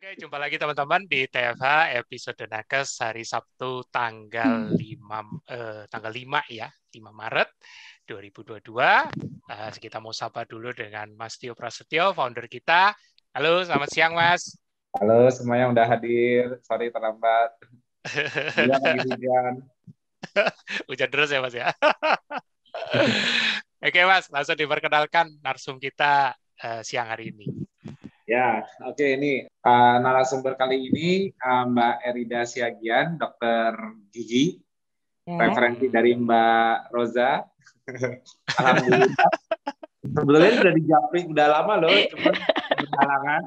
Oke, jumpa lagi teman-teman di TFH episode Nakes hari Sabtu tanggal 5 ya, 5 Maret 2022. Kita mau sapa dulu dengan Mas Tio Prasetyo, founder kita. Halo, selamat siang Mas. Halo semua yang udah hadir, sorry terlambat. Dia lagi hujan. Hujan terus ya Mas ya. Oke Mas, langsung diperkenalkan narsum kita siang hari ini. Ya, oke ini narasumber kali ini Mbak Erida Siagian, dokter gigi, referensi dari Mbak Roza. Alhamdulillah. Sebetulnya sudah dijapri udah lama loh, cuma berhalangan.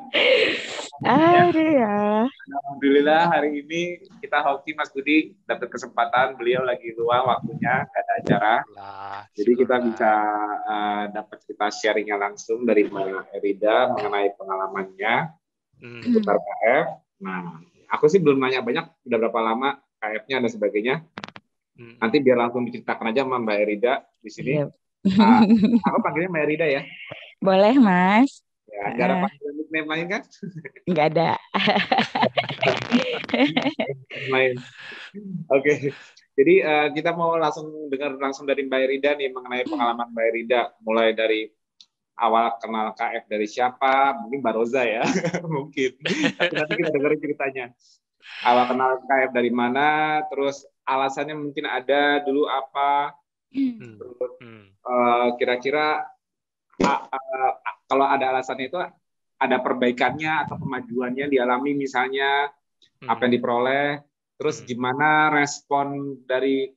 Ya. Alhamdulillah hari ini kita hoki Mas Budi dapat kesempatan, beliau lagi luang waktunya, nggak ada acara. Jadi kita bisa dapat kita sharingnya langsung dari Mbak Erida mengenai pengalamannya seputar KF. Nah, aku sih belum nanya banyak, udah berapa lama KF-nya dan sebagainya. Nanti biar langsung diceritakan aja sama Mbak Erida di sini. Aku panggilnya Mbak Erida ya? Boleh, Mas. Ya, nggak ada panggilan nickname lain kan? Nggak ada. Oke. Jadi kita mau langsung dengar langsung dari Mbak Erida nih mengenai pengalaman Mbak Erida, mulai dari awal kenal KF dari siapa, mungkin Mbak Roza ya, mungkin. Tapi nanti kita dengerin ceritanya. Awal kenal KF dari mana, terus alasannya mungkin ada dulu apa, terus kira-kira kalau ada alasannya itu ada perbaikannya atau kemajuannya dialami misalnya apa yang diperoleh, terus gimana respon dari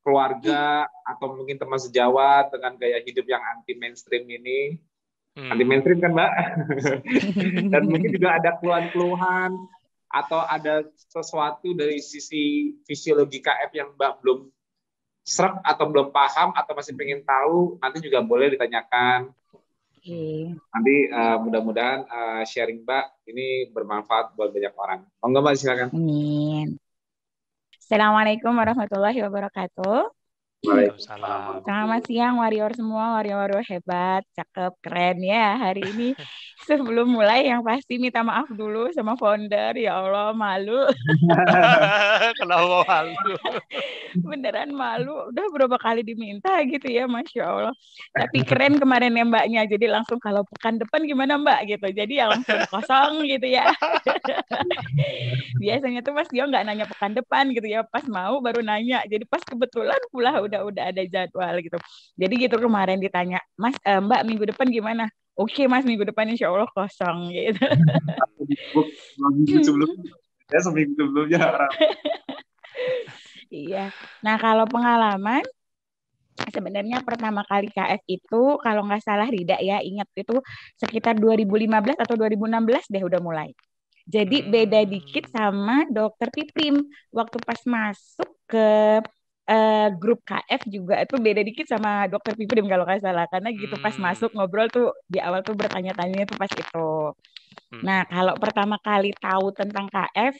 keluarga atau mungkin teman sejawat dengan gaya hidup yang anti mainstream ini. Anti mainstream kan Mbak? Dan mungkin juga ada keluhan-keluhan atau ada sesuatu dari sisi fisiologi KF yang Mbak belum serap atau belum paham atau masih pengen tahu, nanti juga boleh ditanyakan. Nanti mudah-mudahan sharing Mbak ini bermanfaat buat banyak orang. Monggo Mbak, silakan. Amin. Assalamualaikum warahmatullahi wabarakatuh. Waalaikumsalam. Selamat siang warrior semua, warrior hebat, cakep, keren ya. Hari ini sebelum mulai yang pasti minta maaf dulu sama founder, ya Allah malu. Kenapa malu? Beneran malu, udah berapa kali diminta gitu ya, Masya Allah. Tapi keren kemarin ya Mbaknya, jadi langsung kalau pekan depan gimana Mbak gitu, jadi ya langsung kosong gitu ya. Biasanya tuh Mas Dio nggak nanya pekan depan gitu ya, pas mau baru nanya, jadi pas kebetulan pula udah ada jadwal gitu. Jadi gitu kemarin ditanya, Mas Mbak minggu depan gimana? Oke Mas, minggu depan insya Allah kosong gitu. Seminggu sebelumnya. Iya. Nah kalau pengalaman, sebenarnya pertama kali KF itu kalau nggak salah Rida ya, ingat itu sekitar 2015 atau 2016 deh udah mulai. Jadi beda dikit sama dokter Piprim. Waktu pas masuk ke grup KF juga itu beda dikit sama dokter Piprim kalau nggak salah. Karena gitu pas masuk ngobrol tuh di awal tuh bertanya-tanya tuh pas itu. Nah kalau pertama kali tahu tentang KF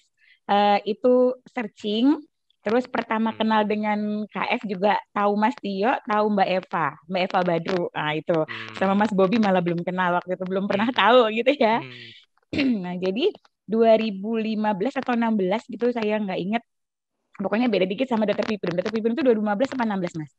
itu searching. Terus pertama kenal dengan KF juga tahu Mas Tio, tahu Mbak Eva Badru. Nah itu sama Mas Bobby malah belum kenal waktu itu, belum pernah tahu gitu ya. Nah jadi 2015 atau 16 gitu saya nggak inget. Pokoknya beda dikit sama Dr. Piprim. Dr. Piprim itu 2015 apa 16 Mas?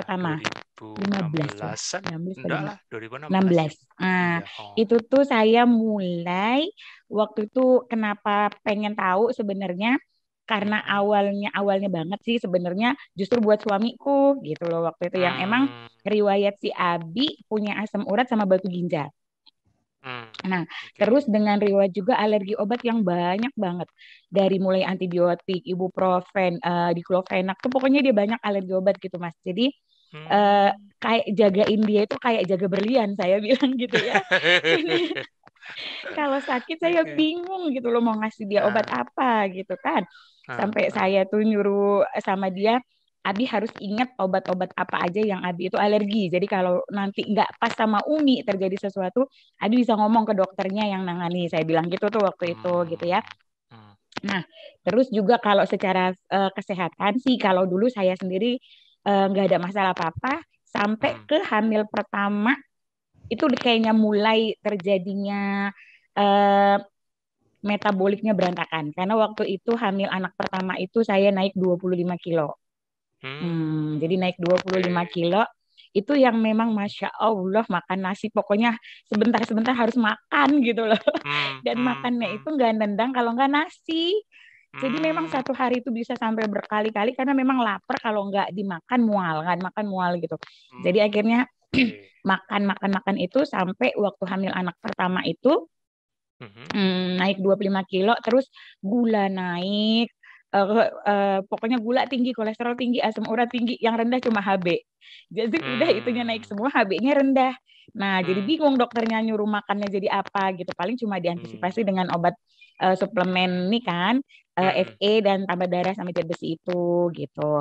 Pertama 2016-an. Enggak lah, 2016. 16. Nah, itu tuh saya mulai waktu itu kenapa pengen tahu sebenarnya karena awalnya banget sih sebenarnya justru buat suamiku gitu loh waktu itu yang emang riwayat si Abi punya asam urat sama batu ginjal. Nah, terus dengan riwayat juga alergi obat yang banyak banget. Dari mulai antibiotik, ibuprofen, diklofenak, tuh pokoknya dia banyak alergi obat gitu, Mas. Jadi, kayak jagain dia itu kayak jaga berlian, saya bilang gitu ya. Kalau sakit saya bingung gitu loh mau ngasih dia obat apa gitu kan. Sampai saya tuh nyuruh sama dia, Abi harus ingat obat-obat apa aja yang Abi itu alergi. Jadi kalau nanti nggak pas sama Umi terjadi sesuatu, Abi bisa ngomong ke dokternya yang nangani. Saya bilang gitu tuh waktu itu gitu ya. Nah, terus juga kalau secara kesehatan sih, kalau dulu saya sendiri nggak ada masalah apa-apa. Sampai ke hamil pertama, itu kayaknya mulai terjadinya metaboliknya berantakan. Karena waktu itu hamil anak pertama itu saya naik 25 kilo. Jadi naik 25 kilo itu yang memang Masya Allah makan nasi pokoknya sebentar-sebentar harus makan gitu loh. Dan makannya itu nggak nendang kalau nggak nasi. Jadi memang satu hari itu bisa sampai berkali-kali karena memang lapar kalau nggak dimakan mual, nggak makan mual gitu. Jadi akhirnya makan itu sampai waktu hamil anak pertama itu naik 25 kilo, terus gula naik, pokoknya gula tinggi, kolesterol tinggi, asam urat tinggi, yang rendah cuma HB. Jadi udah itunya naik semua, HB-nya rendah. Nah, jadi bingung dokternya nyuruh makannya jadi apa gitu. Paling cuma diantisipasi dengan obat suplemen nih kan, FE dan tambah darah sama zat besi itu gitu.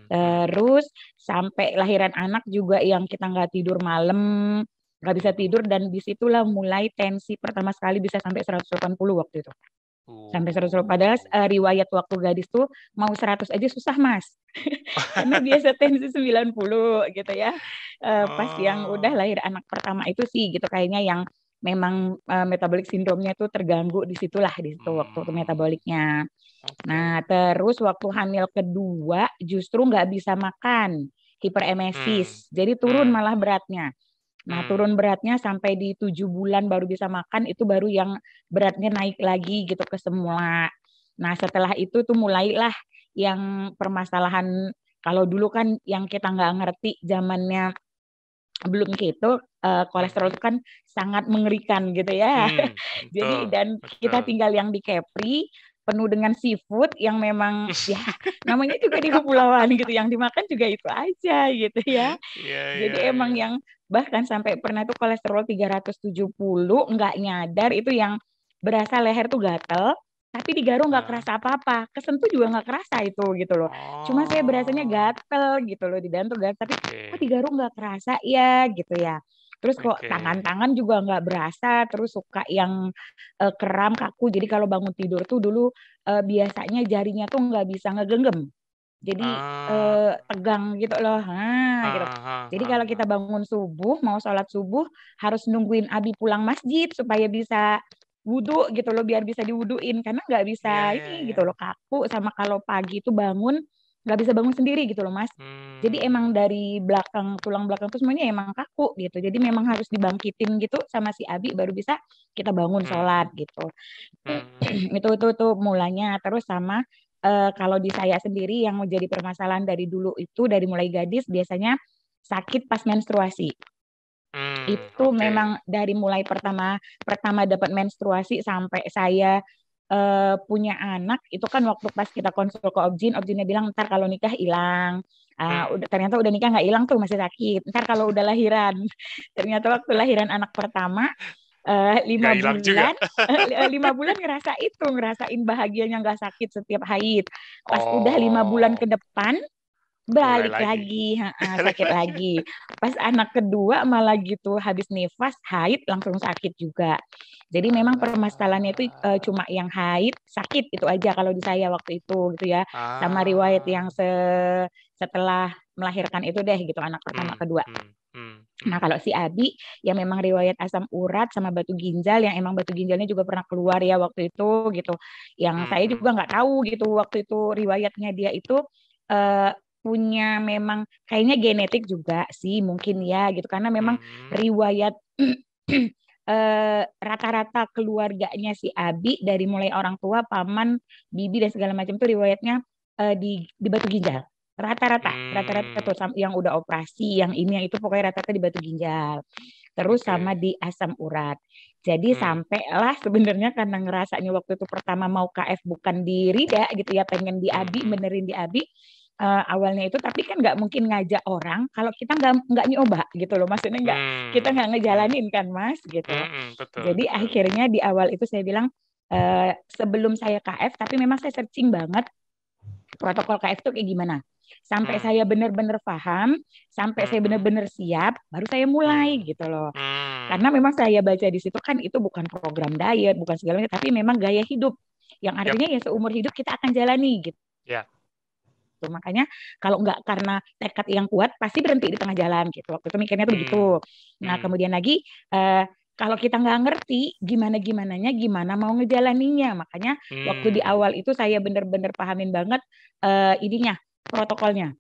Terus sampai lahiran anak juga yang kita nggak tidur malam, nggak bisa tidur, dan disitulah mulai tensi pertama sekali bisa sampai 180 waktu itu. Sampai 180. Padahal riwayat waktu gadis tuh mau 100 aja susah, Mas. Karena biasa tensi 90 gitu ya. Pas yang udah lahir anak pertama itu sih gitu kayaknya yang memang metabolic sindromnya tuh terganggu di situ waktu metaboliknya. Nah, terus waktu hamil kedua justru nggak bisa makan, hiperemesis. Jadi turun malah beratnya. Nah, turun beratnya sampai di 7 bulan baru bisa makan, itu baru yang beratnya naik lagi gitu ke semula. Nah, setelah itu tuh mulailah yang permasalahan, kalau dulu kan yang kita nggak ngerti zamannya belum gitu, kolesterol itu kan sangat mengerikan gitu ya. Jadi dan kita tinggal yang di Kepri, penuh dengan seafood yang memang ya namanya juga di kepulauan gitu, yang dimakan juga itu aja gitu ya. Jadi emang yang bahkan sampai pernah tuh kolesterol 370 nggak nyadar itu yang berasa leher tuh gatel, tapi di Garo nggak kerasa apa-apa, kesentuh juga nggak kerasa itu gitu loh. Cuma saya berasanya gatel gitu loh di dalam tuh gatel, tapi kok di Garo nggak kerasa ya gitu ya. Terus kok tangan-tangan juga nggak berasa, terus suka yang kram kaku. Jadi kalau bangun tidur tuh dulu biasanya jarinya tuh nggak bisa ngegenggam. Jadi tegang gitu loh. Gitu. Jadi kalau kita bangun subuh, mau sholat subuh, harus nungguin Abi pulang masjid supaya bisa wudhu gitu loh, biar bisa diwuduin. Karena nggak bisa ini gitu loh, kaku. Sama kalau pagi itu bangun, nggak bisa bangun sendiri gitu loh, Mas. Jadi emang dari belakang, tulang belakang tuh semuanya emang kaku gitu. Jadi memang harus dibangkitin gitu sama si Abi baru bisa kita bangun sholat gitu. Itu mulanya. Terus sama kalau di saya sendiri yang menjadi permasalahan dari dulu itu, dari mulai gadis biasanya sakit pas menstruasi. Itu memang dari mulai pertama dapat menstruasi sampai saya punya anak, itu kan waktu pas kita konsul ke Objinnya bilang ntar kalau nikah hilang. Ternyata udah nikah nggak hilang tuh, masih sakit. Ntar kalau udah lahiran, ternyata waktu lahiran anak pertama 5 bulan 5 bulan ngerasain bahagianya nggak sakit setiap haid. Pas udah 5 bulan ke depan balik lagi sakit lagi. Pas anak kedua malah gitu, habis nifas haid langsung sakit juga. Jadi memang permasalahannya itu cuma yang haid sakit itu aja kalau di saya waktu itu gitu ya. Sama riwayat yang setelah melahirkan itu deh gitu, anak pertama kedua. Nah kalau si Abi yang memang riwayat asam urat sama batu ginjal, yang emang batu ginjalnya juga pernah keluar ya waktu itu gitu. Yang saya juga nggak tahu gitu waktu itu riwayatnya dia itu punya memang kayaknya genetik juga sih mungkin ya gitu, karena memang riwayat rata-rata keluarganya si Abi dari mulai orang tua, paman, bibi dan segala macam tuh riwayatnya di batu ginjal. Rata-rata tuh yang udah operasi, yang ini yang itu pokoknya rata-rata di batu ginjal. Terus sama di asam urat. Jadi sampailah sebenarnya karena ngerasanya waktu itu pertama mau KF bukan di Rida gitu ya, pengen di Abi, benerin di Abi. Awalnya itu, tapi kan nggak mungkin ngajak orang kalau kita nggak nyoba gitu loh, maksudnya kita nggak ngejalanin kan Mas gitu. Jadi akhirnya di awal itu saya bilang sebelum saya KF, tapi memang saya searching banget protokol KF itu kayak gimana, sampai saya benar-benar paham, sampai saya benar-benar siap, baru saya mulai gitu loh. Karena memang saya baca di situ kan itu bukan program diet, bukan segala macam, tapi memang gaya hidup yang artinya ya seumur hidup kita akan jalani gitu. Makanya kalau nggak karena tekad yang kuat pasti berhenti di tengah jalan gitu. Waktu itu mikirnya tuh begitu. Nah kemudian lagi kalau kita nggak ngerti gimana mau ngejalaninya. Makanya waktu di awal itu saya bener-bener pahamin banget ininya protokolnya.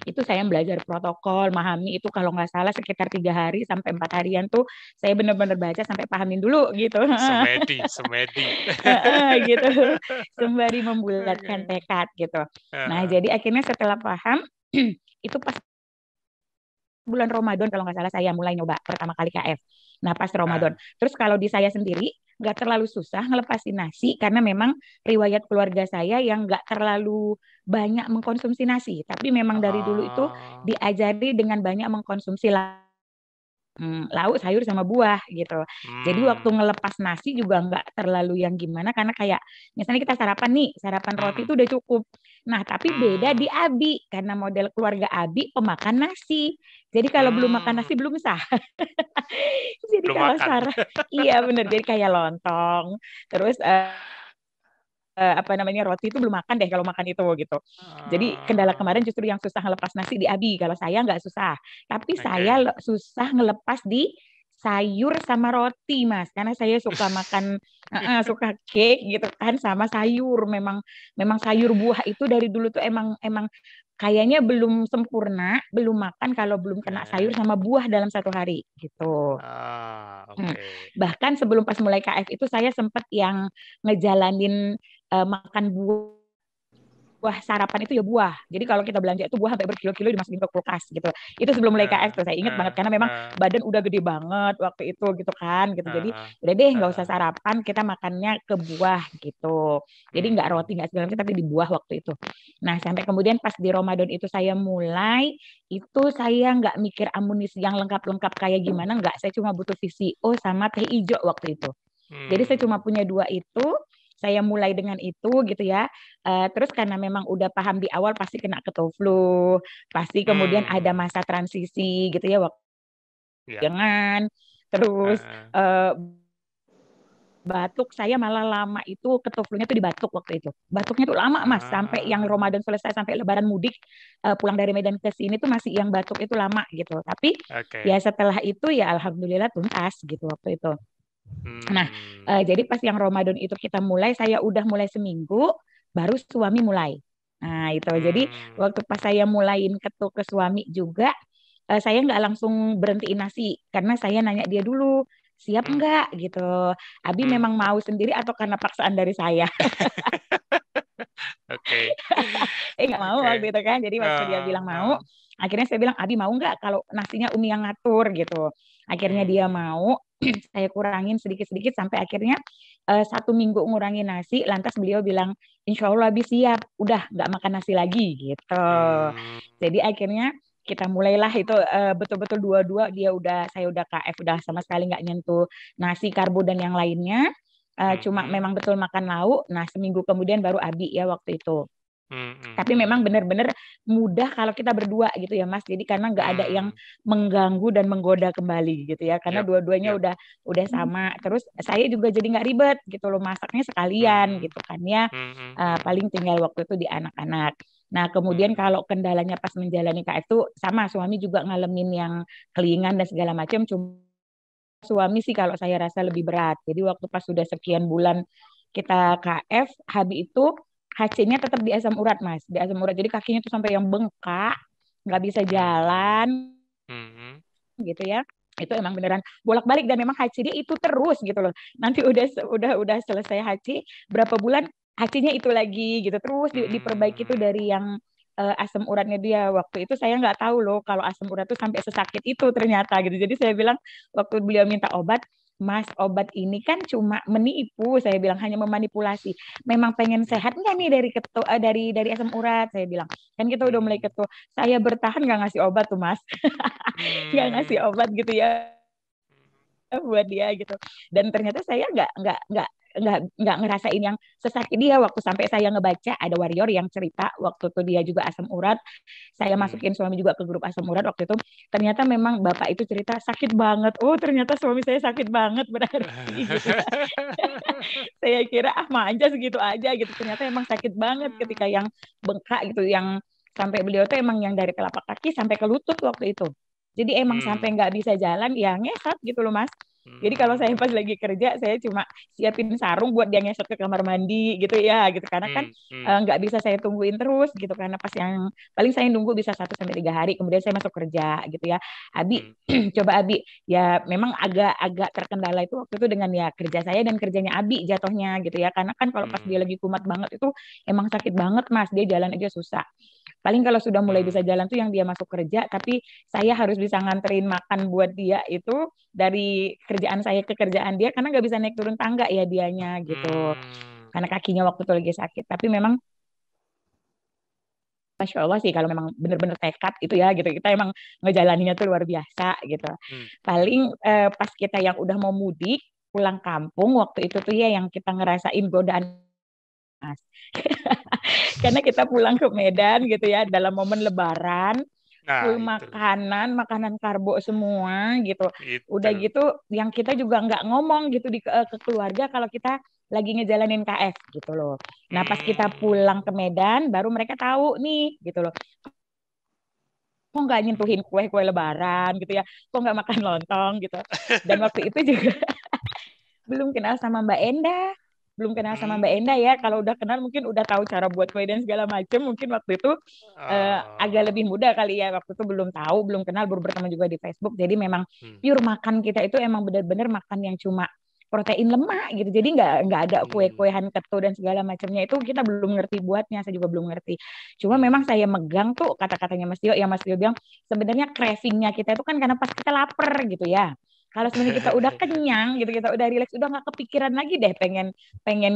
Itu saya belajar protokol, memahami itu kalau nggak salah sekitar 3 hari sampai 4 harian tuh saya benar-benar baca sampai pahamin dulu gitu. Semedi. Gitu. Sembari membulatkan tekad gitu. Nah, jadi akhirnya setelah paham itu pas bulan Ramadan kalau nggak salah saya mulai nyoba pertama kali KF. Nah, pas Ramadan. Terus kalau di saya sendiri nggak terlalu susah ngelepasin nasi karena memang riwayat keluarga saya yang nggak terlalu banyak mengkonsumsi nasi, tapi memang dari dulu itu diajari dengan banyak mengkonsumsi lauk, sayur sama buah gitu. Jadi waktu ngelepas nasi juga nggak terlalu yang gimana karena kayak misalnya kita sarapan roti itu udah cukup. Nah, tapi beda di Abi karena model keluarga Abi pemakan nasi. Jadi kalau belum makan nasi belum sah. Jadi Belum kalau makan. iya bener, jadi kayak lontong, terus roti itu belum makan deh kalau makan itu gitu. Jadi kendala kemarin justru yang susah ngelepas nasi di Abi. Kalau saya nggak susah, tapi saya susah ngelepas di sayur sama roti, Mas. Karena saya suka makan, suka cake gitu kan sama sayur. Memang sayur buah itu dari dulu tuh emang kayaknya belum sempurna, belum makan kalau belum kena sayur sama buah dalam 1 hari gitu. Bahkan sebelum pas mulai KF itu saya sempat yang ngejalanin makan buah sarapan itu ya buah. Jadi kalau kita belanja itu buah sampai berkilo-kilo dimasukin ke kulkas gitu. Itu sebelum mulai KF tuh saya ingat banget karena memang badan udah gede banget waktu itu gitu kan gitu. Jadi udah deh nggak usah sarapan, kita makannya ke buah gitu. Jadi nggak roti nggak segala macam tapi di buah waktu itu. Nah sampai kemudian pas di Ramadan itu saya mulai itu saya nggak mikir amunisi yang lengkap-lengkap kayak gimana nggak. Saya cuma butuh VCO sama teh hijau waktu itu. Jadi saya cuma punya 2 itu. Saya mulai dengan itu gitu ya. Terus karena memang udah paham di awal pasti kena ketoflu, pasti kemudian ada masa transisi gitu ya waktu jangan terus batuk saya malah lama itu ketoflunya tuh dibatuk waktu itu. Batuknya tuh lama Mas sampai yang Ramadan selesai sampai Lebaran mudik pulang dari Medan ke sini tuh masih yang batuk itu lama gitu. Tapi ya setelah itu ya alhamdulillah tuntas gitu waktu itu. Nah, jadi pas yang Ramadan itu kita mulai, saya udah mulai seminggu, baru suami mulai. Nah, itu. Jadi waktu pas saya mulain ketuk ke suami juga, saya nggak langsung berhentiin nasi, karena saya nanya dia dulu, siap nggak gitu. Abi memang mau sendiri atau karena paksaan dari saya? Nggak mau waktu itu kan. Jadi waktu dia bilang mau, akhirnya saya bilang, Abi mau nggak kalau nasinya Umi yang ngatur gitu. Akhirnya dia mau, saya kurangin sedikit-sedikit sampai akhirnya 1 minggu ngurangin nasi, lantas beliau bilang, insya Allah Abi siap, udah nggak makan nasi lagi gitu. Jadi akhirnya kita mulailah itu betul-betul dua-dua saya udah KF udah sama sekali nggak nyentuh nasi, karbo dan yang lainnya. Cuma memang betul makan lauk. Nah, seminggu kemudian baru Abi ya waktu itu. Tapi memang benar-benar mudah kalau kita berdua gitu ya Mas. Jadi karena nggak ada yang mengganggu dan menggoda kembali gitu ya. Karena dua-duanya udah sama. Terus saya juga jadi nggak ribet gitu loh, masaknya sekalian gitu kan ya. Paling tinggal waktu itu di anak-anak. Nah kemudian kalau kendalanya pas menjalani KF itu sama, suami juga ngalamin yang kelingan dan segala macam. Cuma suami sih kalau saya rasa lebih berat. Jadi waktu pas sudah sekian bulan kita KF, Habi itu HC-nya tetap di asam urat, Mas. Di asam urat. Jadi kakinya tuh sampai yang bengkak, nggak bisa jalan, gitu ya. Itu emang beneran bolak-balik dan memang HC dia itu terus gitu loh. Nanti udah selesai HC, berapa bulan HC-nya itu lagi gitu. Terus diperbaiki itu dari yang asam uratnya dia. Waktu itu saya nggak tahu loh kalau asam urat tuh sampai sesakit itu ternyata gitu. Jadi saya bilang waktu beliau minta obat, Mas, obat ini kan cuma menipu, saya bilang hanya memanipulasi. Memang pengen sehat nggak nih dari asam urat? Saya bilang kan kita udah mulai ketua. Saya bertahan nggak ngasih obat tuh Mas, nggak ngasih obat gitu ya buat dia gitu. Dan ternyata saya nggak ngerasain yang sesakit dia waktu sampai saya ngebaca ada warrior yang cerita waktu itu dia juga asam urat. Saya masukin suami juga ke grup asam urat waktu itu. Ternyata memang bapak itu cerita sakit banget. Oh ternyata suami saya sakit banget berarti gitu ya. Saya kira manja segitu aja gitu. Ternyata emang sakit banget ketika yang bengkak gitu, yang sampai beliau tuh emang yang dari telapak kaki sampai ke lutut waktu itu. Jadi emang sampai nggak bisa jalan ya ngesat gitu loh Mas. Jadi kalau saya pas lagi kerja, saya cuma siapin sarung buat dia ngesot ke kamar mandi gitu ya, gitu. Karena kan nggak bisa saya tungguin terus gitu. Karena pas yang paling saya nunggu bisa 1 sampai 3 hari, kemudian saya masuk kerja gitu ya. Abi, coba Abi, ya memang agak terkendala itu waktu itu dengan ya kerja saya dan kerjanya Abi jatuhnya gitu ya. Karena kan kalau pas dia lagi kumat banget itu emang sakit banget Mas, dia jalan aja susah. Paling kalau sudah mulai bisa jalan tuh yang dia masuk kerja, tapi saya harus bisa nganterin makan buat dia itu dari kerjaan saya ke kerjaan dia karena nggak bisa naik turun tangga ya dianya gitu. Karena kakinya waktu itu lagi sakit. Tapi memang Masya Allah sih kalau memang benar-benar tekad itu ya gitu. Kita emang ngejalaninnya tuh luar biasa gitu. Paling pas kita yang udah mau mudik pulang kampung waktu itu tuh ya yang kita ngerasain godaan Mas. Karena kita pulang ke Medan gitu ya dalam momen Lebaran, full makanan karbo semua gitu. Udah gitu yang kita juga nggak ngomong gitu ke keluarga kalau kita lagi ngejalanin KF gitu loh. Nah pas kita pulang ke Medan baru mereka tahu nih gitu loh. Kok nggak nyentuhin kue-kue Lebaran gitu ya? Kok nggak makan lontong gitu? Dan waktu itu juga belum kenal sama Mbak Endah. Belum kenal sama Mbak Endah ya. Kalau udah kenal mungkin udah tahu cara buat kue dan segala macam. Mungkin waktu itu agak lebih muda kali ya. Waktu itu belum tahu, belum kenal, baru bertemu juga di Facebook. Jadi memang pure makan kita itu emang benar-benar makan yang cuma protein lemak gitu. Jadi nggak ada kue-kuehan keto dan segala macamnya itu kita belum ngerti buatnya. Saya juga belum ngerti. Cuma memang saya megang tuh kata-katanya Mas Tio. Ya Mas Tio bilang sebenarnya cravingnya kita itu kan karena pas kita lapar gitu ya. Kalau sebenarnya kita udah kenyang gitu, kita udah rileks, udah nggak kepikiran lagi deh pengen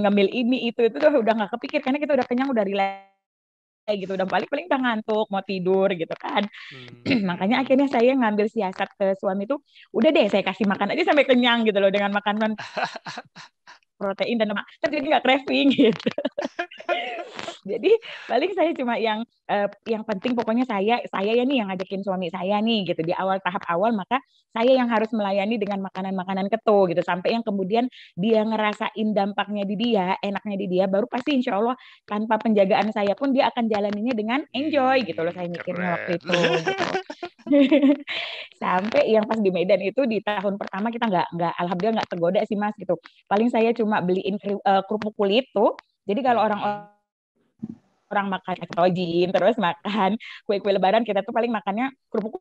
ngambil ini itu tuh udah nggak kepikir karena kita udah kenyang, udah rileks gitu, udah paling udah ngantuk mau tidur gitu kan. Makanya akhirnya saya ngambil siasat ke suami tuh, udah deh saya kasih makan aja sampai kenyang gitu loh dengan makanan protein dan lemak, terus jadi nggak craving gitu. Jadi paling saya cuma yang penting pokoknya saya ya nih yang ngajakin suami saya nih gitu di awal tahap awal, maka saya yang harus melayani dengan makanan-makanan keto gitu sampai yang kemudian dia ngerasain dampaknya di dia, enaknya di dia, baru pasti insya Allah tanpa penjagaan saya pun dia akan jalaninnya dengan enjoy gitu loh, saya mikirnya waktu itu gitu. Sampai yang pas di Medan itu di tahun pertama kita nggak alhamdulillah nggak tergoda sih Mas gitu. Paling saya cuma beliin kerupuk kulit tuh. Jadi kalau orang makan tojin terus makan kue-kue Lebaran, kita tuh paling makannya kerupuk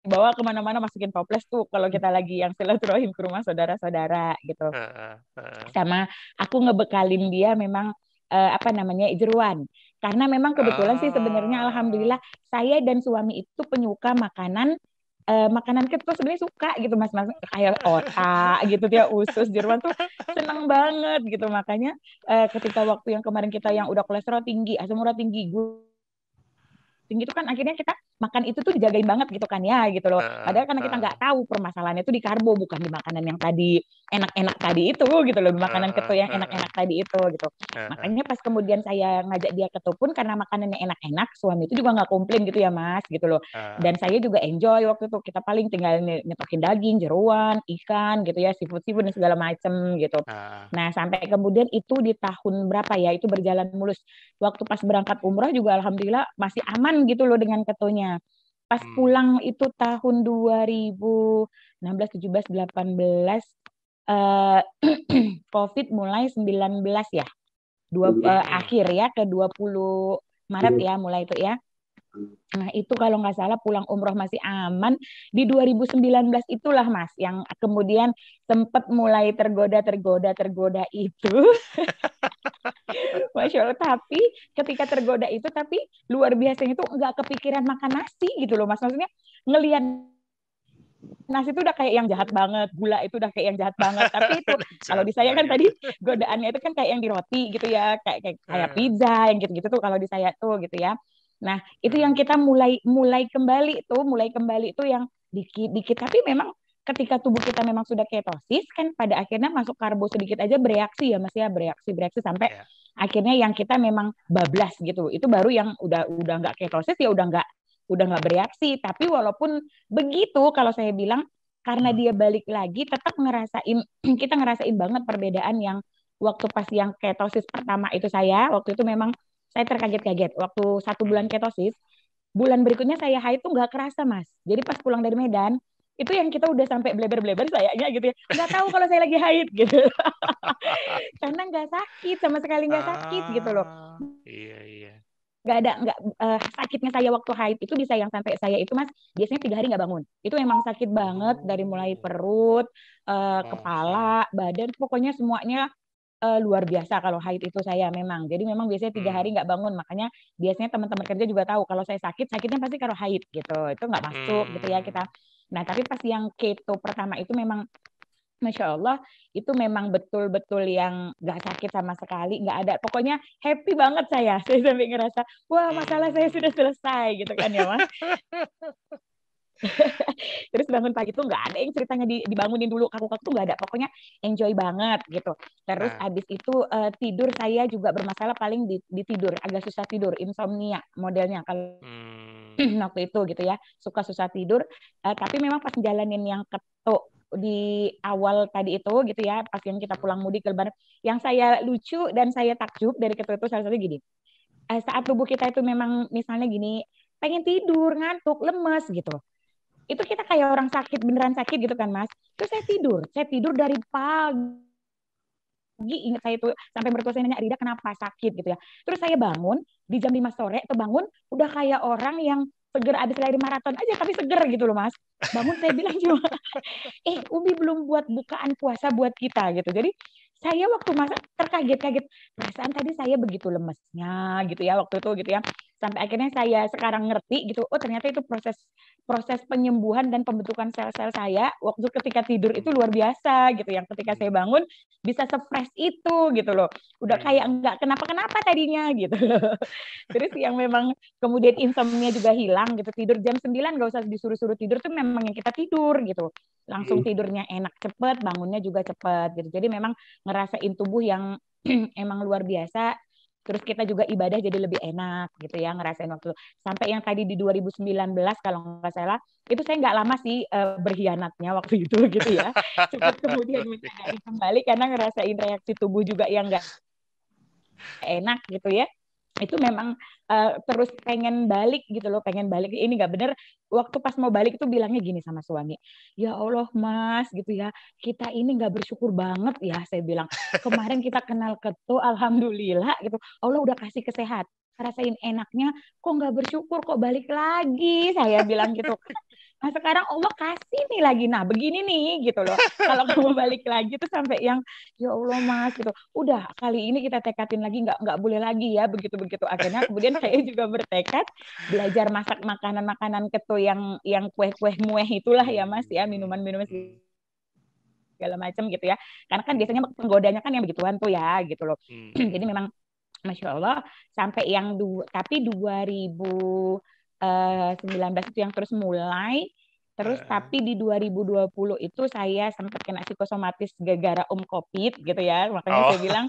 bawa kemana-mana, masukin toples tuh kalau kita lagi yang silaturahim ke rumah saudara-saudara gitu. Sama aku ngebekalin dia memang apa namanya jeruan. Karena memang kebetulan sih sebenarnya alhamdulillah saya dan suami itu penyuka makanan keto sebenarnya suka gitu Mas kayak otak gitu dia usus jeruan tuh senang banget gitu. Makanya ketika waktu yang kemarin kita yang udah kolesterol tinggi, asam urat tinggi, tinggi itu kan akhirnya kita makan itu tuh dijagain banget gitu kan ya gitu loh. Padahal karena kita nggak tahu permasalahannya itu di karbo, bukan di makanan yang tadi enak-enak tadi itu gitu loh, di makanan keto yang enak-enak tadi itu gitu. Makanya pas kemudian saya ngajak dia keto pun karena makanannya enak-enak, suami itu juga nggak komplain gitu ya Mas gitu loh. Dan saya juga enjoy waktu itu, kita paling tinggal nyetokin daging, jeruan, ikan gitu ya, seafood dan segala macem gitu. Nah sampai kemudian itu di tahun berapa ya itu berjalan mulus. Waktu pas berangkat umroh juga alhamdulillah masih aman gitu loh dengan ketonya. Pas pulang itu tahun 2016, 17, 18 COVID mulai 19 ya. Akhir ya ke 20 Maret ya mulai itu ya. Nah itu kalau nggak salah pulang umroh masih aman. Di 2019 itulah Mas yang kemudian sempat mulai tergoda itu. Masya Allah, tapi ketika tergoda itu tapi luar biasanya itu nggak kepikiran makan nasi gitu loh Mas. Maksudnya ngelihat nasi itu udah kayak yang jahat banget, gula itu udah kayak yang jahat banget. Tapi itu kalau di saya kan tadi godaannya itu kan kayak yang di roti gitu ya, kayak pizza yang gitu-gitu tuh kalau di saya tuh gitu ya. Nah itu yang kita mulai kembali tuh yang dikit-dikit. Tapi memang ketika tubuh kita memang sudah ketosis kan pada akhirnya masuk karbo sedikit aja bereaksi ya Mas ya, bereaksi sampai akhirnya yang kita memang bablas gitu. Itu baru yang udah nggak ketosis ya udah nggak bereaksi. Tapi walaupun begitu kalau saya bilang karena dia balik lagi tetap kita ngerasain banget perbedaan yang waktu pas yang ketosis pertama itu waktu itu memang saya terkaget-kaget waktu 1 bulan ketosis, bulan berikutnya saya haid tuh nggak kerasa Mas. Jadi pas pulang dari Medan Itu yang kita udah sampai bleber-bleber sayanya gitu ya. Nggak tahu kalau saya lagi haid gitu. Karena nggak sakit, sama sekali nggak sakit gitu loh. Iya, iya. Nggak sakitnya saya waktu haid itu bisa yang sampai saya itu Mas biasanya 3 hari nggak bangun. Itu emang sakit banget dari mulai Oh. perut, Aha. kepala, badan, pokoknya semuanya luar biasa kalau haid itu saya memang. Jadi memang biasanya 3 hari nggak bangun. Makanya biasanya teman-teman kerja juga tahu kalau saya sakit, sakitnya pasti kalau haid gitu. Itu nggak masuk gitu ya kita. Nah tapi pas yang keto pertama itu memang Masya Allah, itu memang betul-betul yang nggak sakit sama sekali, nggak ada. Pokoknya happy banget saya. Saya sampai ngerasa, wah masalah saya sudah selesai gitu kan ya Mas. Terus bangun pagi tuh nggak ada yang ceritanya dibangunin dulu kaku-kaku tuh nggak ada. Pokoknya enjoy banget gitu. Terus Nah, abis itu tidur saya juga bermasalah paling di tidur, agak susah tidur, insomnia modelnya kalau waktu itu gitu ya, suka susah tidur. Tapi memang pas jalanin yang ketuk di awal tadi itu gitu ya, pas yang kita pulang mudik ke Lebaran, yang saya lucu dan saya takjub dari ketuk itu salah satu gini, saat tubuh kita itu memang misalnya gini, pengen tidur, ngantuk, lemes gitu. Itu kita kayak orang sakit, beneran sakit gitu kan Mas. Terus saya tidur dari pagi, ingat saya itu sampai mertua saya nanya, Rida kenapa sakit gitu ya. Terus saya bangun di jam 5 sore, bangun udah kayak orang yang seger abis lari maraton aja tapi seger gitu loh Mas. Bangun saya bilang cuma, Umi belum buat bukaan puasa buat kita gitu. Jadi saya waktu masak terkaget-kaget, perasaan tadi saya begitu lemesnya gitu ya waktu itu gitu ya. Sampai akhirnya saya sekarang ngerti gitu, oh ternyata itu proses proses penyembuhan dan pembentukan sel-sel saya waktu ketika tidur itu luar biasa gitu. Yang ketika saya bangun bisa se-fresh itu gitu loh. Udah kayak nggak kenapa-kenapa tadinya gitu loh. Terus yang memang kemudian insomnia juga hilang gitu. Tidur jam 9 nggak usah disuruh-suruh tidur tuh memang yang kita tidur gitu. Langsung tidurnya enak cepet, bangunnya juga cepet gitu. Jadi memang ngerasain tubuh yang emang luar biasa. Terus kita juga ibadah jadi lebih enak gitu ya ngerasain waktu. Sampai yang tadi di 2019 kalau nggak salah, itu saya nggak lama sih berkhianatnya waktu itu gitu ya. Cepat kemudian mencari kembali karena ngerasain reaksi tubuh juga yang nggak enak gitu ya. Itu memang terus pengen balik gitu loh, pengen balik. Ini nggak bener, waktu pas mau balik itu bilangnya gini sama suami, ya Allah Mas gitu ya, kita ini nggak bersyukur banget ya, saya bilang. Kemarin kita kenal ketu, alhamdulillah gitu, Allah udah kasih kesehatan, rasain enaknya, kok nggak bersyukur, kok balik lagi, saya bilang gitu. Nah sekarang Allah kasih nih lagi, nah begini nih gitu loh. Kalau kamu balik lagi tuh sampai yang ya Allah Mas gitu. Udah kali ini kita tekatin lagi, nggak boleh lagi ya begitu-begitu. Akhirnya kemudian saya juga bertekad belajar masak makanan-makanan keto yang kue-kue mueh itulah ya Mas ya, minuman-minuman segala macam gitu ya. Karena kan biasanya penggodanya kan yang begituan tuh ya gitu loh. Jadi memang Masya Allah sampai yang tapi 2019 itu yang terus mulai. Terus tapi di 2020 itu saya sempat kena psikosomatis gara-gara COVID gitu ya. Makanya saya bilang,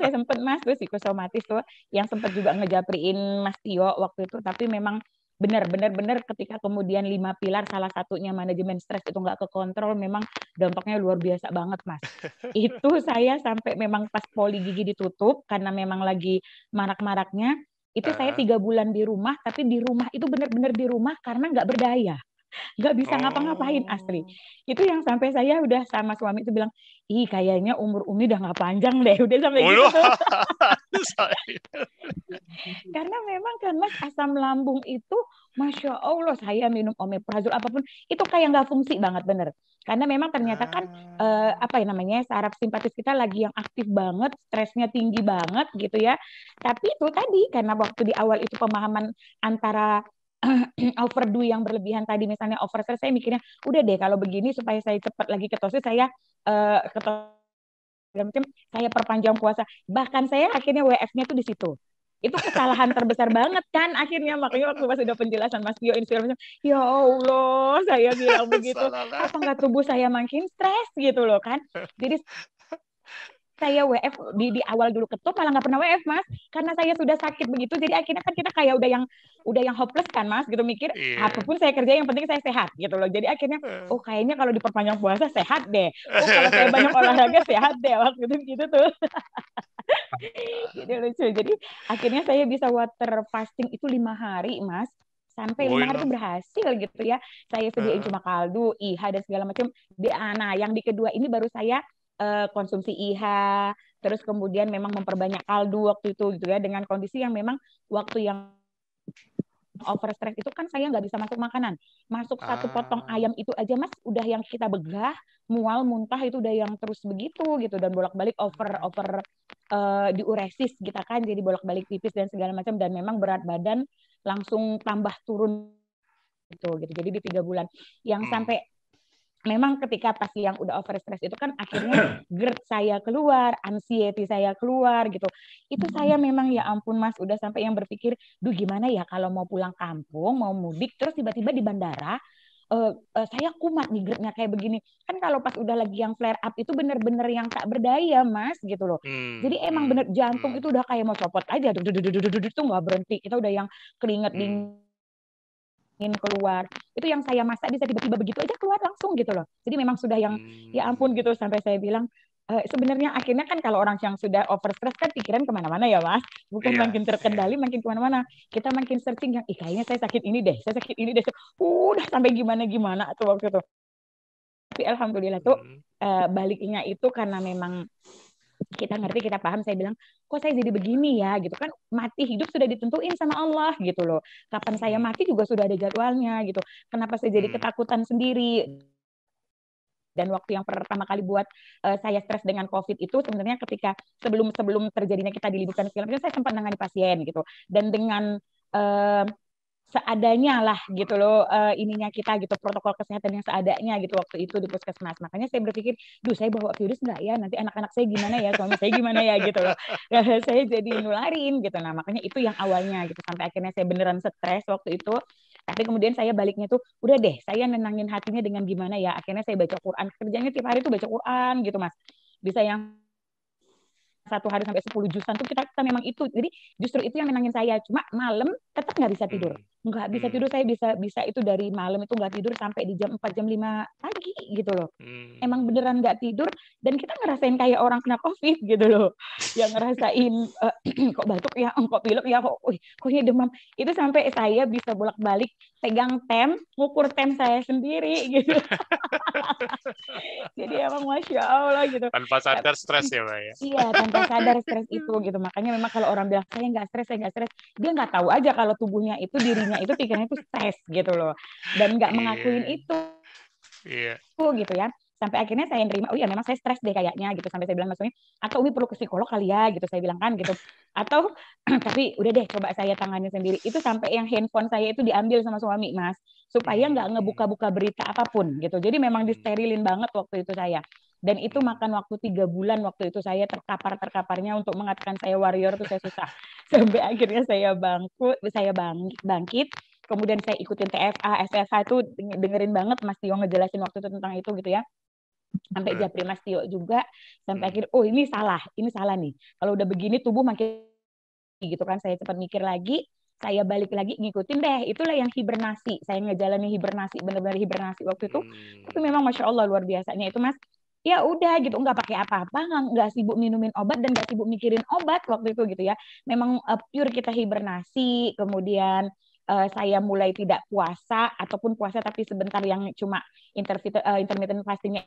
saya sempat Mas tuh psikosomatis tuh yang sempat juga ngejapriin Mas Tio waktu itu. Tapi memang benar-benar ketika kemudian 5 pilar salah satunya manajemen stres itu nggak kekontrol, memang dampaknya luar biasa banget Mas. Itu saya sampai memang pas poli gigi ditutup karena memang lagi marak-maraknya. Itu saya 3 bulan di rumah, tapi di rumah itu benar-benar di rumah karena nggak berdaya, nggak bisa ngapa-ngapain asli. Itu yang sampai saya udah sama suami itu bilang, ih kayaknya umur Umi udah nggak panjang deh, udah sampai gitu tuh. Karena memang karena asam lambung itu, Masya Allah saya minum omeprazol apapun, itu kayak nggak fungsi banget bener. Karena memang ternyata kan apa ya namanya, saraf simpatis kita lagi yang aktif banget, stresnya tinggi banget gitu ya. Tapi itu tadi karena waktu di awal itu pemahaman antara overdo yang berlebihan tadi, misalnya overstress, saya mikirnya udah deh kalau begini supaya saya cepat lagi ketosis, saya ketosis saya perpanjang puasa. Bahkan saya akhirnya WF-nya tuh di situ. Itu kesalahan terbesar banget kan akhirnya. Makanya waktu pas udah penjelasan Mas Tio inspirasi, ya Allah saya bilang begitu, apa nggak tubuh saya makin stres gitu loh kan. Jadi saya WF di awal dulu ketuk malah nggak pernah WF Mas, karena saya sudah sakit begitu. Jadi akhirnya kan kita kayak udah yang hopeless kan Mas gitu, mikir apapun saya kerja yang penting saya sehat gitu loh. Jadi akhirnya oh kayaknya kalau diperpanjang puasa sehat deh, oh kalau saya banyak olahraga sehat deh waktu itu gitu tuh. Jadi lucu. Jadi akhirnya saya bisa water fasting itu 5 hari Mas, sampai 5 hari itu berhasil gitu ya. Saya sediain cuma kaldu, IH dan segala macam. Nah, yang di kedua ini baru saya konsumsi IH, terus kemudian memang memperbanyak kaldu waktu itu gitu ya, dengan kondisi yang memang waktu yang over stress itu kan saya nggak bisa masuk makanan. Masuk satu potong ayam itu aja Mas, udah yang kita begah, mual, muntah itu udah yang terus begitu gitu, dan bolak-balik over diuresis kita kan, jadi bolak-balik pipis dan segala macam, dan memang berat badan langsung tambah turun gitu. Jadi di 3 bulan yang sampai memang ketika pas yang udah over stress itu kan akhirnya GERD saya keluar, anxiety saya keluar gitu. Itu saya memang ya ampun Mas, udah sampai yang berpikir, duh gimana ya kalau mau pulang kampung, mau mudik, terus tiba-tiba di bandara saya kumat nih GERD-nya kayak begini. Kan kalau pas udah lagi yang flare up itu bener-bener yang tak berdaya Mas gitu loh. Jadi emang bener jantung itu udah kayak mau copot aja, itu nggak berhenti. Kita udah yang keringet dingin keluar, itu yang saya masak bisa tiba-tiba begitu aja keluar langsung gitu loh. Jadi memang sudah yang ya ampun gitu, sampai saya bilang sebenarnya akhirnya kan kalau orang yang sudah over stress kan pikiran kemana-mana ya Mas, bukan makin terkendali makin kemana-mana, kita makin searching yang kayaknya saya sakit ini deh, udah sampai gimana tuh waktu itu. Tapi alhamdulillah tuh baliknya itu karena memang kita ngerti, kita paham. Saya bilang, kok saya jadi begini ya gitu kan, mati hidup sudah ditentuin sama Allah gitu loh, kapan saya mati juga sudah ada jadwalnya gitu, kenapa saya jadi ketakutan sendiri. Dan waktu yang pertama kali buat saya stres dengan COVID itu sebenarnya ketika sebelum terjadinya kita diliburkan segala macam, saya sempat nangani pasien gitu, dan dengan seadanya lah gitu loh, ininya kita gitu, protokol kesehatan yang seadanya gitu waktu itu di puskesmas. Makanya saya berpikir, duh saya bawa virus nggak ya, nanti anak-anak saya gimana ya, suami saya gimana ya gitu loh. Saya jadi nularin gitu. Nah makanya itu yang awalnya gitu, sampai akhirnya saya beneran stres waktu itu. Tapi kemudian saya baliknya tuh, udah deh saya nenangin hatinya dengan gimana ya, akhirnya saya baca Quran, kerjanya tiap hari tuh baca Quran gitu Mas, bisa yang 1 hari sampai 10 jusan tuh kita memang itu. Jadi justru itu yang menangin saya. Cuma malam tetap nggak bisa tidur. Nggak bisa tidur, saya bisa itu dari malam itu nggak tidur sampai di jam 4, jam 5 pagi gitu loh. Emang beneran nggak tidur, dan kita ngerasain kayak orang kena COVID gitu loh. Yang ngerasain kok batuk ya, kok pilek ya, kok ini demam. Itu sampai saya bisa bolak-balik pegang tem, ngukur tem saya sendiri gitu. Jadi emang Masya Allah gitu. Tanpa sadar stres ya Mbak ya? Iya, tanpa sadar stres itu gitu. Makanya memang kalau orang bilang, saya nggak stres, dia nggak tahu aja kalau tubuhnya itu, dirinya itu, pikirannya itu stres gitu loh. Dan nggak mengakuin itu. Gitu ya. Sampai akhirnya saya nerima, oh iya memang saya stres deh kayaknya gitu. Sampai saya bilang maksudnya, atau Umi perlu ke psikolog kali ya gitu, saya bilang kan gitu. Atau tapi udah deh coba saya tangani sendiri. Itu sampai yang handphone saya itu diambil sama suami Mas, supaya nggak ngebuka-buka berita apapun gitu. Jadi memang disterilin banget waktu itu saya. Dan itu makan waktu 3 bulan waktu itu, saya terkaparnya untuk mengatakan saya warrior tuh saya susah. Sampai akhirnya saya bangkit. Kemudian saya ikutin TFA, SFH itu dengerin banget Mas Tio ngejelasin waktu itu tentang itu gitu ya. Sampai Japri Mas Tio juga, sampai akhir, oh ini salah nih. Kalau udah begini tubuh makin gitu kan, saya cepat mikir lagi, saya balik lagi ngikutin deh. Itulah yang hibernasi, saya ngejalani hibernasi, benar-benar hibernasi waktu itu. Tapi memang Masya Allah luar biasanya itu Mas. Ya udah gitu, nggak pakai apa-apa, nggak sibuk minumin obat dan nggak sibuk mikirin obat waktu itu gitu ya. Memang pure kita hibernasi. Kemudian saya mulai tidak puasa, ataupun puasa tapi sebentar yang cuma intermittent fastingnya,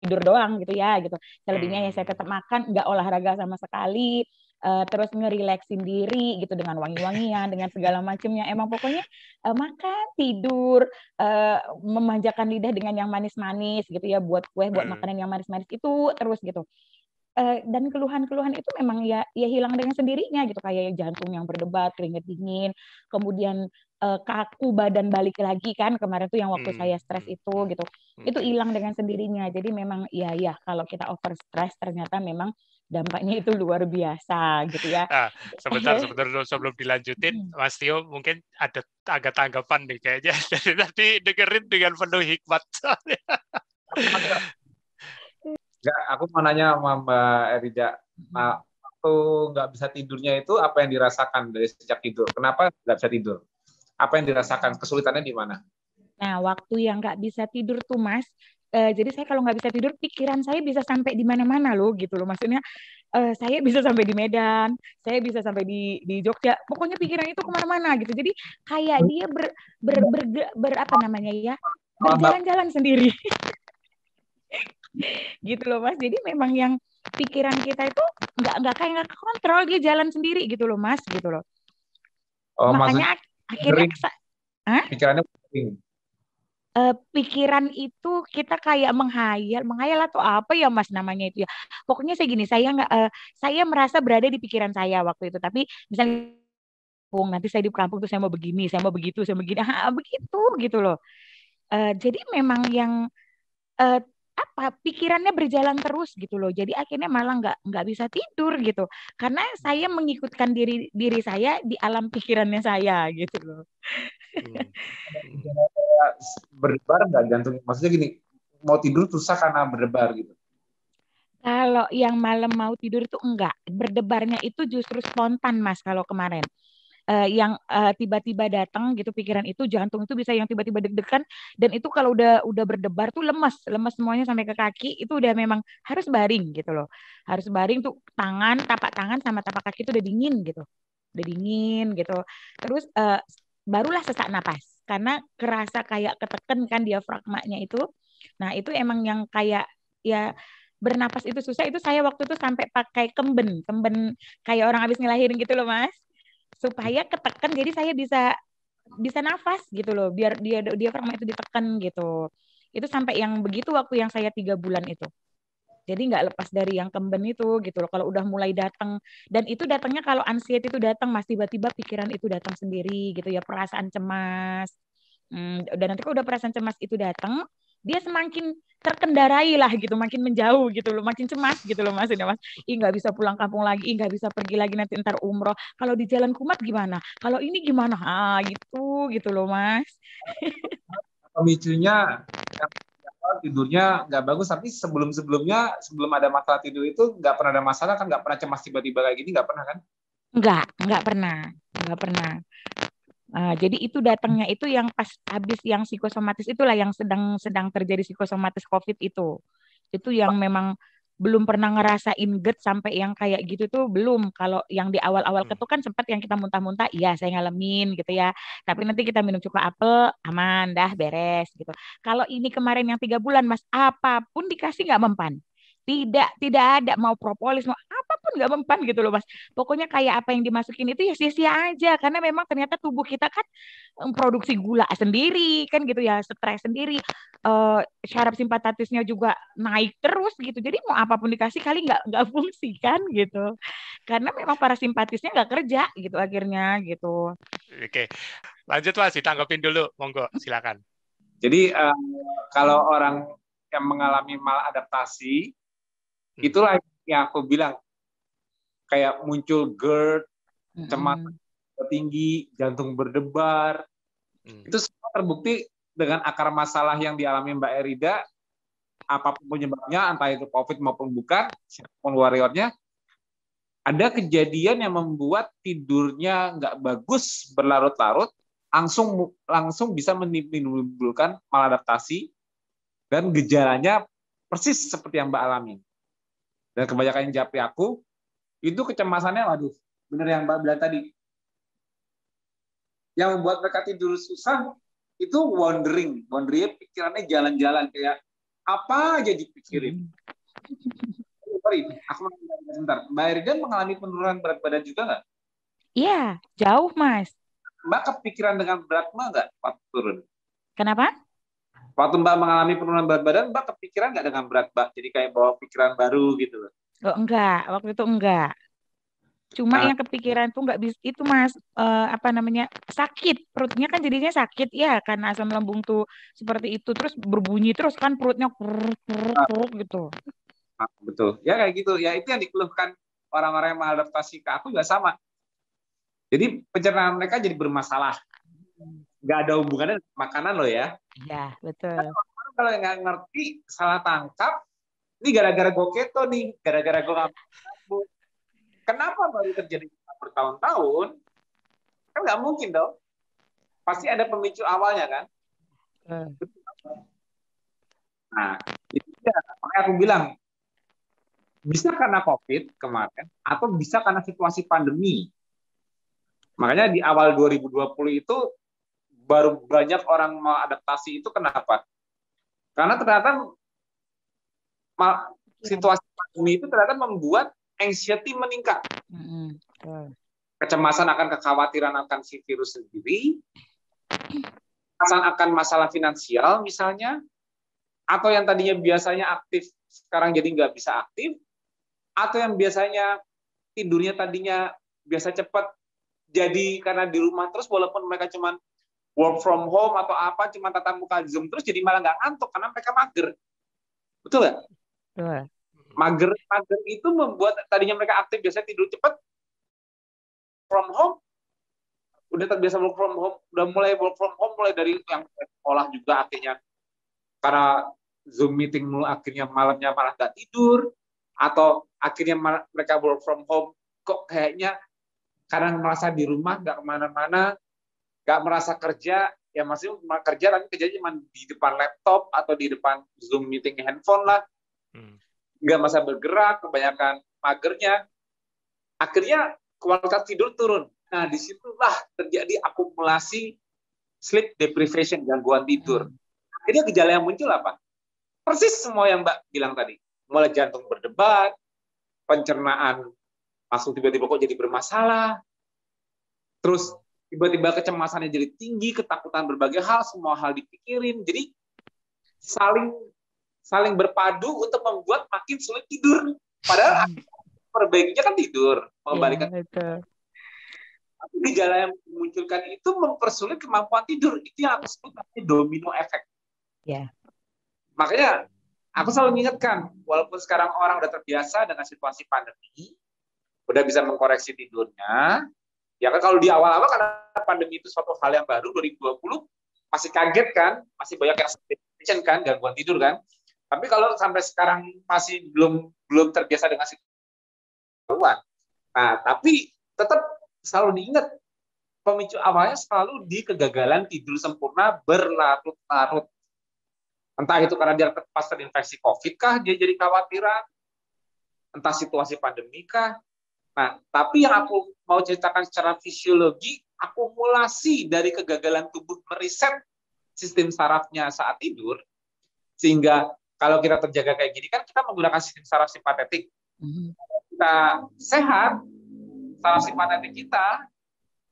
tidur doang gitu ya gitu. Selebihnya ya saya tetap makan, nggak olahraga sama sekali, terus ngerileksin diri gitu dengan wangi-wangian, dengan segala macamnya. Emang pokoknya makan, tidur, memanjakan lidah dengan yang manis-manis gitu ya, buat kue, buat makanan yang manis-manis itu terus gitu. Dan keluhan-keluhan itu memang ya hilang dengan sendirinya gitu, kayak jantung yang berdebar, keringat dingin, kemudian kaku badan balik lagi kan kemarin tuh yang waktu saya stres itu gitu, itu hilang dengan sendirinya. Jadi memang ya kalau kita over stress ternyata memang dampaknya itu luar biasa gitu ya. Sebentar sebelum dilanjutin, Mas Tio mungkin ada agak tanggapan nih kayaknya. Jadi tadi dengerin dengan penuh hikmat. Enggak, aku mau nanya sama Mbak Erida, waktu nggak bisa tidurnya itu apa yang dirasakan dari sejak tidur? Kenapa nggak bisa tidur? Apa yang dirasakan? Kesulitannya di mana? Nah, waktu yang nggak bisa tidur tuh Mas, Jadi saya kalau nggak bisa tidur, pikiran saya bisa sampai di mana-mana loh gitu loh. Maksudnya saya bisa sampai di Medan, saya bisa sampai di Jogja. Pokoknya pikiran itu kemana-mana gitu. Jadi kayak dia apa namanya ya, berjalan-jalan sendiri gitu loh Mas. Jadi memang yang pikiran kita itu nggak kayak nggak kontrol, dia jalan sendiri gitu loh Mas gitu loh. Oh, maksudnya Makanya akhirnya pikirannya sering. Pikiran itu kita kayak menghayal atau apa ya Mas namanya itu ya. Pokoknya saya gini, saya merasa berada di pikiran saya waktu itu. Tapi misalnya nanti saya di kampung tuh saya mau begini, saya mau begitu, saya begini, begitu gitu loh. Jadi memang yang eh, apa pikirannya berjalan terus gitu loh. Jadi akhirnya malah nggak bisa tidur gitu. Karena saya mengikutkan diri diri saya di alam pikirannya saya gitu loh. Berdebar nggak jantung? Maksudnya gini, mau tidur susah karena berdebar gitu. Kalau yang malam mau tidur itu enggak. Berdebarnya itu justru spontan Mas kalau kemarin. Yang tiba-tiba datang gitu pikiran itu, jantung itu bisa yang tiba-tiba deg-degan, dan itu kalau udah berdebar tuh lemes semuanya sampai ke kaki, itu udah memang harus baring gitu loh. Harus baring tuh, tapak tangan sama tapak kaki itu udah dingin gitu. Udah dingin gitu. Terus barulah sesak napas karena kerasa kayak ketekan kan diafragmanya itu. Nah, itu emang yang kayak ya bernapas itu susah, itu saya waktu itu sampai pakai kemben kayak orang habis ngelahirin gitu loh Mas, supaya ketekan jadi saya bisa bisa nafas gitu loh, biar dia itu ditekan gitu. Itu sampai yang begitu waktu yang saya 3 bulan itu. Jadi nggak lepas dari yang kemben itu gitu loh. Kalau udah mulai datang, dan itu datangnya kalau anxiety itu datang mas, tiba-tiba pikiran itu datang sendiri gitu ya, perasaan cemas. Dan nanti kalau udah perasaan cemas itu datang, dia semakin terkendarai lah gitu, makin menjauh gitu loh, makin cemas gitu loh maksudnya mas. Ih nggak bisa pulang kampung lagi, ih nggak bisa pergi lagi nanti ntar umroh. Kalau di jalan kumat gimana? Kalau ini gimana? Gitu loh mas. Pemicunya tidurnya nggak bagus, tapi sebelum-sebelumnya, sebelum ada masalah tidur itu nggak pernah ada masalah kan, nggak pernah cemas tiba-tiba kayak gini, nggak pernah kan? Nggak pernah, nggak pernah. Jadi itu datangnya itu yang pas habis yang psikosomatis itulah, yang sedang terjadi psikosomatis COVID itu. Itu yang memang belum pernah ngerasain GERD sampai yang kayak gitu tuh belum. Kalau yang di awal-awal ketuk kan sempat yang kita muntah-muntah, iya saya ngalamin gitu ya. Tapi nanti kita minum cuka apel, aman dah beres gitu. Kalau ini kemarin yang 3 bulan Mas, apapun dikasih nggak mempan. Tidak ada, mau propolis mau apapun nggak mempan gitu loh Mas. Pokoknya kayak apa yang dimasukin itu ya sia-sia aja, karena memang ternyata tubuh kita kan produksi gula sendiri kan gitu ya, stres sendiri, syaraf simpatisnya juga naik terus gitu. Jadi mau apapun dikasih kali nggak fungsi kan gitu. Karena memang parasimpatisnya nggak kerja gitu akhirnya gitu. Oke, lanjut Mas, ditanggapin dulu, monggo, silakan. Jadi kalau orang yang mengalami maladaptasi, itulah yang aku bilang, kayak muncul GERD, cemas tinggi, jantung berdebar. Itu semua terbukti dengan akar masalah yang dialami Mbak Erida, apapun penyebabnya, entah itu COVID maupun bukan, siapapun warriornya, ada kejadian yang membuat tidurnya nggak bagus berlarut-larut, langsung bisa menimbulkan maladaptasi, dan gejalanya persis seperti yang Mbak alami. Dan kebanyakan yang japri aku, itu kecemasannya, waduh, bener yang Mbak bilang tadi. Yang membuat mereka tidur susah, itu wandering. Wanderingnya pikirannya jalan-jalan, kayak apa aja dipikirin. Sorry, aku mau sebentar. Mbak Erida mengalami penurunan berat badan juga nggak? Iya, jauh Mas. Mbak kepikiran dengan berat mah nggak waktu turun? Kenapa? Waktu Mbak mengalami penurunan berat badan, Mbak kepikiran nggak dengan berat Mbak? Jadi kayak bawa pikiran baru gitu loh. Oh, enggak, waktu itu enggak. Cuma yang kepikiran tuh nggak bisa itu Mas, apa namanya, sakit perutnya kan, jadinya sakit ya karena asam lambung tuh seperti itu, terus berbunyi terus kan perutnya kuruk gitu. Betul, ya kayak gitu. Ya itu yang dikeluhkan orang-orang yang mengadaptasi ke aku juga sama. Jadi pencernaan mereka jadi bermasalah. Nggak ada hubungannya dengan makanan loh ya. Ya betul. Kalau nggak ngerti, salah tangkap, ini gara-gara gue keto nih, gara-gara gue nggak mampu. Kenapa baru terjadi bertahun-tahun? Kan nggak mungkin dong. Pasti ada pemicu awalnya kan. Nah, itu dia. Makanya aku bilang, bisa karena COVID kemarin, atau bisa karena situasi pandemi. Makanya di awal 2020 itu baru banyak orang mau adaptasi itu kenapa? Karena ternyata situasi pandemi itu ternyata membuat anxiety meningkat. Kecemasan akan kekhawatiran akan si virus sendiri, kecemasan akan masalah finansial misalnya, atau yang tadinya biasanya aktif sekarang jadi nggak bisa aktif, atau yang biasanya tidurnya tadinya biasa cepat jadi karena di rumah terus walaupun mereka cuma work from home atau apa cuma tatap muka Zoom terus jadi malah nggak ngantuk karena mereka mager. Betul nggak? Mager itu membuat tadinya mereka aktif biasanya tidur cepat from home udah terbiasa work from home, udah mulai work from home mulai dari yang sekolah juga akhirnya karena Zoom meeting mulu akhirnya malamnya malah nggak tidur, atau akhirnya mereka work from home kok kayaknya karena merasa di rumah nggak kemana-mana, nggak merasa kerja, ya masih kerja tapi kerjanya cuma di depan laptop atau di depan Zoom meeting handphone lah, nggak masa bergerak, kebanyakan magernya, akhirnya kualitas tidur turun. Nah, disitulah terjadi akumulasi sleep deprivation, gangguan tidur. Jadi gejala yang muncul apa? Persis semua yang Mbak bilang tadi. Mulai jantung berdebar, pencernaan langsung tiba-tiba kok jadi bermasalah, terus tiba-tiba kecemasannya jadi tinggi, ketakutan berbagai hal, semua hal dipikirin. Jadi saling berpadu untuk membuat makin sulit tidur. Padahal perbaikinya kan tidur, mengembalikan. Tapi gejala yang memunculkan itu mempersulit kemampuan tidur. Itu yang aku sebut namanya domino efek. Makanya aku selalu mengingatkan, walaupun sekarang orang udah terbiasa dengan situasi pandemi, udah bisa mengkoreksi tidurnya, ya kan kalau di awal-awal karena pandemi itu suatu hal yang baru, 2020 masih kaget kan, masih banyak yang depression kan, gangguan tidur kan. Tapi kalau sampai sekarang masih belum terbiasa dengan situasi, nah tapi tetap selalu diingat, pemicu awalnya selalu di kegagalan tidur sempurna berlarut-larut. Entah itu karena dia pas terinfeksi COVID kah, dia jadi khawatiran, entah situasi pandemi kah. Nah, tapi yang aku mau ceritakan secara fisiologi, akumulasi dari kegagalan tubuh meriset sistem sarafnya saat tidur, sehingga kalau kita terjaga kayak gini, kan kita menggunakan sistem saraf simpatetik. Kita sehat, saraf simpatetik kita,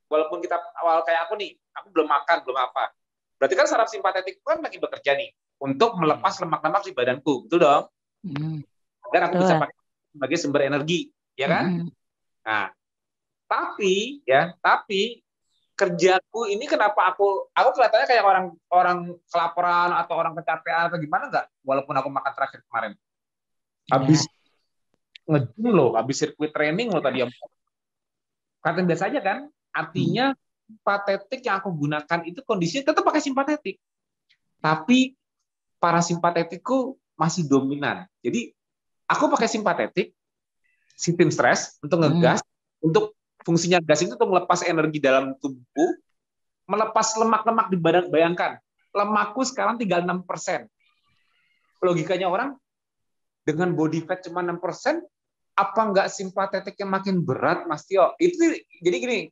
walaupun kita awal kayak aku nih, aku belum makan, belum apa. Berarti kan saraf simpatetik kan lagi bekerja nih, untuk melepas lemak-lemak di badanku, betul dong? Agar aku bisa pakai sebagai sumber energi, ya kan? Nah, tapi kerjaku ini kenapa aku kelihatannya kayak orang kelaparan atau orang kecapean atau gimana nggak? Walaupun aku makan terakhir kemarin, habis nge-gym loh, habis sirkuit training loh tadi. Kelihatan biasa aja kan? Artinya simpatetik yang aku gunakan itu kondisinya tetap pakai simpatetik, tapi parasimpatetikku masih dominan. Jadi aku pakai simpatetik, sistem stres untuk ngegas, untuk fungsinya gas itu untuk melepas energi dalam tubuh, melepas lemak-lemak di badan. Bayangkan, lemakku sekarang tinggal 6%. Logikanya orang, dengan body fat cuma 6%, apa nggak simpatetiknya makin berat, Mas Tio? Itu jadi gini,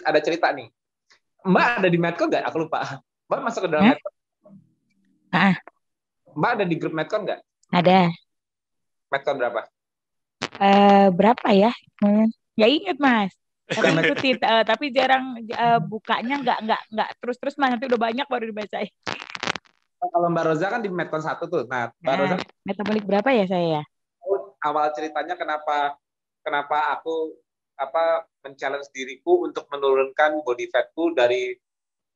ada cerita nih. Mbak ada di Medcon nggak? Aku lupa. Mbak masuk ke dalam Medcon? Mbak ada di grup Medcon nggak? Ada. Medcon berapa? Berapa ya? Ya inget Mas. Tapi ikutin, tapi jarang bukanya nggak terus Mas. Nanti udah banyak baru dibacain. Kalau Mbak Roza kan di Medcon 1 tuh. Nah, Mbak Roza metabolik berapa ya saya? Awal ceritanya kenapa aku men-challenge diriku untuk menurunkan body fatku. Dari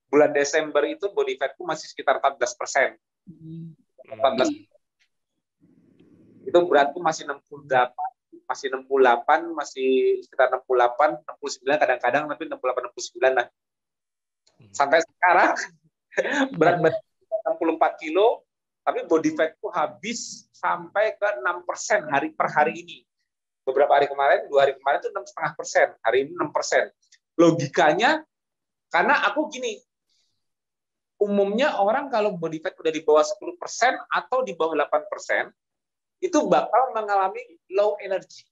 bulan Desember itu body fatku masih sekitar 14%. 14%. Itu beratku masih 68, masih sekitar 68, 69 kadang-kadang, tapi 68, 69 lah. Sampai sekarang berat 64 kilo, tapi body fatku habis sampai ke 6% per hari ini. Beberapa hari kemarin, 2 hari kemarin itu 6,5%, hari ini 6%. Logikanya, karena aku gini, umumnya orang kalau body fat udah di bawah 10% atau di bawah 8%, itu bakal mengalami low energy.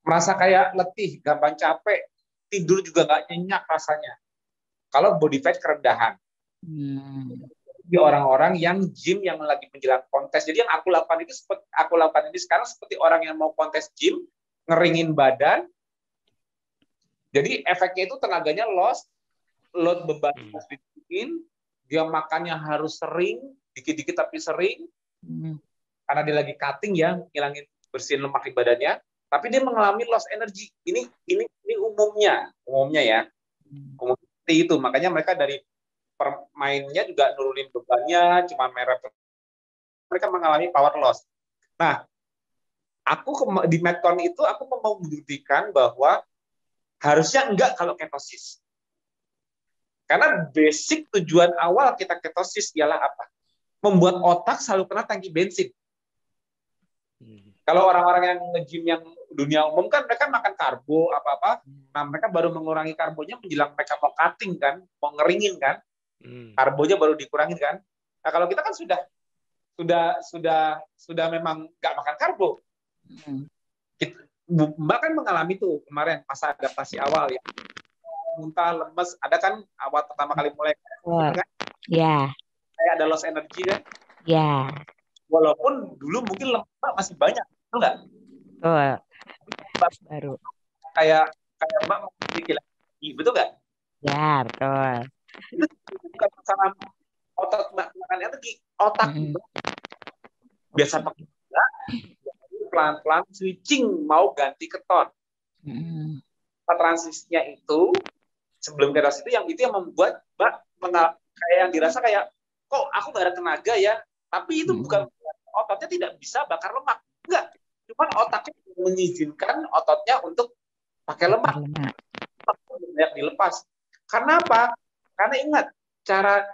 Merasa kayak letih, gampang capek, tidur juga nggak nyenyak rasanya. Kalau body fat kerendahan. Di orang-orang yang gym yang lagi menjelang kontes. Jadi yang aku lakukan ini sekarang seperti orang yang mau kontes gym, ngeringin badan. Jadi efeknya itu tenaganya lost, load beban harus dibikin, dia makannya harus sering, dikit-dikit tapi sering, karena dia lagi cutting ya, ngilangin bersihin lemak di badannya, tapi dia mengalami loss energy. Ini umumnya ya, umumnya seperti itu. Makanya mereka dari permainnya juga nurunin bebannya, cuma mereka mengalami power loss. Nah, aku di Metcon itu aku mau membuktikan bahwa harusnya enggak kalau ketosis. Karena basic tujuan awal kita ketosis ialah apa? Membuat otak selalu kena tangki bensin. Kalau orang-orang yang nge-gym yang dunia umum kan mereka makan karbo apa-apa, nah mereka baru mengurangi karbonya menjelang mereka mau cutting kan, mau ngeringin kan, karbonya baru dikurangin kan. Nah kalau kita kan sudah memang nggak makan karbo. Mbak kan mengalami tuh kemarin masa adaptasi awal ya, muntah, lemes, ada kan awal pertama kali mulai kan? Ya. Kayak ada loss energy kan? Ya. Walaupun dulu mungkin lemak masih banyak, betul nggak? Baru. Kayak Mbak mau bikin lagi, betul nggak? Ya, betul. Itu bukan masalah otot Mbak makan energi, otak biasa pakai pelan-pelan switching mau ganti keton. Transisinya itu sebelum ketosis itu yang membuat Mbak kayak yang dirasa kayak kok aku nggak ada tenaga ya, tapi itu bukan ototnya tidak bisa bakar lemak, enggak, cuman otaknya mengizinkan ototnya untuk pakai lemak banyak dilepas. Karena apa? Karena ingat cara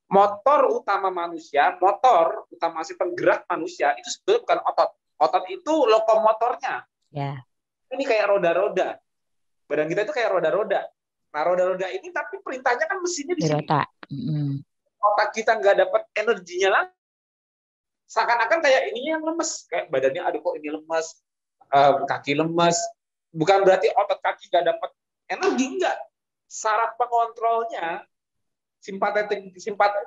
motor utama si penggerak manusia itu sebenarnya bukan otot itu lokomotornya. Ya. Ini kayak roda-roda, badan kita itu kayak roda-roda. Nah roda-roda ini tapi perintahnya kan mesinnya di sini. Otak kita nggak dapat energinya lah, seakan-akan kayak ini yang lemes, kayak badannya aduh kok ini lemes, kaki lemes. Bukan berarti otot kaki nggak dapat energi, enggak. Saraf pengontrolnya,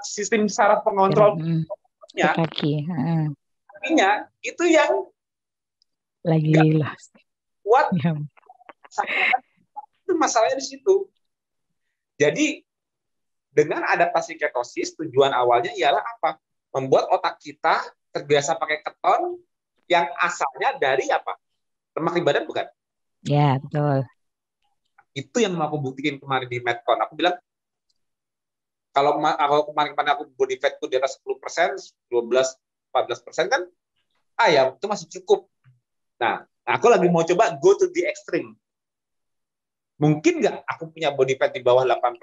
sistem saraf pengontrolnya, kakinya itu yang lagi kuat. Itu masalahnya di situ. Jadi dengan adaptasi ketosis, tujuan awalnya ialah apa? Membuat otak kita terbiasa pakai keton yang asalnya dari apa? Lemak di badan, bukan? Ya, betul. Itu yang mau aku buktikan kemarin di Metcon. Aku bilang, kalau kemarin aku body fatku di atas 10%, 12-14% kan, ya itu masih cukup. Nah, aku lagi mau coba go to the extreme. Mungkin nggak aku punya body fat di bawah 8%?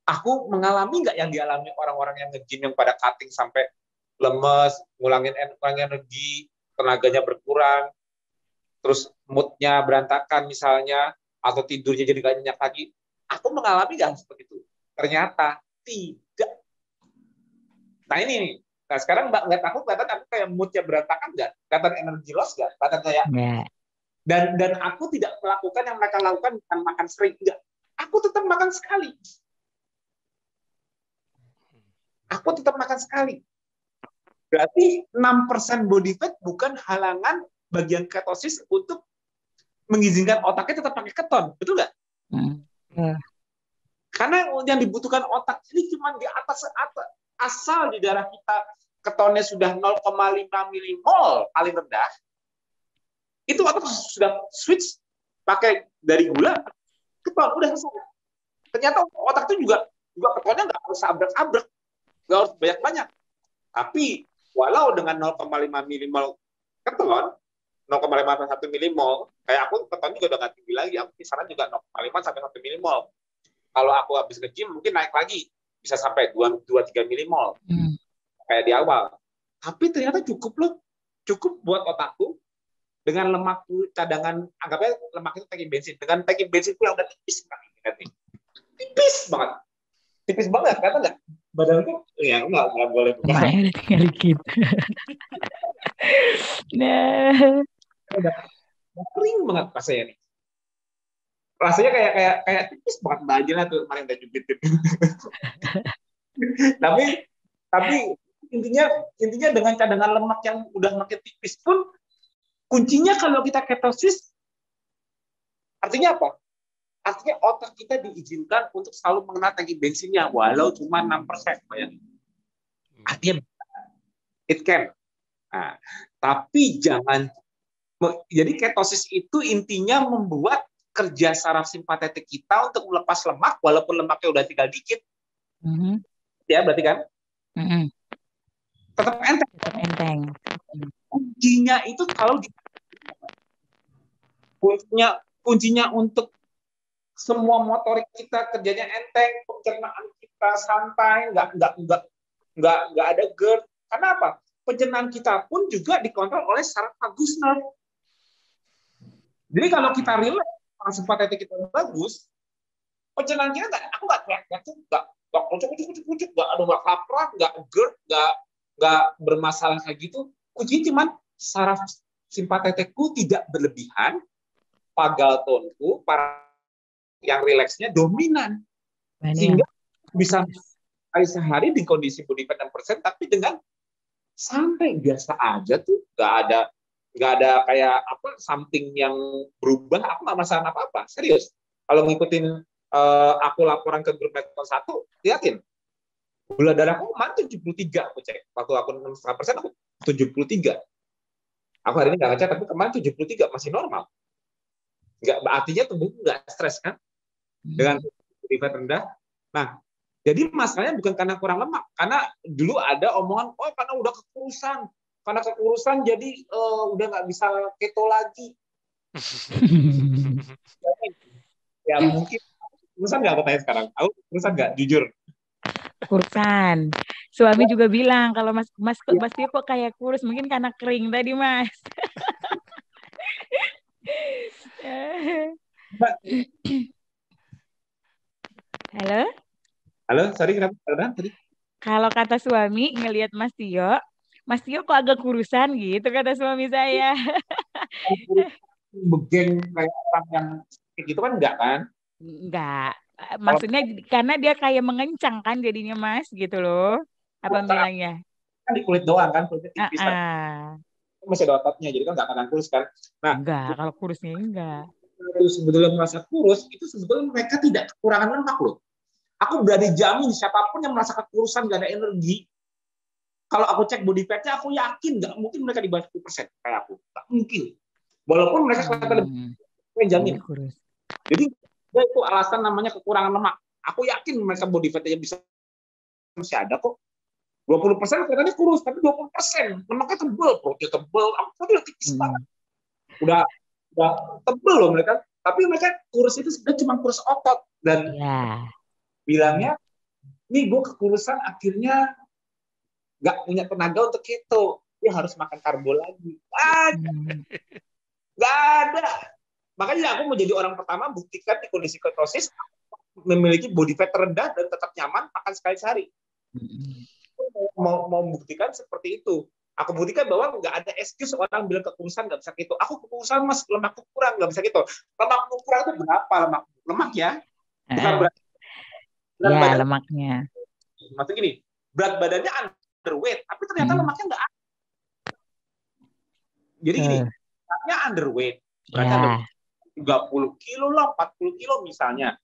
Aku mengalami nggak yang dialami orang-orang yang nge-gym yang pada cutting sampai lemes, ngulangin energi, tenaganya berkurang, terus moodnya berantakan misalnya, atau tidurnya jadi nggak nyenyak lagi. Aku mengalami nggak seperti itu? Ternyata tidak. Nah ini nih. Nah sekarang Mbak ngeliat aku kayak moodnya berantakan nggak? Kelihatan energi loss nggak? Kelihatan kayak dan aku tidak melakukan yang mereka lakukan, bukan makan sering, enggak. Aku tetap makan sekali. Berarti 6% body fat bukan halangan bagian ketosis untuk mengizinkan otaknya tetap pakai keton, betul nggak? Karena yang dibutuhkan otak ini cuma di atas asal di darah kita ketonnya sudah 0,5 milimol paling rendah, itu otak sudah switch pakai dari gula keton, udah selesai. Ternyata otak itu juga ketonnya nggak harus abrek-abrek, nggak harus banyak-banyak. Tapi walau dengan 0,5 milimol keton, 0,5-1 milimol, kayak aku keton juga udah nggak tinggi lagi, aku kisaran juga 0,5-1 milimol. Kalau aku habis nge-gym mungkin naik lagi, bisa sampai 2-3 milimol, kayak di awal. Tapi ternyata cukup loh, cukup buat otakku. Dengan lemakku cadangan, anggapnya lemak itu tangki bensin. Dengan tangki bensinku yang udah tipis, tipis banget, kata nggak? Badanku, ya nggak boleh buka. Lemaknya udah tinggal dikit. Nah, Udah kering banget rasanya nih. Rasanya kayak tipis banget baju lah tuh kemarin udah jubitin. tapi tapi intinya dengan cadangan lemak yang udah makin tipis pun, kuncinya kalau kita ketosis, artinya apa? Artinya otak kita diizinkan untuk selalu mengenal tangki bensinnya walau cuma 6%. Bayangin. Artinya it can. Nah, tapi jangan. Jadi ketosis itu intinya membuat kerja saraf simpatetik kita untuk melepas lemak walaupun lemaknya udah tinggal dikit. Ya berarti kan? Tetap enteng. Kuncinya itu kalau kuncinya untuk semua motorik kita kerjanya enteng, pencernaan kita santai, nggak ada GERD. Karena apa? Pencernaan kita pun juga dikontrol oleh saraf vagus nerve. Jadi kalau kita relax, simpatetik kita bagus, pencernaan kita aku nggak kucuk, nggak ada lapar, nggak GERD, nggak bermasalah kayak gitu. Kuncinya cuman saraf simpatetikku tidak berlebihan, vagal tone-ku, yang rileksnya dominan, sehingga bisa sehari di kondisi body fat 6%, tapi dengan santai biasa aja tuh, nggak ada kayak apa something yang berubah. Aku nggak masalah apa-apa, serius. Kalau ngikutin aku laporan ke grup Metron 1, liatin gula darahku kemarin 73, aku cek waktu aku 6,5%, aku 73. Aku hari ini nggak ngecek, tapi kemarin 73 masih normal. Nggak, artinya tubuh nggak stres kan dengan body fat rendah. Nah, jadi masalahnya bukan karena kurang lemak, karena dulu ada omongan, karena udah kekurusan jadi udah nggak bisa keto lagi. Ya mungkin kurusan nggak, aku tanya sekarang, aku kurusan nggak, jujur? Kurusan. Suami juga bilang kalau Mas Tio kok kayak kurus, mungkin karena kering tadi Mas. Halo, sorry kenapa tadi? Kalau kata suami ngelihat Mas Tio kok agak kurusan gitu kata suami saya. Begeng kayak orang yang kayak gitu kan enggak kan? Enggak. Maksudnya karena dia kayak mengencang kan jadinya Mas gitu loh. Apa bilangnya? Kan di kulit doang kan, kulitnya tipis kan. Masih ada ototnya, jadi kan nggak akan kurus kan. Nah, enggak, kalau kurusnya enggak. Kalau sebetulnya merasa kurus, itu sebetulnya mereka tidak kekurangan lemak loh. Aku berani jamin siapapun yang merasa kekurusan, gak ada energi, kalau aku cek body fat-nya, aku yakin nggak mungkin mereka di bawah 10% kayak aku. Nggak mungkin. Walaupun mereka kelihatan lebih, aku jamin. Jadi itu alasan namanya kekurangan lemak. Aku yakin mereka body fat-nya bisa masih ada kok. 20% kelihatannya kurus, tapi 20% lemaknya tebel, perutnya tebel, aku udah tipis banget. Udah tebel loh mereka. Tapi mereka kurus itu sebenarnya cuma kurus otot. Dan bilangnya, nih gue kekurusan akhirnya nggak punya tenaga untuk keto, dia harus makan karbo lagi. Nggak ada. Makanya aku mau jadi orang pertama buktikan di kondisi ketosis memiliki body fat rendah dan tetap nyaman makan sekali sehari. Mau buktikan seperti itu. Aku buktikan bahwa nggak ada excuse orang bilang kekurusan nggak bisa keto. Aku kekurusan mas, lemakku kurang nggak bisa keto. Lemakku kurang itu berapa lemak ya? Bukan berat badan. Lemaknya. Maksudnya gini, berat badannya underweight, tapi ternyata lemaknya nggak ada. Jadi gini, lemaknya underweight, berarti ada 30 kilo lah, 40 kilo misalnya.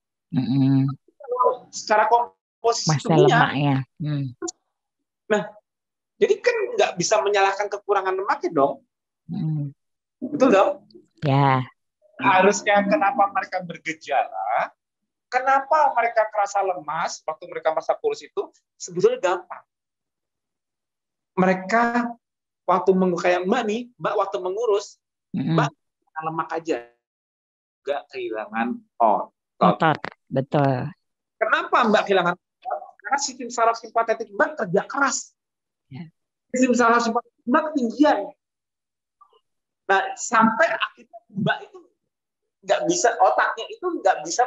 Secara komposisi tubuhnya. Nah, jadi kan nggak bisa menyalahkan kekurangan lemaknya dong. Betul dong? Ya. Harusnya kenapa mereka bergejala, kenapa mereka kerasa lemas waktu mereka masa kurus itu, sebetulnya gampang. Mereka waktu kayak Mbak waktu mengurus, Mbak lemak aja, nggak kehilangan otot. Betul. Kenapa Mbak kehilangan otot? Karena sistem saraf simpatetik Mbak kerja keras. Sistem saraf simpatetik Mbak ketinggian. Nah, sampai akhirnya Mbak itu nggak bisa, otaknya itu nggak bisa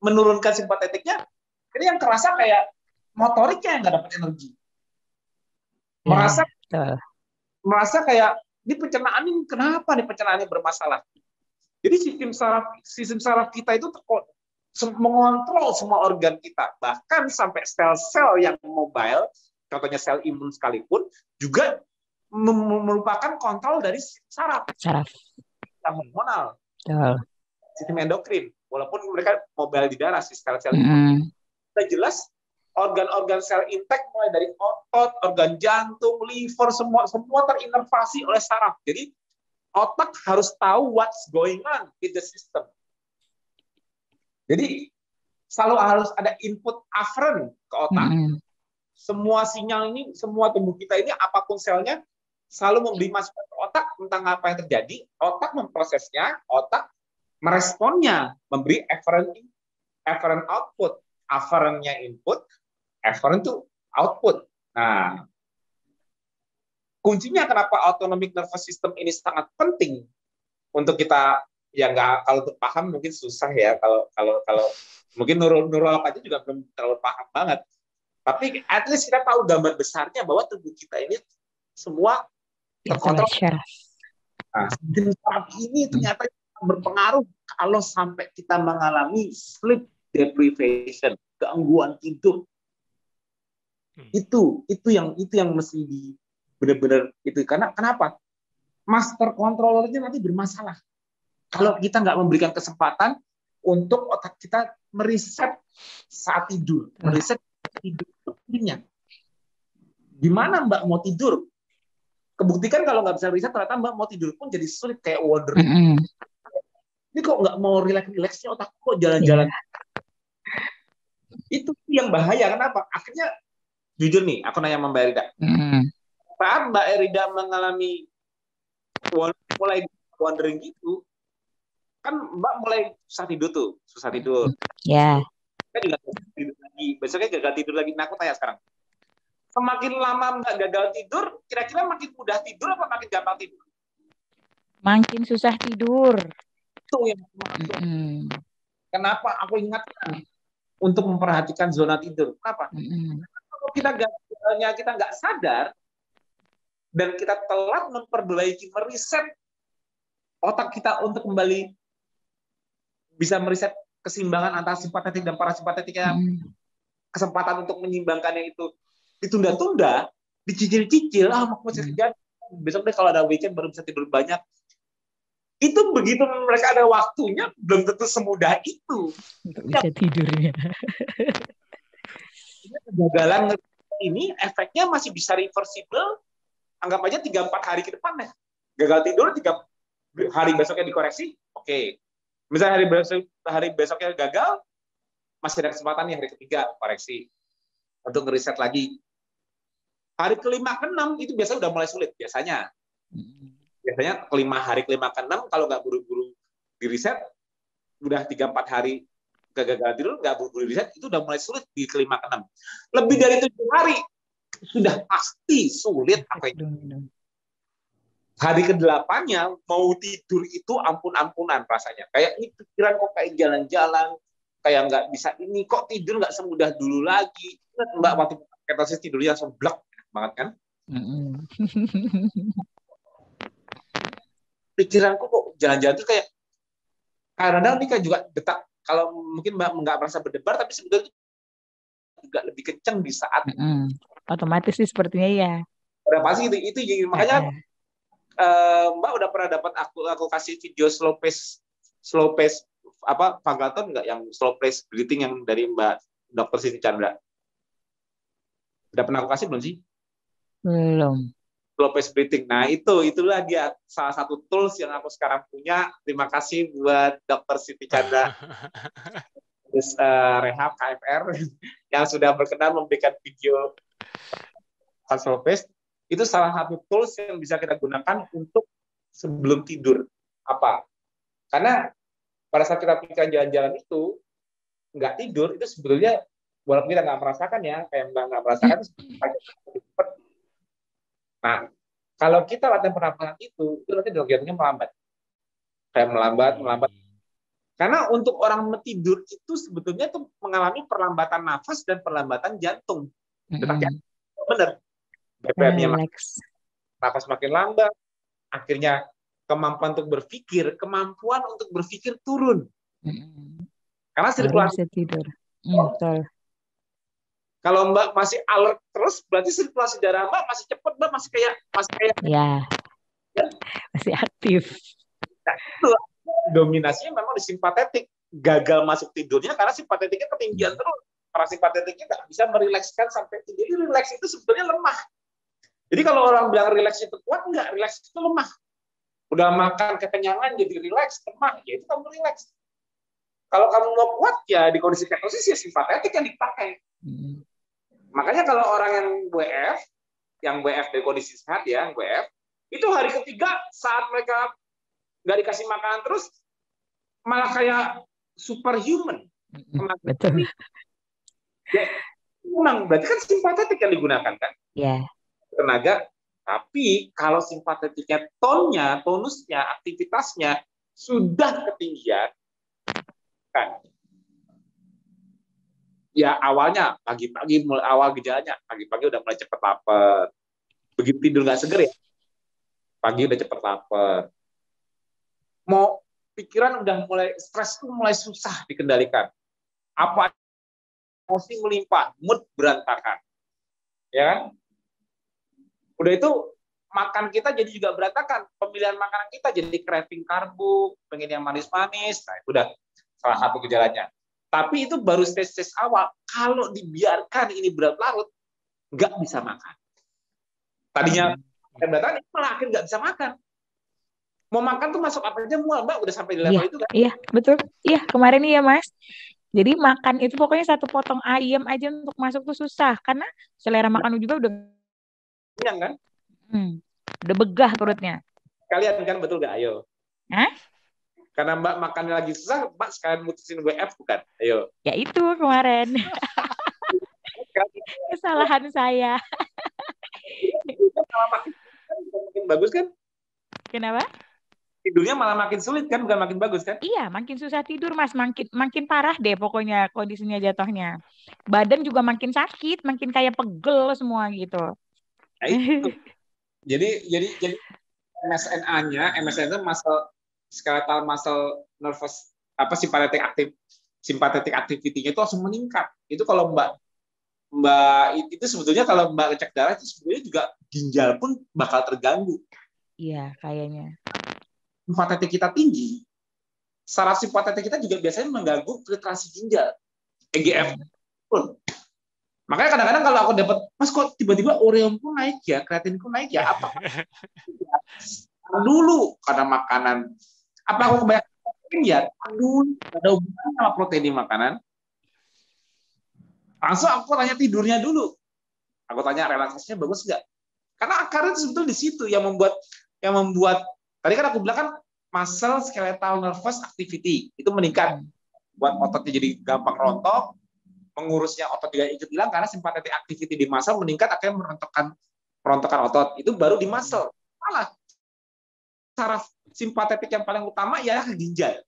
menurunkan simpatetiknya, ini yang kerasa kayak motoriknya yang nggak dapat energi. Merasa betul. merasa kayak ini pencernaan ini kenapa nih pencernaannya bermasalah. Jadi sistem saraf kita itu mengontrol semua organ kita, bahkan sampai sel-sel yang mobile, contohnya sel imun sekalipun, juga merupakan kontrol dari saraf. Saraf. Hormonal, Betul. sistem endokrin, walaupun mereka mobile di darah, sel-sel imun. Sudah jelas organ-organ sel intek mulai dari otot, organ jantung, liver, semua terinervasi oleh saraf. Jadi otak harus tahu what's going on in the system. Jadi selalu harus ada input afferent ke otak. Semua sinyal ini, semua tubuh kita ini, apapun selnya, selalu memberi masukan ke otak tentang apa yang terjadi. Otak memprosesnya, otak meresponnya, memberi afferent output. Afferentnya input, afferent itu output. Nah, kuncinya kenapa autonomic nervous system ini sangat penting untuk kita, ya nggak, kalau untuk paham mungkin susah ya, kalau mungkin neurolog aja juga belum terlalu paham banget. Tapi at least kita tahu gambar besarnya bahwa tubuh kita ini semua terkontrol. Nah, saraf ini ternyata berpengaruh kalau sampai kita mengalami sleep deprivation, gangguan tidur. Itu yang mesti benar-benar itu. Karena kenapa? Master controllernya nanti bermasalah. Kalau kita nggak memberikan kesempatan untuk otak kita meriset saat tidur, meriset tidurnya. Gimana Mbak mau tidur? Kebuktikan kalau nggak bisa riset, ternyata Mbak mau tidur pun jadi sulit, kayak wondering. Ini kok nggak mau relax-relaxnya otak kok jalan-jalan. Itu yang bahaya. Kenapa? Akhirnya, jujur nih, aku nanya sama Mbak Erida. Saat Mbak Erida mengalami mulai wondering gitu, kan Mbak mulai susah tidur. Ya. Kan juga tidur lagi. Besoknya gagal tidur lagi. Nah, aku tanya sekarang. Semakin lama Mbak gagal tidur, kira-kira makin mudah tidur apa makin gampang tidur? Makin susah tidur. Itu yang kenapa aku ingatkan untuk memperhatikan zona tidur. Kenapa? Kalau kita nggak sadar dan kita telat memperbaiki, meriset otak kita untuk kembali bisa meriset keseimbangan antara simpatetik dan parasimpatetiknya, kesempatan untuk menyimbangkannya itu ditunda-tunda, dicicil-cicil, masih kerjaan, besok deh kalau ada weekend baru bisa tidur banyak. Itu begitu mereka ada waktunya, belum tentu semudah itu. Bisa tidurnya. Kegagalan ini efeknya masih bisa reversible, anggap aja 3-4 hari ke depan ya. Gagal tidur 3 hari besoknya dikoreksi, oke. Misalnya hari besoknya gagal, masih ada kesempatan nih hari ketiga koreksi untuk ngeriset lagi. Hari kelima ke-6 itu biasanya udah mulai sulit biasanya. Biasanya hari kelima ke-6 kalau nggak buru-buru di riset, udah 3-4 hari gagal tidur, nggak buru-buru di riset, itu udah mulai sulit di kelima ke-6. Lebih dari 7 hari sudah pasti sulit. Hari ke-8-nya mau tidur itu ampun-ampunan rasanya. Kayak ini pikiran kok kayak jalan-jalan, kayak nggak bisa ini, kok tidur nggak semudah dulu lagi. Mbak waktu ketosis tidurnya langsung blek banget kan? Pikiranku kok jalan-jalan tuh kayak kadang-kadang ini kan juga detak. Kalau mungkin Mbak nggak merasa berdebar, tapi sebetulnya juga lebih kencang di saat otomatis sih sepertinya ya. Udah pasti itu makanya Mbak udah pernah dapat aku kasih video slow pace vagal tone nggak, yang slow pace breathing yang dari Mbak Dr. Siti Chandra? Udah pernah aku kasih belum sih? Belum. Slow pace breathing. Nah, itulah dia salah satu tools yang aku sekarang punya. Terima kasih buat Dr. Siti Chandra. Terus Rehab KFR yang sudah berkenan memberikan video slow pace. Itu salah satu tools yang bisa kita gunakan untuk sebelum tidur. Apa? Karena pada saat kita pikirkan jalan-jalan itu nggak tidur, itu sebetulnya walaupun kita nggak merasakan ya, kayak nggak merasakan itu. Nah, kalau kita latihan pernapasan itu nanti jantungnya melambat. Kayak melambat. Karena untuk orang tidur itu sebetulnya tuh mengalami perlambatan nafas dan perlambatan jantung. Detak jantung, benar. BPM-nya Relax. nafas makin lambat, akhirnya kemampuan untuk berpikir turun. Karena Baru sirkulasi. bisa tidur. Betul. Kalau Mbak masih alert terus, berarti sirkulasi darah Mbak masih cepat, Mbak masih kayak Ya, masih aktif. Nah, itu dominasinya memang di simpatetik. Gagal masuk tidurnya karena simpatetiknya ketinggian terus. Parasimpatetiknya nggak bisa merilekskan sampai tidur. Jadi rileks itu sebenarnya lemah. Jadi kalau orang bilang rileks itu kuat, enggak, rileks itu lemah. Udah makan kekenyangan jadi rileks, lemah, ya itu kamu rileks. Kalau kamu mau kuat ya di kondisi ketosis ya simpatetik yang dipakai. Makanya kalau orang yang WF dari kondisi sehat ya, WF, itu hari ketiga saat mereka nggak dikasih makanan terus malah kayak superhuman. Betul. Ya, memang berarti kan simpatetik yang digunakan kan? Ya. Tenaga. Tapi kalau simpatetiknya tonusnya, aktivitasnya sudah ketinggian, kan? Ya awalnya pagi-pagi mulai awal gejalanya, pagi-pagi udah mulai cepet lapar. Begitu tidur nggak seger ya, pagi udah cepet lapar. Mau pikiran udah mulai stres tuh mulai susah dikendalikan. Apa emosi melimpah, mood berantakan. Ya kan? Udah itu makan kita jadi juga berantakan. Pemilihan makanan kita jadi craving karbo, pengen yang manis-manis. Nah, itu udah salah satu gejalanya. Tapi itu baru stage awal. Kalau dibiarkan ini berlarut, nggak bisa makan. Tadinya berantakan, malah akhirnya nggak bisa makan. Mau makan tuh masuk apa aja mual, Mbak. Udah sampai di level itu kan? Iya, betul. Iya, kemarin iya, Mas. Jadi makan itu pokoknya satu potong ayam aja untuk masuk tuh susah. Karena selera makan juga udah kenyang kan? Udah begah perutnya. Kalian kan betul nggak? Ayo. Hah? Karena Mbak makannya lagi susah, Mbak sekalian mutusin WF bukan? Ayo. Ya itu kemarin. Kesalahan saya. Makin bagus kan? Kenapa? Tidurnya malah makin sulit kan, bukan makin bagus kan? Iya, makin susah tidur, Mas. Makin parah deh pokoknya kondisinya jatuhnya. Badan juga makin sakit, makin kayak pegel semua gitu. Nah, itu. Jadi MSNA-nya, MSNA itu skeletal muscle nervous sympathetic activity-nya itu langsung meningkat. Itu kalau Mbak itu sebetulnya kalau Mbak ngecek darah itu sebetulnya juga ginjal pun bakal terganggu. Iya, kayaknya. Simpatetik kita tinggi, saraf simpatetik kita juga biasanya mengganggu filtrasi ginjal, EGF pun. Makanya kadang-kadang kalau aku dapat, Mas kok tiba-tiba ureumku naik ya, kreatininku naik ya, apa? Dulu karena makanan. Apa aku kebanyakan protein ya? Dulu ada hubungan sama protein di makanan. Langsung aku tanya tidurnya dulu. Aku tanya relaksasinya bagus nggak? Karena akarnya itu sebetulnya di situ yang membuat tadi kan aku bilang kan muscle skeletal nervous activity itu meningkat, buat ototnya jadi gampang rontok, mengurusnya otot juga ikut hilang karena sympathetic activity di muscle meningkat, akhirnya merontokkan otot. Itu baru di muscle. Malah saraf simpatetik yang paling utama ya ginjal.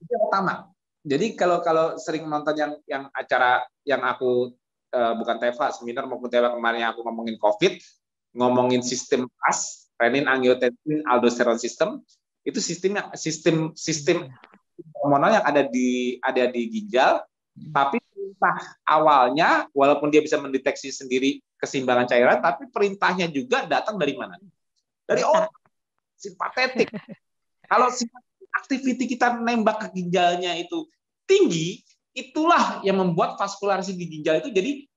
Itu yang utama. Jadi kalau sering nonton yang acara yang aku bukan TEVA seminar maupun TEVA kemarin yang aku ngomongin COVID, ngomongin sistem RAS, renin angiotensin aldosteron system, itu sistem hormonal yang ada di ginjal, tapi perintah awalnya walaupun dia bisa mendeteksi sendiri keseimbangan cairan, tapi perintahnya juga datang dari mana? Dari otak, simpatetik. Kalau activity kita nembak ke ginjalnya itu tinggi, itulah yang membuat vaskulasi di ginjal itu jadi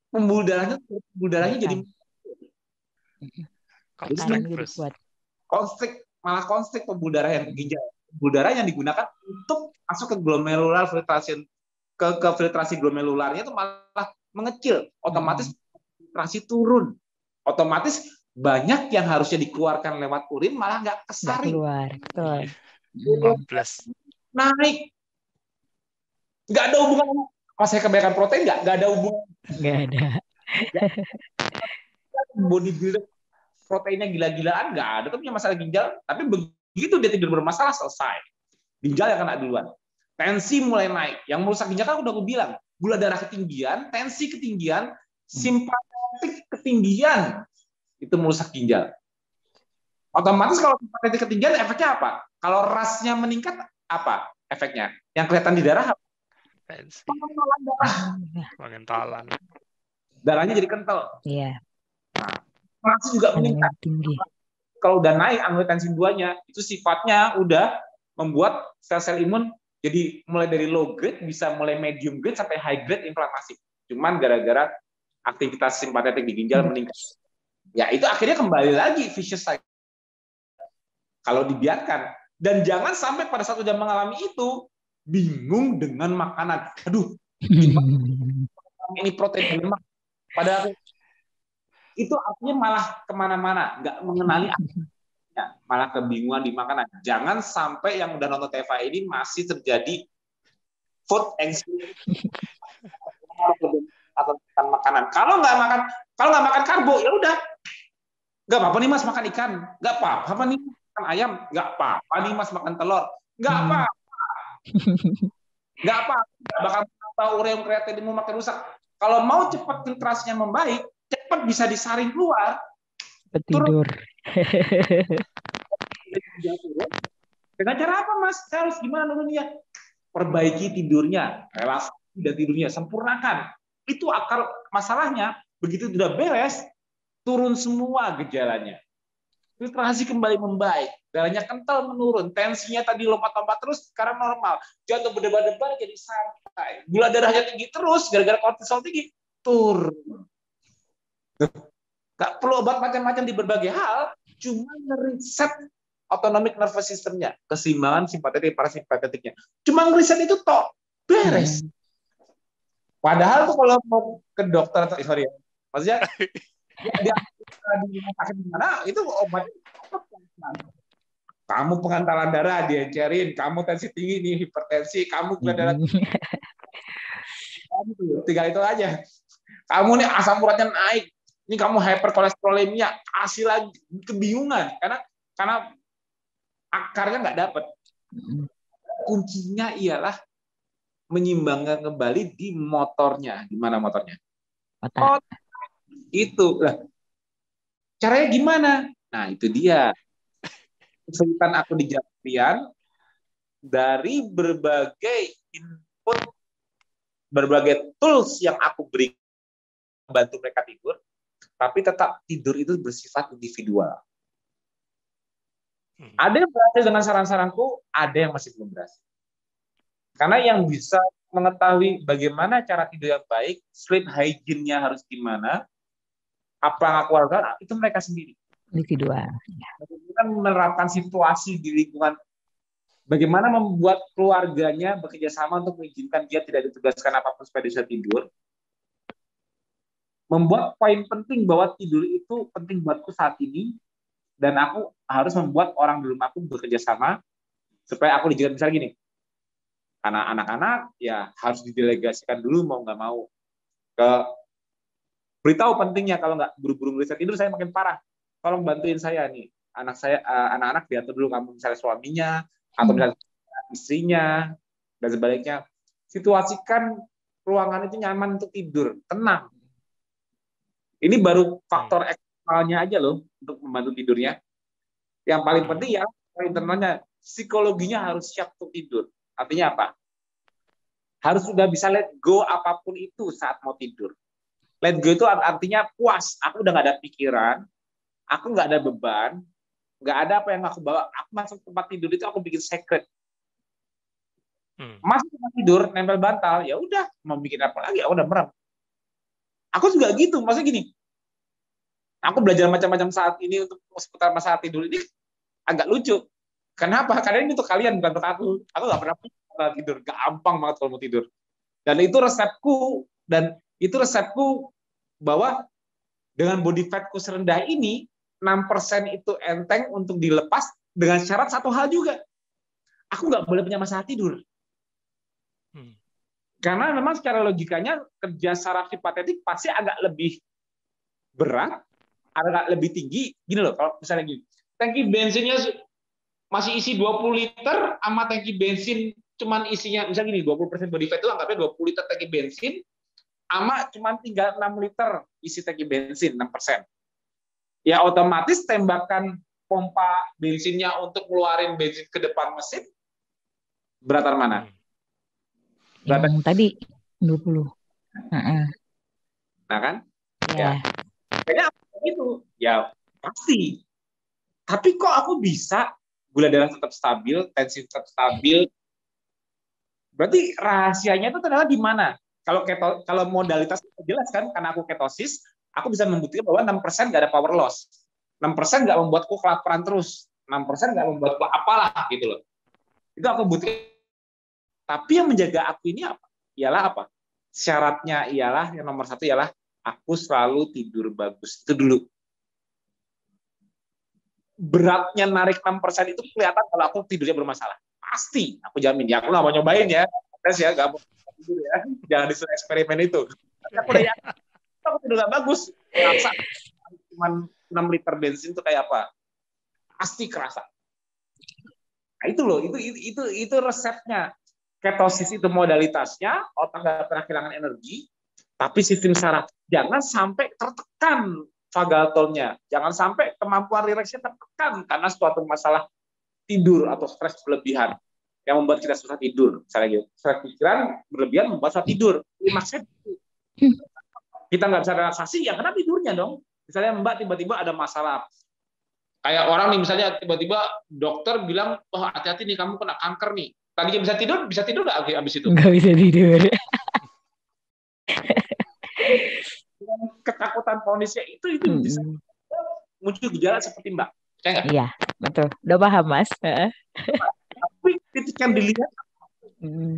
pembuluh darahnya jadi konstrik pembuluh darah yang ke ginjal. Pembuluh darah yang digunakan untuk masuk ke glomerular filtration, ke filtrasi glomerularnya itu malah mengecil, otomatis filtrasi turun, otomatis banyak yang harusnya dikeluarkan lewat urin malah nggak kesaring. Naik. Nggak ada hubungan sama saya kebanyakan protein, nggak ada hubungan. Nggak ada. Bodybuilder proteinnya gila-gilaan, nggak ada, tapi punya masalah ginjal. Tapi Begitu dia tidur bermasalah, selesai. Ginjal yang kena duluan. Tensi mulai naik. Yang merusak ginjal kan udah aku bilang. Gula darah ketinggian, tensi ketinggian, simpatetik ketinggian. Itu merusak ginjal. Otomatis kalau simpatetik ketinggian, efeknya apa? Kalau rasnya meningkat, apa efeknya? Yang kelihatan di darah apa? Tensi. Pengentalan darah. Pengentalan. Darahnya jadi kental. Iya. Masih juga meningkat. Tinggi. Kalau udah naik angiotensin 2-nya, itu sifatnya udah membuat sel-sel imun jadi mulai dari low grade bisa mulai medium grade sampai high grade inflamasi. Cuman gara-gara aktivitas simpatetik di ginjal meningkat. Ya itu akhirnya kembali lagi vicious cycle. Kalau dibiarkan. Dan jangan sampai pada saat udah mengalami itu bingung dengan makanan. Aduh, ini protein dan lemak. Padahal itu artinya malah kemana-mana, nggak mengenali artinya, malah kebingungan di makanan. Jangan sampai yang udah nonton TV ini masih terjadi food anxiety atau makanan. Kalau nggak makan karbo, ya udah, nggak apa-apa nih mas makan ikan, nggak apa-apa nih makan ayam, nggak apa-apa nih mas makan telur, nggak apa-apa, bakal tahu ureum kreatininu makin rusak. Kalau mau cepat filtrasinya membaik, cepat bisa disaring keluar. Tidur. Dengan cara apa mas? Saya harus gimana dulu ya? Perbaiki tidurnya, relasi dan tidurnya, sempurnakan. Itu akar masalahnya. Begitu sudah beres, turun semua gejalanya. Filtrasi kembali membaik, darahnya kental menurun, tensinya tadi lompat-lompat terus, sekarang normal. Jantung berdebar-debar jadi santai. Gula darahnya tinggi terus, gara-gara kortisol tinggi, turun. Gak perlu obat macam-macam di berbagai hal, cuma ngeriset autonomic nervous system-nya, keseimbangan simpatetik parasimpatetiknya. Cuma ngeriset itu tok, beres. Padahal tuh kalau mau ke dokter atau maksudnya dia di rumah sakit gimana itu obat. Kamu pengentalan darah diencerin, kamu tensi tinggi nih, hipertensi, kamu gula darah tinggal itu aja. Kamu nih asam uratnya naik, ini kamu hyperkolesterolemia, kasih lagi kebingungan karena akarnya nggak dapat. Kuncinya ialah menyimbangkan kembali di motornya. Di mana motornya? Otak. Itu lah. Caranya gimana? Nah, itu dia. Kesulitan aku di Japrian dari berbagai input, berbagai tools yang aku beri bantu mereka tidur, tapi tetap tidur itu bersifat individual. Ada yang berhasil dengan saran-saranku, ada yang masih belum berhasil. Karena yang bisa mengetahui bagaimana cara tidur yang baik, sleep hygiene-nya harus gimana, apa yang aku lakukan, itu mereka sendiri. Individual. Bagaimana menerapkan situasi di lingkungan, bagaimana membuat keluarganya bekerja sama untuk mengizinkan dia tidak ditugaskan apapun supaya dia bisa tidur. Membuat poin penting bahwa tidur itu penting buatku saat ini, dan aku harus membuat orang di rumahku bekerja sama supaya aku dijadikan misalnya gini. Karena anak-anak ya harus didelegasikan dulu mau nggak mau ke beritahu pentingnya, kalau nggak buru-buru ngelihat tidur saya makin parah. Tolong bantuin saya nih, anak-anak diatur dulu, kamu misalnya suaminya atau misalnya istrinya dan sebaliknya. Situasikan ruangan itu nyaman untuk tidur, tenang. Ini baru faktor eksternalnya aja loh untuk membantu tidurnya. Yang paling penting ya internalnya, psikologinya harus siap untuk tidur. Artinya apa? Harus sudah bisa let go apapun itu saat mau tidur. Let go itu artinya puas. Aku udah nggak ada pikiran, aku nggak ada beban, nggak ada apa yang aku bawa. Aku masuk tempat tidur itu aku bikin secret. Masuk tempat tidur, nempel bantal, ya udah mau bikin apa lagi? Aku udah merem. Aku juga gitu, maksudnya gini. Aku belajar macam-macam saat ini untuk seputar masalah tidur ini agak lucu. Kenapa? Karena ini untuk kalian, bukan untuk aku. Aku nggak pernah tidur, gampang banget kalau mau tidur. Dan itu resepku bahwa dengan body fatku serendah ini, 6% itu enteng untuk dilepas dengan syarat satu hal juga. Aku nggak boleh punya masalah tidur. Karena memang secara logikanya kerja saraf simpatetik pasti agak lebih berat, agak lebih tinggi. Gini loh, kalau misalnya gini, tangki bensinnya masih isi 20 liter sama tangki bensin cuman isinya misalnya gini 20% body fat itu anggapnya 20 liter tangki bensin sama cuman tinggal 6 liter isi tangki bensin 6%. Ya otomatis tembakan pompa bensinnya untuk ngeluarin bensin ke depan mesin beratan mana? Yang tadi 20. Nah kan? Ya. Kayaknya itu ya pasti. Tapi kok aku bisa gula darah tetap stabil, tensi tetap stabil? Berarti rahasianya itu ternyata di mana? Kalau modalitas jelas kan, karena aku ketosis, aku bisa membuktikan bahwa 6% nggak ada power loss. 6% nggak membuatku kelaparan terus. 6% nggak membuatku apalah gitu loh. Itu aku buktikan. Tapi yang menjaga aku ini apa? Ialah apa? Syaratnya ialah, yang nomor satu ialah aku selalu tidur bagus. Itu dulu. Beratnya narik 6% itu kelihatan kalau aku tidurnya bermasalah. Pasti, aku jamin. Ya, aku nggak mau nyobain ya. Tes ya, nggak mau tidur ya. Jangan disuruh eksperimen itu. Tapi aku udah yakin, aku tidur nggak bagus. Kerasa cuma 6 liter bensin itu kayak apa? Pasti kerasa. Nah, itu loh, itu resepnya. Ketosis itu modalitasnya, otak nggak pernah kehilangan energi, tapi sistem saraf jangan sampai tertekan vagal-tone-nya, jangan sampai kemampuan rileksnya tertekan karena suatu masalah tidur atau stres berlebihan yang membuat kita susah tidur, misalnya gitu. Stres pikiran berlebihan membuat susah tidur. Maksudnya kita nggak bisa relaksasi, ya karena tidurnya dong. Misalnya Mbak tiba-tiba ada masalah, kayak orang nih misalnya tiba-tiba dokter bilang, oh hati-hati nih kamu kena kanker nih. Tadinya bisa tidur nggak abis itu? Nggak bisa tidur. Ketakutan kronisnya itu bisa muncul gejala seperti Mbak. Iya, betul. Udah paham, Mas. Tapi titik yang dilihat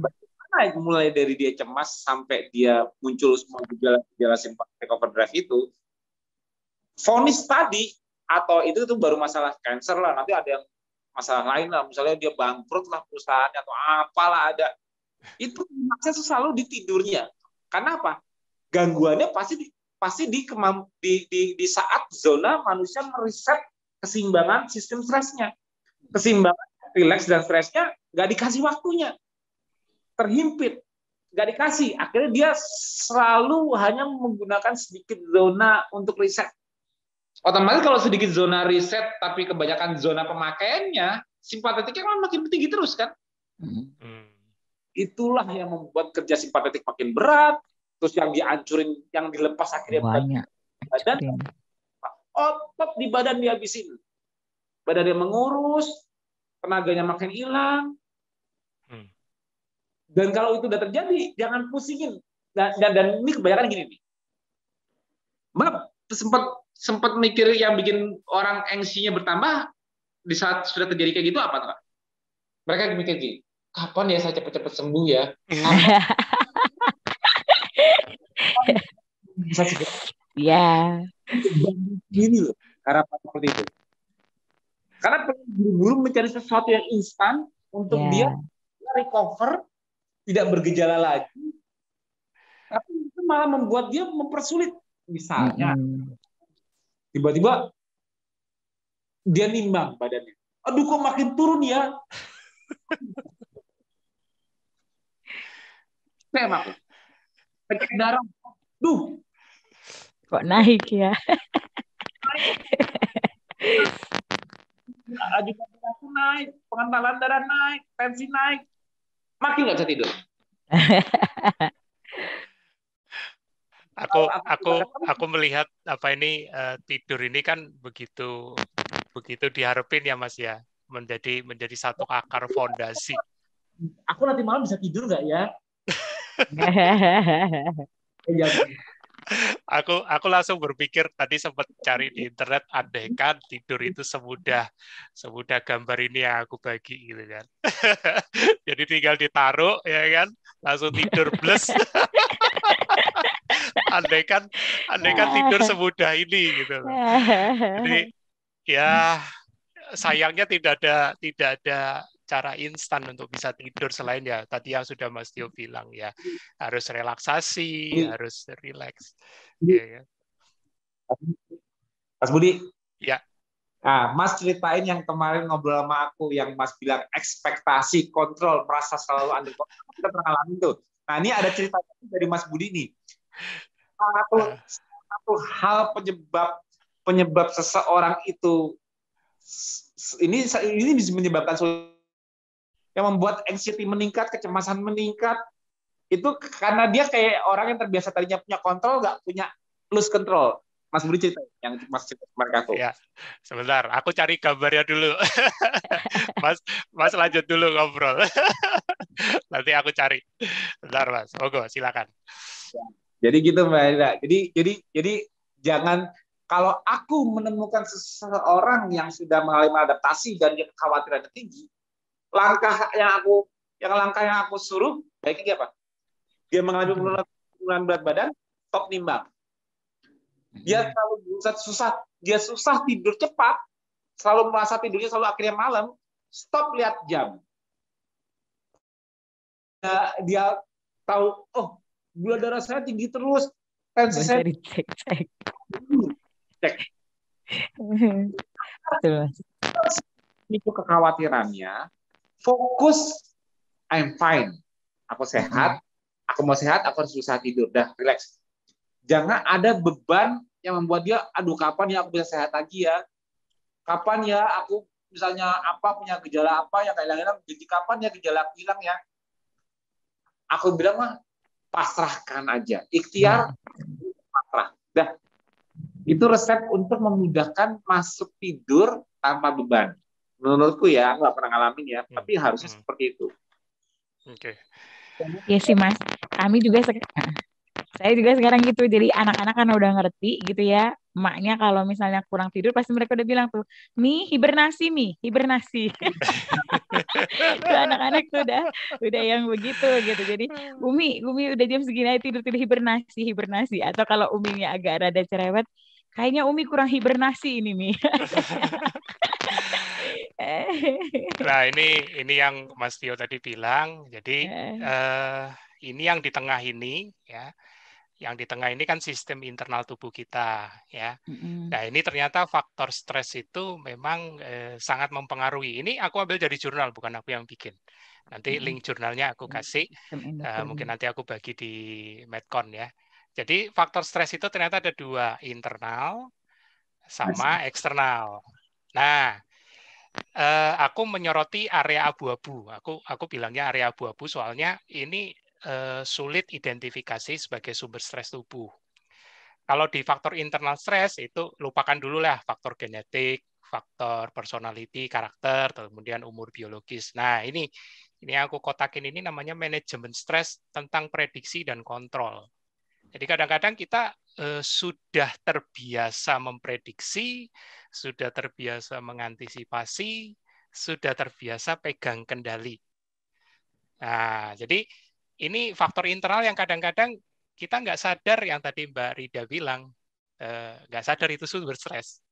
bagaimana mulai dari dia cemas sampai dia muncul semua gejala sympathetic overdrive itu, vonis tadi atau itu baru masalah cancer lah, nanti ada yang masalah lain lah, misalnya dia bangkrut lah perusahaannya atau apalah ada. Itu maksudnya selalu di tidurnya. Karena apa? Gangguannya pasti di saat zona manusia mereset keseimbangan sistem stresnya. Keseimbangan rileks dan stresnya nggak dikasih waktunya. Terhimpit. Nggak dikasih. Akhirnya dia selalu hanya menggunakan sedikit zona untuk riset. Otomatis kalau sedikit zona riset tapi kebanyakan zona pemakaiannya, simpatetiknya kan makin tinggi terus kan? Itulah yang membuat kerja simpatetik makin berat, terus yang dihancurin, yang dilepas akhirnya banyak. Badan, otot di badan dihabisin. Badannya mengurus, tenaganya makin hilang. Dan kalau itu udah terjadi, jangan pusingin. Dan ini kebanyakan gini nih. Mbak sempat mikir yang bikin orang anxiety-nya bertambah di saat sudah terjadi kayak gitu apa, Kak? Mereka mikir gini, kapan ya saya cepat-cepat sembuh ya? Bisa segera. Ya. Gini loh, harapan seperti itu. Karena buru-buru mencari sesuatu yang instan untuk dia recover, tidak bergejala lagi. Tapi itu malah membuat dia mempersulit. Misalnya, tiba-tiba dia nimbang badannya. Aduh, kok makin turun ya? Kayak aku. Cek darah. Duh. Kok naik ya? Aku naik, pengentalan darah naik, tensi naik. Makin nggak bisa tidur. Aku melihat apa ini tidur ini kan begitu diharapin ya Mas ya, menjadi satu akar fondasi. Aku nanti malam bisa tidur nggak ya? Aku langsung berpikir tadi sempat cari di internet, andaikan tidur itu semudah gambar ini yang aku bagi gitu kan. Jadi tinggal ditaruh ya kan, langsung tidur bless. andaikan tidur semudah ini gitu loh. Jadi ya sayangnya tidak ada cara instan untuk bisa tidur selain ya tadi yang sudah Mas Tio bilang ya, harus relaksasi, harus relax. Ya, ya. Mas Budi. Ya. Nah, Mas ceritain yang kemarin ngobrol sama aku, yang Mas bilang ekspektasi, kontrol, merasa selalu under control. Kita pernah ngalamin tuh. Nah, ini ada cerita dari Mas Budi nih. Eh, Satu hal penyebab penyebab seseorang itu ini bisa menyebabkan yang membuat anxiety meningkat, kecemasan meningkat, itu karena dia kayak orang yang terbiasa tadinya punya kontrol, nggak punya lose control. Mas Budi cerita yang Mas cerita kemarin ke aku. Ya, sebentar, aku cari gambarnya dulu. Mas lanjut dulu ngobrol. Nanti aku cari. Bentar, Mas. Monggo, silakan. Jadi gitu Mbak Ida. Jadi jangan, kalau aku menemukan seseorang yang sudah mengalami adaptasi dan dia kekhawatiran tinggi, langkah yang aku suruh baiknya apa? Dia mengalami penurunan berat badan, stop nimbang. Dia selalu susah tidur cepat, selalu merasa tidurnya selalu akhirnya malam, stop lihat jam. Dia tahu, oh gula darah saya tinggi terus, tensi saya Cek. cek. Itu kekhawatirannya, fokus, I'm fine, aku sehat, aku mau sehat, aku harus susah tidur, dah relax. Jangan ada beban yang membuat dia, aduh kapan ya aku bisa sehat lagi ya, kapan ya aku misalnya punya gejala apa yang hilang-hilang, jadi kapan ya gejala aku hilang ya. Aku bilang mah pasrahkan aja, ikhtiar, pasrah. Dah, itu resep untuk memudahkan masuk tidur tanpa beban. Menurutku ya, nggak pernah ngalamin ya, tapi harusnya seperti itu. Oke. Iya sih Mas, kami juga saya juga sekarang gitu. Jadi anak-anak kan udah ngerti gitu ya. Emaknya kalau misalnya kurang tidur pasti mereka udah bilang tuh, Mi, hibernasi. Tuh anak-anak tuh udah yang begitu gitu. Jadi Umi udah jam segini aja tidur tidur hibernasi. Atau kalau Uminya agak rada cerewet, kayaknya Umi kurang hibernasi ini Mi. Nah, ini yang Mas Tio tadi bilang. Jadi ini yang di tengah ini ya. Yang di tengah ini kan sistem internal tubuh kita ya. Nah, ini ternyata faktor stres itu memang sangat mempengaruhi. Ini aku ambil dari jurnal, bukan aku yang bikin. Nanti link jurnalnya aku kasih. Mungkin nanti aku bagi di Medcon ya. Jadi faktor stres itu ternyata ada dua, internal sama eksternal. Nah, aku menyoroti area abu-abu. Aku bilangnya area abu-abu soalnya ini sulit identifikasi sebagai sumber stres tubuh. Kalau di faktor internal stres itu lupakan dulu lah faktor genetik, faktor personality, karakter, kemudian umur biologis. Nah, ini aku kotakin, ini namanya manajemen stres tentang prediksi dan kontrol. Jadi kadang-kadang kita sudah terbiasa memprediksi, sudah terbiasa mengantisipasi, sudah terbiasa pegang kendali. Nah, jadi ini faktor internal yang kadang-kadang kita nggak sadar, yang tadi Mbak Rida bilang, nggak sadar itu sumber stres.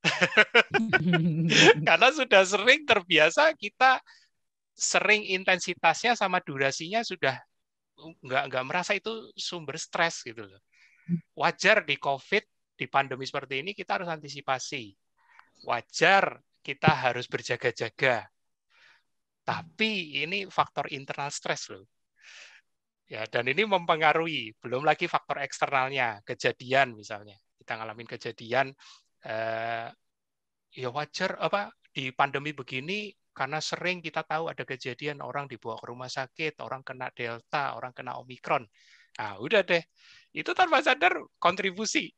Karena sudah sering terbiasa, kita sering intensitasnya sama durasinya sudah nggak merasa itu sumber stres gitu loh. Wajar di COVID, di pandemi seperti ini kita harus antisipasi. Wajar kita harus berjaga-jaga. Tapi ini faktor internal stres loh. Ya, dan ini mempengaruhi, belum lagi faktor eksternalnya, kejadian misalnya. Kita ngalamin kejadian, ya wajar di pandemi begini, karena sering kita tahu ada kejadian orang dibawa ke rumah sakit, orang kena Delta, orang kena Omikron. Nah, udah deh. Itu tanpa sadar kontribusi.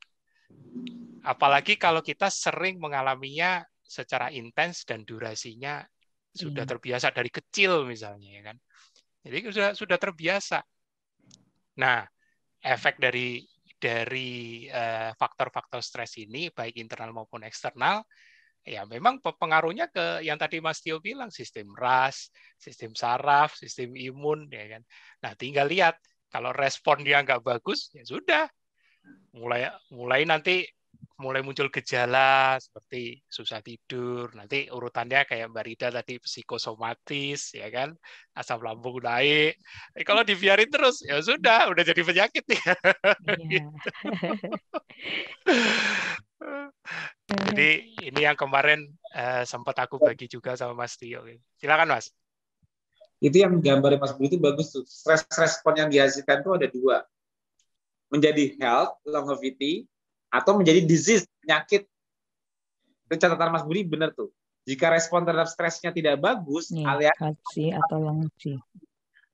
Apalagi kalau kita sering mengalaminya secara intens dan durasinya sudah terbiasa dari kecil misalnya, ya kan. Jadi sudah terbiasa. Nah, efek dari faktor-faktor stres ini, baik internal maupun eksternal, ya memang pengaruhnya ke yang tadi Mas Tio bilang, sistem RAS, sistem saraf, sistem imun, ya kan. Nah, tinggal lihat, kalau respon dia nggak bagus, ya sudah, mulai muncul gejala seperti susah tidur, nanti urutannya kayak Mbak Rida tadi, psikosomatis, ya kan, asam lambung naik. Kalau dibiarin terus, ya sudah, udah jadi penyakit nih. Jadi ini yang kemarin sempat aku bagi juga sama Mas Tio. Silakan Mas. Itu yang gambarnya Mas Budi itu bagus tuh. Stress respon yang dihasilkan itu ada dua. Menjadi health, longevity, atau menjadi disease, penyakit. Itu catatan Mas Budi benar tuh. Jika respon terhadap stresnya tidak bagus, alias healthy atau longevity,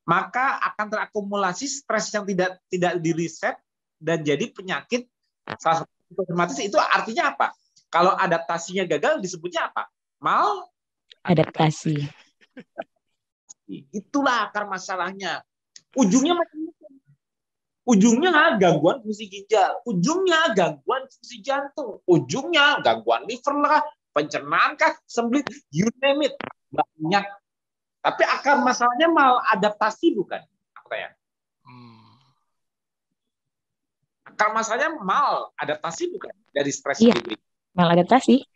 maka akan terakumulasi stres yang tidak diriset dan jadi penyakit. Salah satu otomatis itu artinya apa? Kalau adaptasinya gagal disebutnya apa? adaptasi. Itulah akar masalahnya. Ujungnya macam-macam. Ujungnya gangguan fungsi ginjal, ujungnya gangguan fungsi jantung, ujungnya gangguan liver lah, pencernaan kah, sembelit, you name it, banyak. Tapi akar masalahnya maladaptasi bukan? Aku tanya. Akar masalahnya maladaptasi bukan dari stres Iya. diberi. Maladaptasi.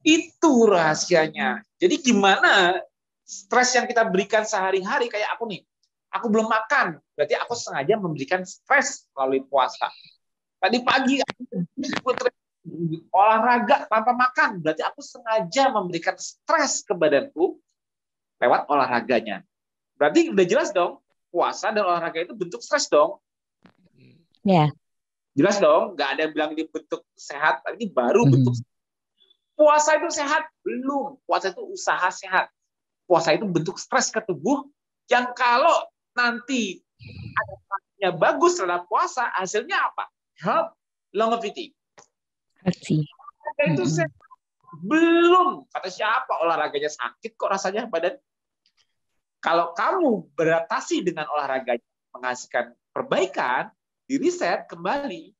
Itu rahasianya. Jadi gimana stres yang kita berikan sehari-hari, kayak aku nih, aku belum makan, berarti aku sengaja memberikan stres melalui puasa. Tadi pagi aku olahraga tanpa makan, berarti aku sengaja memberikan stres ke badanku lewat olahraganya. Berarti udah jelas dong, puasa dan olahraga itu bentuk stres dong. Ya. Jelas dong, nggak ada yang bilang ini bentuk sehat, ini baru bentuk sehat. Puasa itu sehat? Belum. Puasa itu usaha sehat. Puasa itu bentuk stres ke tubuh yang kalau nanti adaptasinya bagus terhadap puasa, hasilnya apa? Health, longevity. Itu sehat. Belum. Kata siapa olahraganya sakit kok rasanya badan? Kalau kamu beradaptasi dengan olahraganya menghasilkan perbaikan, diriset kembali,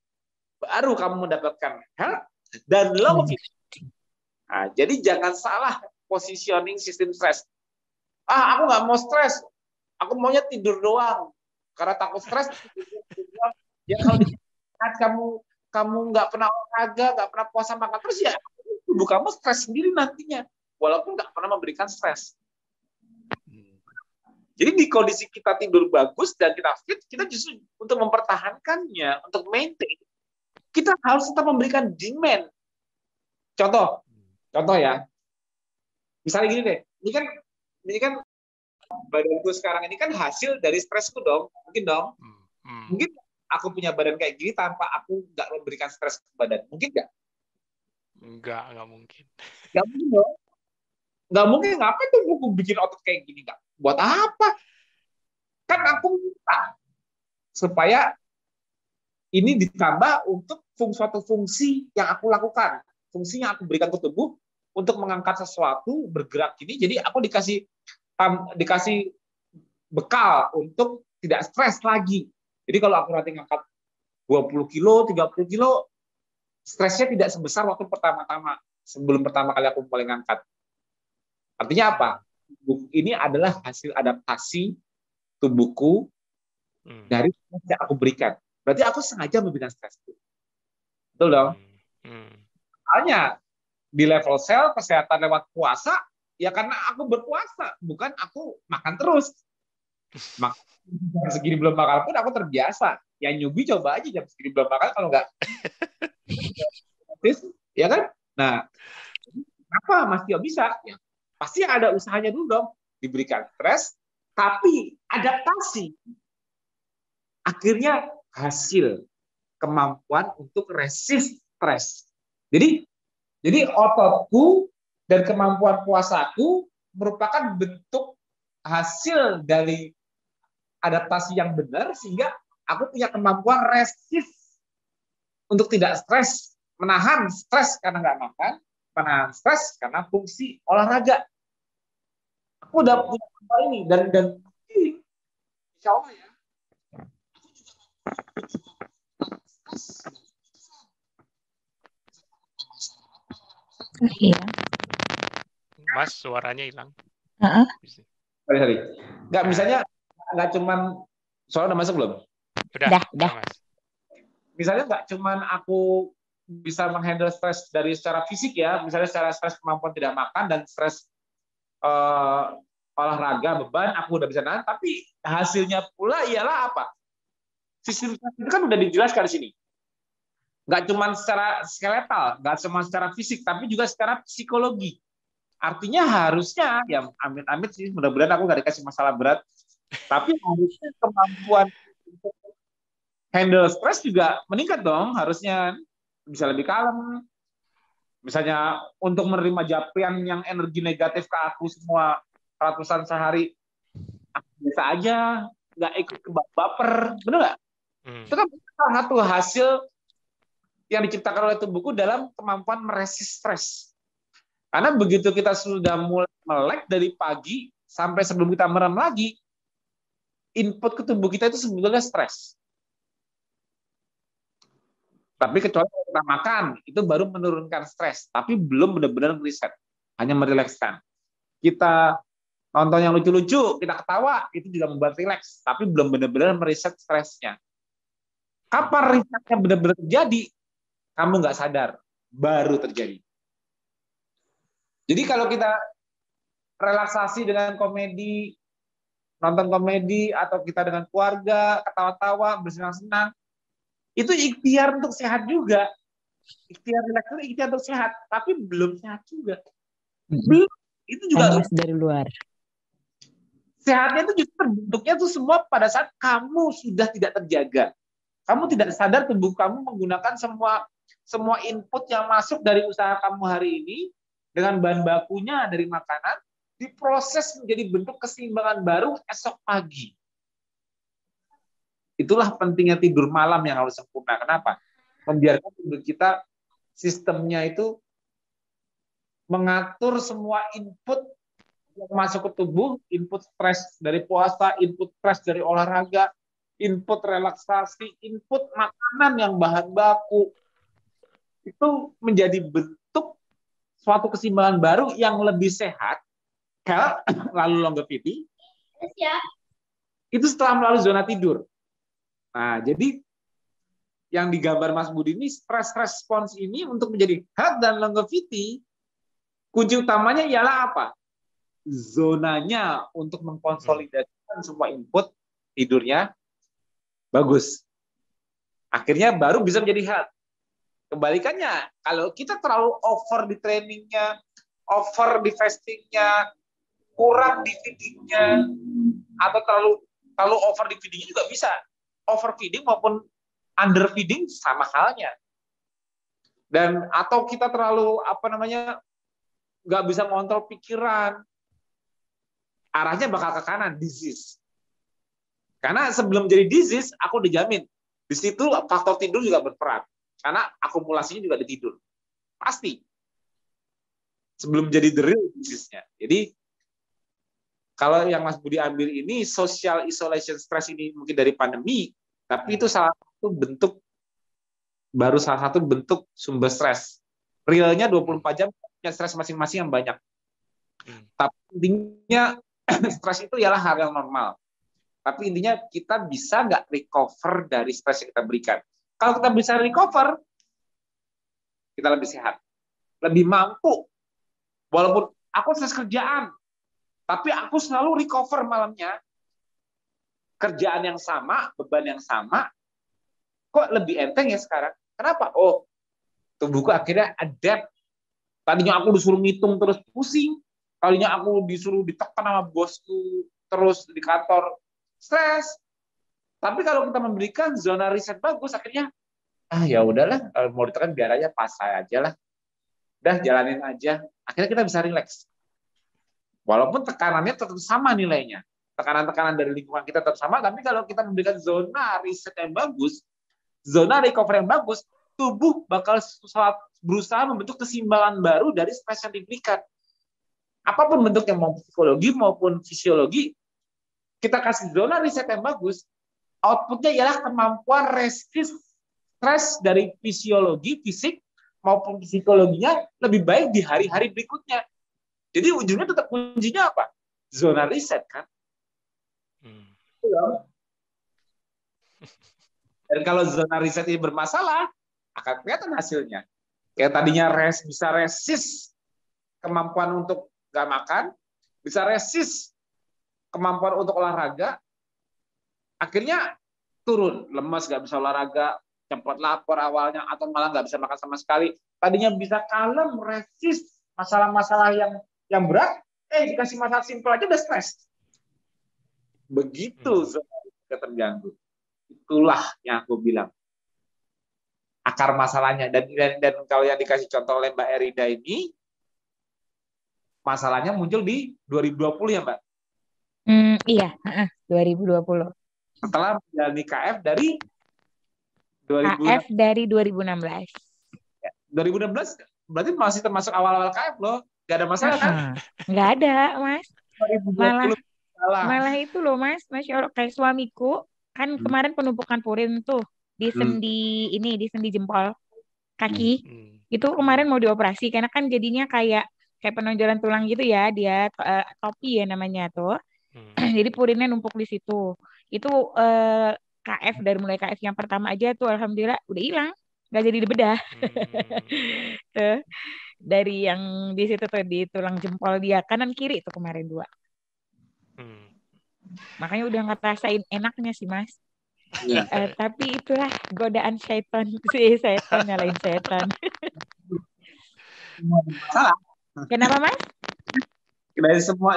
baru kamu mendapatkan health dan longevity. Nah, jadi jangan salah positioning sistem stres. Aku nggak mau stres, aku maunya tidur doang. Karena takut stres, ya kalau kamu nggak pernah olahraga, nggak pernah puasa makan terus ya tubuh kamu stres sendiri nantinya, walaupun nggak pernah memberikan stres. Jadi di kondisi kita tidur bagus dan kita fit, kita justru untuk mempertahankannya, untuk maintain, kita harus tetap memberikan demand. Contoh ya, misalnya gini deh, ini kan badanku sekarang ini kan hasil dari stresku dong, mungkin dong. Mungkin aku punya badan kayak gini tanpa aku nggak memberikan stres ke badan, mungkin nggak? Nggak mungkin. Nggak mungkin dong. Nggak mungkin, ngapain tuh aku bikin otot kayak gini? Nggak. Buat apa? Kan aku minta supaya ini ditambah untuk suatu fungsi yang aku lakukan, fungsi yang aku berikan ke tubuh untuk mengangkat sesuatu, bergerak gini, jadi aku dikasih bekal untuk tidak stres lagi. Jadi kalau aku nanti ngangkat 20 kilo, 30 kilo, stresnya tidak sebesar waktu pertama-tama, sebelum pertama kali aku mulai ngangkat. Artinya apa? Ini adalah hasil adaptasi tubuhku dari stres yang aku berikan. Berarti aku sengaja memberikan stres. Betul dong? Soalnya di level sel kesehatan lewat puasa, ya karena aku berpuasa, bukan aku makan terus. Jam segini belum makan pun aku terbiasa. Yang newbie coba aja jam segini belum makan, kalau nggak ya kan? Nah, kenapa Mas Tio bisa? Ya, pasti ada usahanya dulu dong. Diberikan stres, tapi adaptasi. Akhirnya hasil kemampuan untuk resist stres. Jadi ototku dan kemampuan puasaku merupakan bentuk hasil dari adaptasi yang benar, sehingga aku punya kemampuan resist untuk tidak stres, menahan stres karena nggak makan, menahan stres karena fungsi olahraga. Aku udah punya apa ini dan insya Allah ya. Iya. Mas, suaranya hilang. Sorry. Nggak, misalnya nggak cuman, soalnya udah masuk belum? Udah. Mas. Misalnya nggak cuman aku bisa menghandle stres dari secara fisik ya, misalnya secara stres kemampuan tidak makan dan stres olahraga, beban, aku udah bisa nahan, tapi hasilnya pula ialah apa? Sistem stres itu kan udah dijelaskan di sini. Nggak cuma secara skeletal, nggak cuma secara fisik, tapi juga secara psikologi. Artinya harusnya, ya amit-amit sih, mudah-mudahan aku nggak dikasih masalah berat, tapi harusnya kemampuan untuk handle stres juga meningkat dong, harusnya bisa lebih kalem. Misalnya untuk menerima japrian yang energi negatif ke aku semua ratusan sehari, aku bisa aja, nggak ikut ke baper, bener nggak? Itu kan salah satu hasil yang diciptakan oleh tubuhku dalam kemampuan meresist stres. Karena begitu kita sudah mulai melek dari pagi sampai sebelum kita merem lagi, input ke tubuh kita itu sebetulnya stres. Tapi kecuali kalau kita makan, itu baru menurunkan stres. Tapi belum benar-benar reset, hanya merilekskan. Kita nonton yang lucu-lucu, kita ketawa, itu juga membuat rileks. Tapi belum benar-benar mereset stresnya. Kapan risetnya benar-benar terjadi, kamu nggak sadar, baru terjadi. Jadi kalau kita relaksasi dengan komedi, nonton komedi, atau kita dengan keluarga, ketawa-tawa, bersenang-senang, itu ikhtiar untuk sehat juga. Ikhtiar rileks itu ikhtiar untuk sehat, tapi belum sehat juga. Belum. Itu juga dari luar. Sehatnya itu justru terbentuknya tuh semua pada saat kamu sudah tidak terjaga. Kamu tidak sadar tubuh kamu menggunakan semua input yang masuk dari usaha kamu hari ini dengan bahan bakunya dari makanan diproses menjadi bentuk keseimbangan baru esok pagi. Itulah pentingnya tidur malam yang harus sempurna. Kenapa? Membiarkan tidur kita sistemnya itu mengatur semua input yang masuk ke tubuh, input stres dari puasa, input stres dari olahraga, input relaksasi, input makanan yang bahan baku. Itu menjadi bentuk suatu keseimbangan baru yang lebih sehat, health, lalu longevity. Itu setelah melalui zona tidur. Nah, jadi yang digambar Mas Budi ini stress response ini untuk menjadi health dan longevity, kunci utamanya ialah apa? Zonanya untuk mengkonsolidasikan semua input tidurnya bagus. Akhirnya baru bisa menjadi health. Kebalikannya, kalau kita terlalu over di trainingnya, over di fastingnya, kurang di feedingnya, atau terlalu over di feedingnya juga bisa. Overfeeding maupun underfeeding sama halnya. Dan atau kita terlalu nggak bisa ngontrol pikiran, arahnya bakal ke kanan, disease. Karena sebelum jadi disease, aku dijamin di situ faktor tidur juga berperan. Karena akumulasinya juga di tidur. Pasti. Sebelum jadi the real disease-nya. Jadi kalau yang Mas Budi ambil ini social isolation stress ini mungkin dari pandemi, tapi itu salah satu bentuk sumber stres. Realnya 24 jam punya stres masing-masing yang banyak. Tapi intinya stres itu ialah hal yang normal. Tapi intinya kita bisa nggak recover dari stres yang kita berikan. Kalau kita bisa recover, kita lebih sehat, lebih mampu. Walaupun aku stres kerjaan, tapi aku selalu recover malamnya. Kerjaan yang sama, beban yang sama, kok lebih enteng ya sekarang? Kenapa? Oh, tubuhku akhirnya adapt. Tadinya aku disuruh ngitung terus pusing. Kalinya aku disuruh ditekan sama bosku terus di kantor, stres. Tapi kalau kita memberikan zona riset bagus, akhirnya ya udahlah, kalau mau ditekan biar aja, pasai aja lah. Udah jalanin aja. Akhirnya kita bisa rileks. Walaupun tekanannya tetap sama nilainya. Tekanan-tekanan dari lingkungan kita tetap sama, tapi kalau kita memberikan zona riset yang bagus, zona recovery yang bagus, tubuh bakal berusaha membentuk keseimbangan baru dari stres yang diberikan. Apapun bentuknya, mau psikologi maupun fisiologi, kita kasih zona riset yang bagus, outputnya ialah kemampuan resist stres dari fisiologi, fisik, maupun psikologinya lebih baik di hari-hari berikutnya. Jadi ujungnya tetap kuncinya apa? Zona riset kan? Dan kalau zona riset ini bermasalah, akan kelihatan hasilnya. Kayak tadinya bisa resist kemampuan untuk nggak makan, bisa resist kemampuan untuk olahraga, akhirnya turun, lemas, nggak bisa olahraga, cepat lapar awalnya, atau malah nggak bisa makan sama sekali. Tadinya bisa kalem, resist masalah-masalah yang yang berat, dikasih masalah simpel aja udah stres. Begitu kita terganggu. Itulah yang aku bilang akar masalahnya. Dan kalau yang dikasih contoh oleh Mbak Erida ini, masalahnya muncul di 2020 ya Mbak? Iya, 2020. Setelah menjalani KF dari 2016. KF dari 2016. 2016 berarti masih termasuk awal-awal KF loh. Gak ada masalah kan? Nggak ada, Mas. 2020 Malah itu loh, Mas. Masya Allah, kayak suamiku kan kemarin penumpukan purin tuh di sendi jempol kaki. Itu kemarin mau dioperasi karena kan jadinya kayak penonjolan tulang gitu ya, dia topi ya namanya tuh. Jadi purinnya numpuk di situ. Itu KF dari mulai KF yang pertama aja tuh alhamdulillah udah hilang, nggak jadi dibedah. Tuh, dari yang di situ tuh di tulang jempol dia kanan kiri tuh kemarin 2. Makanya udah ngerasain enaknya sih Mas. Tapi itulah godaan setan nyalain setan. Salah. Kenapa Mas?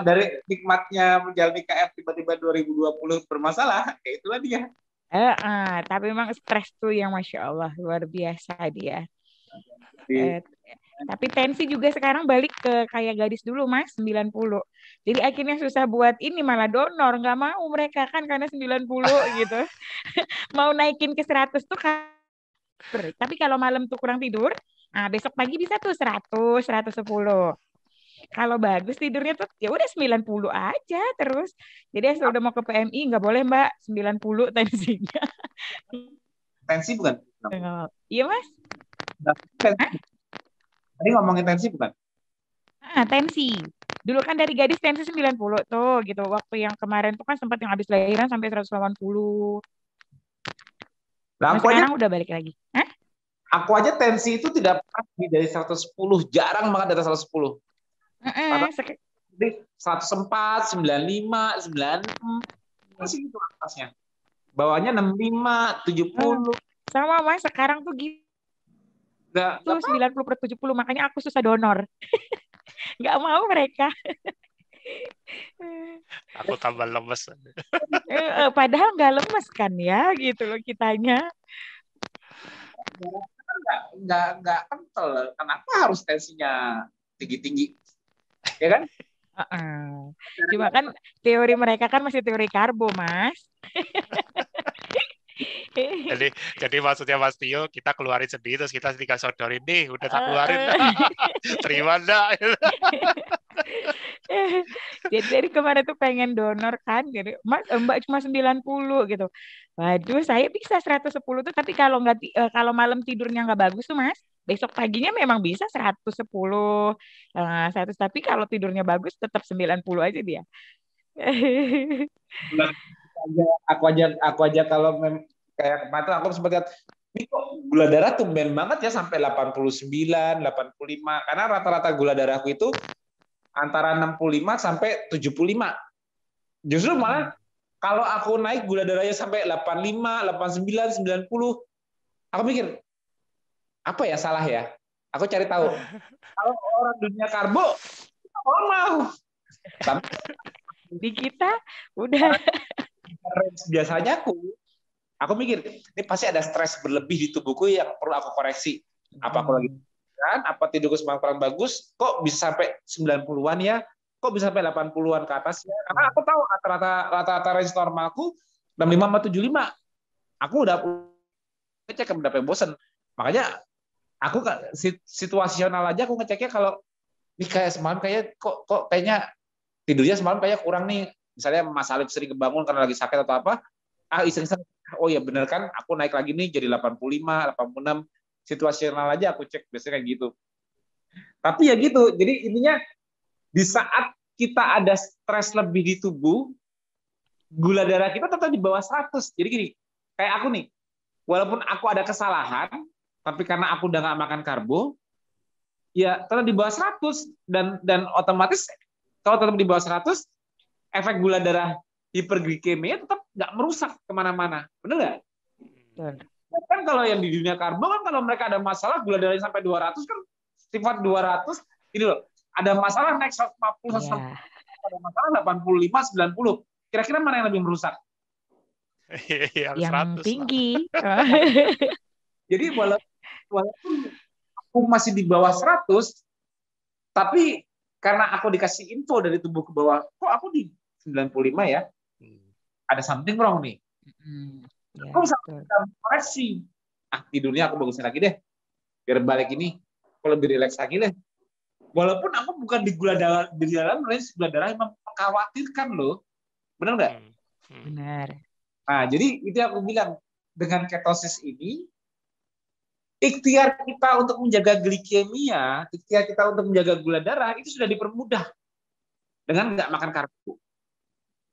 Dari nikmatnya menjalani KF tiba-tiba 2020 bermasalah, kayak itulah dia. Tapi memang stres tuh yang Masya Allah luar biasa dia. Tapi tensi juga sekarang balik ke kayak gadis dulu Mas, 90. Jadi akhirnya susah buat ini malah donor, nggak mau mereka kan karena 90 gitu. Mau naikin ke 100 tuh kan. Tapi kalau malam tuh kurang tidur, besok pagi bisa tuh 100, 110. Kalau bagus tidurnya tuh ya udah 90 aja terus. Jadi asal udah mau ke PMI nggak boleh Mbak 90 tensinya. Tensi bukan? Iya Mas? Tadi ngomongin tensi bukan? Tensi. Dulu kan dari gadis tensi 90 tuh gitu. Waktu yang kemarin tuh kan sempat yang habis lahiran sampai 180. Nah, sekarang udah balik lagi. Aku aja tensi itu tidak pernah dari 110, jarang banget dari 110. 104, 95, 96 masih itu atasnya. Bawahnya 65, 70. Sama Mas, sekarang tuh gitu. Tuh 90/70, makanya aku susah donor. Nggak mau mereka. Aku tambah lemes. Padahal nggak lemes kan ya, gitu loh kitanya. Nggak kental. Kenapa harus tensinya tinggi-tinggi? Ya kan? Cuma kan teori mereka kan masih teori karbo, Mas. jadi maksudnya Mas Tio, kita keluarin sendiri terus kita tinggal sodorin nih, udah tak keluarin. Terima enggak? Jadi dari kemarin tuh pengen donor kan, jadi Mbak cuma 90 gitu. Waduh, saya bisa 110 tuh, tapi kalau malam tidurnya nggak bagus tuh Mas, besok paginya memang bisa 110, 100, tapi kalau tidurnya bagus tetap 90 aja dia. Aku aja kalau kayak kemarin aku sempat lihat ini kok gula darah tumben banget ya sampai 89, 85, karena rata-rata gula darahku itu antara 65 sampai 75. Justru malah kalau aku naik gula darahnya sampai 85, 89, 90, aku mikir apa ya salah ya? Aku cari tahu. Kalau orang dunia karbo normal. Di kita udah biasanya aku mikir ini pasti ada stres berlebih di tubuhku yang perlu aku koreksi. Apa aku lagi apa tidurku semakin kurang bagus, kok bisa sampai 90-an ya? Kok bisa sampai 80-an ke atas ya? Karena aku tahu rata-rata range normalku 65 sama 75. Aku udah ngecek berapa bosen. Makanya aku situasional aja aku ngeceknya kalau ini kayak semalam kayak kok kayaknya tidurnya semalam kayak kurang nih. Misalnya Mas Alif sering kebangun karena lagi sakit atau apa, iseng-iseng, oh ya bener kan, aku naik lagi nih jadi 85, 86, situasional aja aku cek, biasanya kayak gitu. Tapi ya gitu, jadi intinya di saat kita ada stres lebih di tubuh, gula darah kita tetap di bawah 100. Jadi gini, kayak aku nih, walaupun aku ada kesalahan, tapi karena aku udah nggak makan karbo, ya tetap di bawah 100, dan otomatis kalau tetap di bawah 100, efek gula darah hiperglikemia tetap nggak merusak kemana-mana, benar nggak? Kan kalau yang di dunia karbo kan kalau mereka ada masalah gula darahnya sampai 200 kan sifat 200 ini loh, Ada masalah naik 150, 160, Iya. ada masalah 85, 90. Kira-kira mana yang lebih merusak? Yang Yang 100 lah. tinggi. Jadi walaupun aku masih di bawah 100, tapi karena aku dikasih info dari tubuh ke bawah, kok aku di 95 ya? Ada something wrong nih. Ya, Aku bisa betul. koreksi. Tidurnya aku bagusin lagi deh. Biar balik ini, aku lebih rileks lagi deh. Walaupun aku bukan di dalam range gula darah yang mengkhawatirkan loh. Benar nggak? Benar. Nah, jadi itu yang aku bilang. Dengan ketosis ini, ikhtiar kita untuk menjaga glikemia, ikhtiar kita untuk menjaga gula darah, itu sudah dipermudah dengan nggak makan karbo.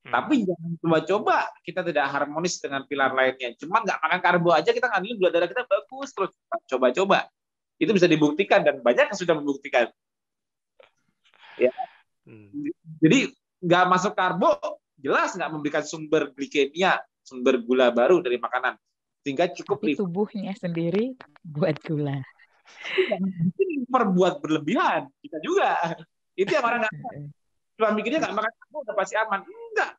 Tapi jangan coba-coba kita tidak harmonis dengan pilar lainnya. Cuma nggak makan karbo aja kita ngambil gula darah kita bagus terus. Coba-coba. Itu bisa dibuktikan dan banyak yang sudah membuktikan. Ya. Jadi nggak masuk karbo jelas nggak memberikan sumber glikemia, sumber gula baru dari makanan. Sehingga cukup Tapi tubuhnya sendiri buat gula. Perbuat berlebihan kita juga. Itu yang orang nggak cuma mikirnya nggak makan karbo udah pasti aman. Enggak.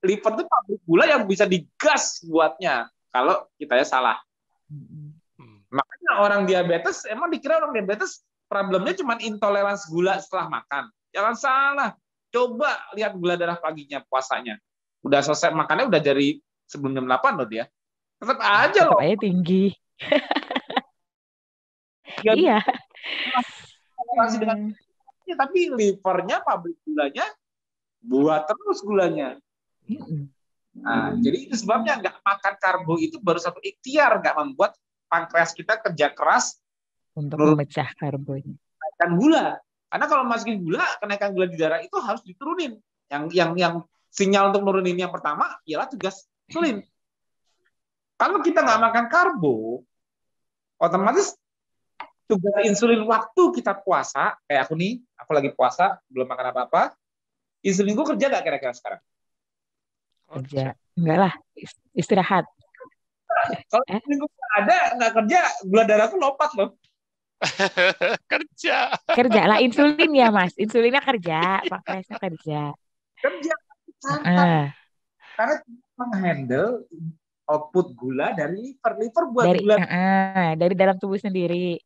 Liver itu pabrik gula yang bisa digas buatnya kalau kitanya salah. Makanya orang diabetes, emang dikira orang diabetes problemnya cuma intoleransi gula setelah makan. Jangan salah. Coba lihat gula darah paginya puasanya. Udah selesai makannya udah dari sebelum jam 8 loh dia. Tetap aja loh. Tetap aja tinggi. Iya. Dengan tapi livernya pabrik gulanya buat terus gulanya. Nah, jadi itu sebabnya nggak makan karbo itu baru satu ikhtiar, nggak membuat pankreas kita kerja keras untuk memecah karbonya. Kenaikan gula. Karena kalau masukin gula, kenaikan gula di darah itu harus diturunin. Yang sinyal untuk nurunin yang pertama ialah tugas insulin. Kalau kita nggak makan karbo, otomatis tugas insulin waktu kita puasa, kayak aku nih, aku lagi puasa, belum makan apa-apa, insulin gue kerja nggak kira-kira sekarang? Kerja. Enggak lah, istirahat. Kalau insulin gue ada, nggak kerja, gula darahku lompat loh. Kerja lah insulin ya Mas, insulinnya kerja, pankreasnya kerja. Karena menghandle output gula dari liver buat dari, gula dari dalam tubuh sendiri.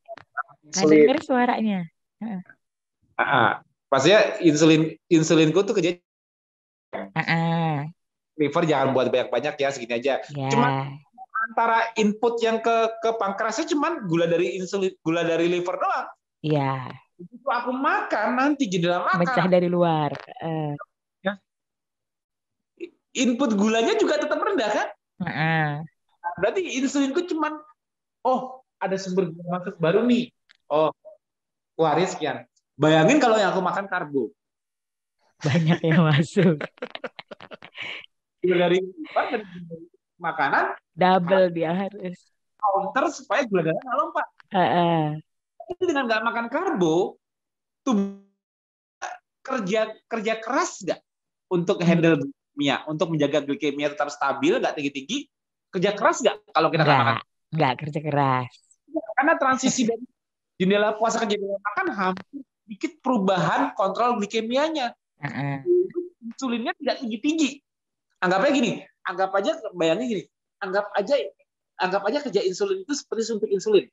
Nggak denger suaranya. Pastinya insulinku tuh kerja. Liver jangan buat banyak-banyak ya, segini aja. Cuma antara input yang ke pankreasnya cuman gula dari insulin, gula dari liver doang. Iya. Itu aku makan nanti jendela makan. Mecah dari luar. Ya. Input gulanya juga tetap rendah kan? Berarti insulinku cuman, ada sumber gula masuk baru nih. Keluarin sekian. Bayangin kalau yang aku makan karbo. Banyak yang masuk. Dari makanan double dia harus counter supaya gula darah nggak lompat. Itu dengan nggak makan karbo, tubuh kerja keras nggak untuk handle glikemia, untuk menjaga glikemia tetap stabil, nggak tinggi-tinggi. Kerja keras nggak kalau kita nggak makan? Nggak kerja keras. Karena transisi dari jendela puasa ke jendela makan hampir sedikit perubahan kontrol glikemianya. Insulinnya tidak tinggi-tinggi. Anggap aja bayangin gini, anggap aja kerja insulin itu seperti suntik insulin.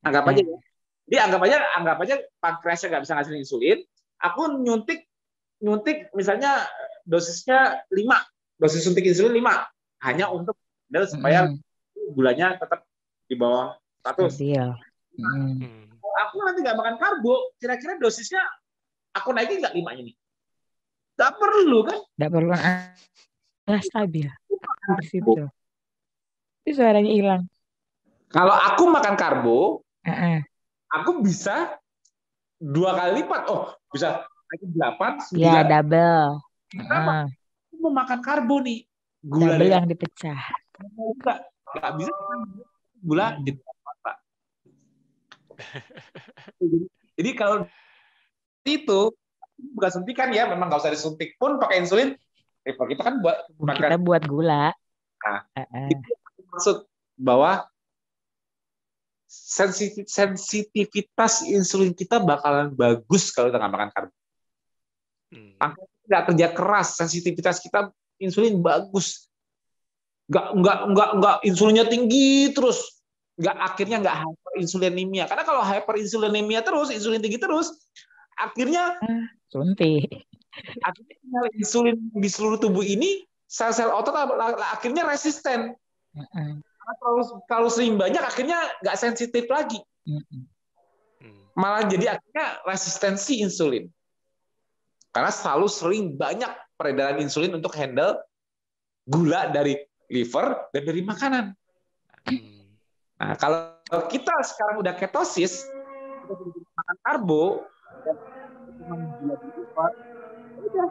Anggap aja ya. Jadi anggap aja pankreasnya nggak bisa ngasih insulin, aku nyuntik misalnya dosisnya 5, dosis suntik insulin 5, hanya untuk supaya gulanya tetap di bawah 100. Aku nanti nggak makan karbo, kira-kira dosisnya aku naikin nggak 5 ini? Nggak perlu kan? Nggak perlu kan? Stabil di situ. Itu suaranya hilang. Kalau aku makan karbo, aku bisa 2 kali lipat. Bisa naik 8, 9. Ya, double. Kenapa? Aku mau makan karbo nih. Gula double yang dipecah. Nggak bisa gula di mata. Jadi kalau itu bukan suntikan ya, memang nggak usah disuntik pun pakai insulin. Kita kan buat gula. Itu maksud bahwa sensitivitas insulin kita bakalan bagus kalau kita nggak makan karbo. Pankreas nggak kerja keras, sensitivitas kita insulin bagus. Nggak insulinnya tinggi terus. Akhirnya nggak hyperinsulinemia. Karena kalau hyperinsulinemia terus, insulin tinggi terus, akhirnya suntik. Akhirnya insulin di seluruh tubuh ini, sel-sel otot akhirnya resisten. Kalau sering banyak, akhirnya nggak sensitif lagi. Malah jadi akhirnya resistensi insulin. Karena selalu sering banyak peredaran insulin untuk handle gula dari liver dan dari makanan. Nah, kalau kita sekarang udah ketosis, makan karbo, dan gula di liver, udah.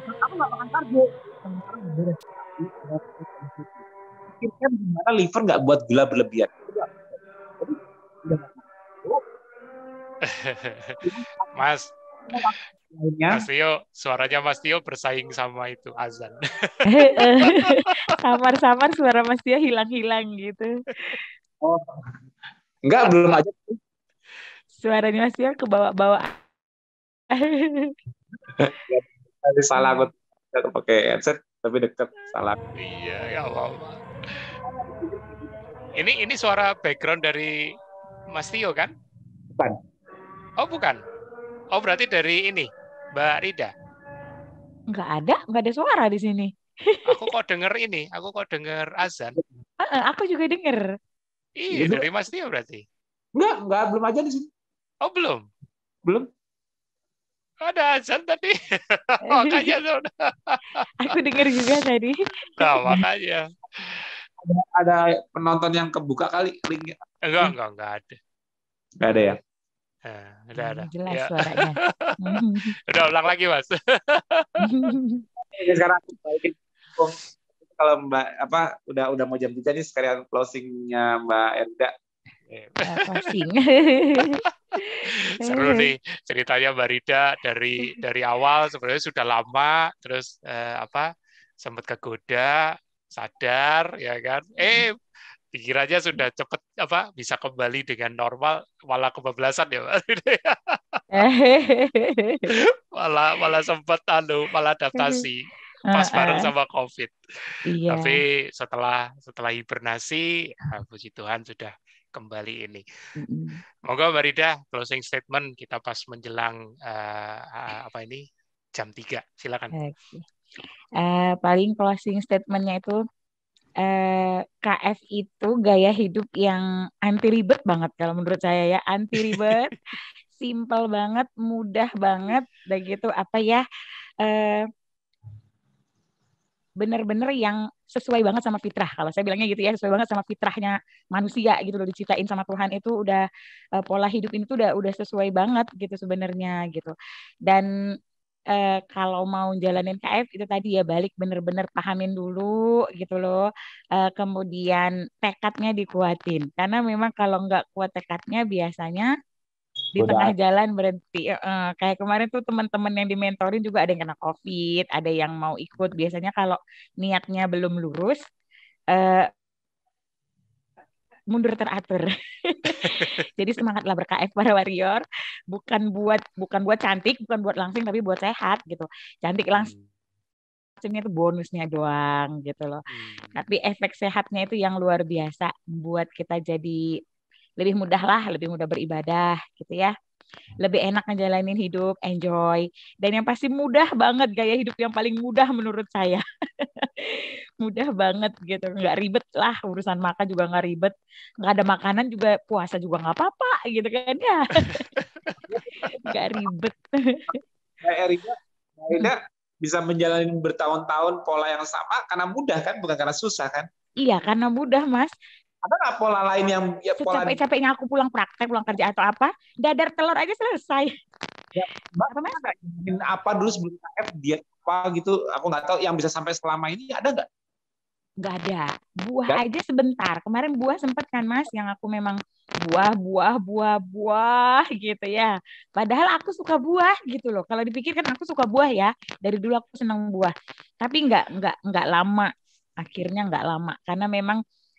Aku nggak makan karbo. Pikirkan gimana liver nggak buat gula berlebihan. Mas Tio, suaranya Mas Tio bersaing sama itu azan. Samar-samar suara Mas Tio hilang-hilang gitu. Oh, enggak, belum aja. Suaranya Mas Tio ke bawah-bawah. Tadi salah, aku pakai headset tapi deket, salah. Iya, ya Allah. Ini suara background dari Mas Tio kan? Bukan. Oh, bukan. Oh, berarti dari ini, Mbak Rida. Nggak ada suara di sini. Aku kok denger azan. Aku juga denger. Iya, dari Mas Tio berarti. Enggak, belum aja di sini. Oh, belum. Ada azan tadi. Makanya sudah. Aku denger juga tadi. Nah, makanya. Ada penonton yang kebuka kali linknya. Enggak ada. Enggak ada ya? Udah ada. Jelas ya. Suaranya. Udah ulang lagi, Mas. Jadi sekarang kalau Mbak udah mau jam 3 nih, sekalian closingnya Mbak Erda. Closing. Seru nih ceritanya Mbak Rida dari awal sebenarnya sudah lama, terus sempat kegoda, sadar ya kan. Pikirannya sudah cepat bisa kembali dengan normal, malah kebablasan ya Mbak Rida. malah sempat malah adaptasi pas bareng sama COVID. Iya. Tapi setelah hibernasi, puji Tuhan sudah kembali ini. Moga Mbak Rida closing statement kita pas menjelang jam 3. Silakan. Paling closing statement-nya itu KF itu gaya hidup yang anti ribet banget kalau menurut saya ya, anti ribet, simple banget, mudah banget, dan gitu bener-bener yang sesuai banget sama fitrah. Kalau saya bilangnya gitu ya, sesuai banget sama fitrahnya manusia gitu loh, diciptain sama Tuhan itu udah pola hidup ini tuh udah sesuai banget gitu sebenarnya gitu. Dan kalau mau jalanin KF itu tadi ya balik bener-bener pahamin dulu gitu loh. Kemudian tekadnya dikuatin. Karena memang kalau nggak kuat tekadnya biasanya di tengah jalan berhenti. Kayak kemarin tuh teman-teman yang dimentorin juga ada yang kena COVID, ada yang mau ikut. Biasanya kalau niatnya belum lurus, mundur teratur. Jadi semangatlah ber-KF para warrior, bukan buat cantik, bukan buat langsing, tapi buat sehat gitu. Cantik langsingnya itu bonusnya doang gitu loh. Tapi efek sehatnya itu yang luar biasa, buat kita jadi lebih mudah beribadah gitu ya. Lebih enak ngejalanin hidup, enjoy. Dan yang pasti mudah banget, gaya hidup yang paling mudah menurut saya. Mudah banget gitu, nggak ribet lah, urusan makan juga nggak ribet, nggak ada makanan juga, puasa juga nggak apa-apa gitu kan ya. Nggak ribet. Erida bisa menjalani bertahun-tahun pola yang sama karena mudah kan, bukan karena susah kan? Iya, karena mudah Mas. Ada nggak pola lain yang capek-capeknya aku pulang praktek, pulang kerja atau apa, dadar telur aja selesai. Ya, Mbak, apa dulu sebelum KF diet apa gitu, aku nggak tahu yang bisa sampai selama ini, ada nggak? Nggak ada. Buah aja sebentar. Kemarin buah sempet kan Mas, yang aku memang buah gitu ya. Padahal aku suka buah gitu loh. Kalau dipikirkan aku suka buah ya. Dari dulu aku senang buah. Tapi nggak lama. Akhirnya nggak lama. Karena memang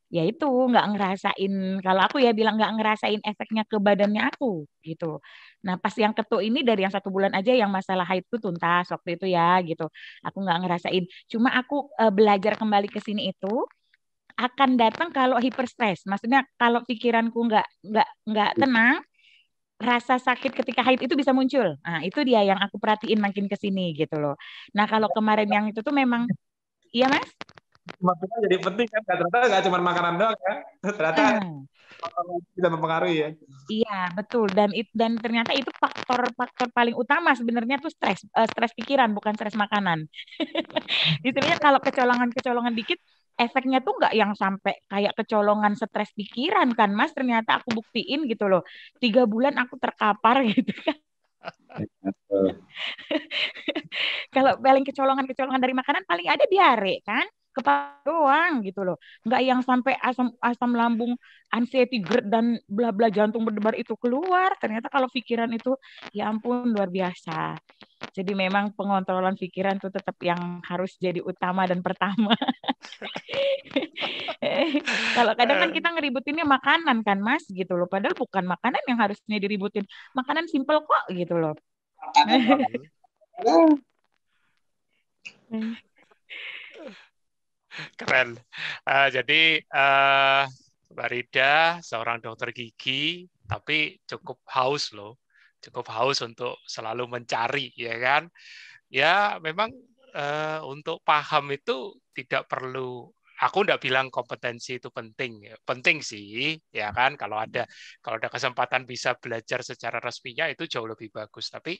ya itu nggak ngerasain, kalau aku ya bilang nggak ngerasain efeknya ke badannya aku gitu. Nah pas yang ketuk ini dari yang 1 bulan aja yang masalah haidku tuntas waktu itu ya gitu. Aku nggak ngerasain. Cuma aku belajar kembali ke sini itu akan datang kalau hiperstres. Maksudnya kalau pikiranku nggak tenang, rasa sakit ketika haid itu bisa muncul. Nah itu dia yang aku perhatiin makin ke sini gitu loh. Nah kalau kemarin yang itu tuh memang, iya Mas? Maksudnya jadi penting kan, ternyata nggak cuma makanan doang ya, ternyata Nah, makanan bisa mempengaruhi ya. iya, betul. Dan ternyata itu faktor paling utama sebenarnya tuh stres pikiran bukan stres makanan. Istilahnya kalau kecolongan-kecolongan dikit, efeknya tuh nggak yang sampai kayak kecolongan stres pikiran kan, Mas. Ternyata aku buktiin gitu loh. 3 bulan aku terkapar gitu kan. Kalau paling kecolongan-kecolongan dari makanan paling ada diare kan. Kepala doang gitu loh. Nggak yang sampai asam asam lambung, anxiety GERD dan bla bla jantung berdebar itu keluar. Ternyata kalau pikiran itu ya ampun luar biasa. Jadi memang pengontrolan pikiran itu tetap yang harus jadi utama dan pertama. Kalau kadang kan kita ngeributinnya makanan kan Mas gitu loh. Padahal bukan makanan yang harusnya diributin. Makanan simple kok gitu loh. Keren. Jadi Mbak Rida seorang dokter gigi, tapi cukup haus loh, cukup haus untuk selalu mencari, ya kan? Ya memang untuk paham itu tidak perlu. Aku nggak bilang kompetensi itu penting, penting sih, ya kan? Kalau ada kesempatan bisa belajar secara resminya itu jauh lebih bagus. Tapi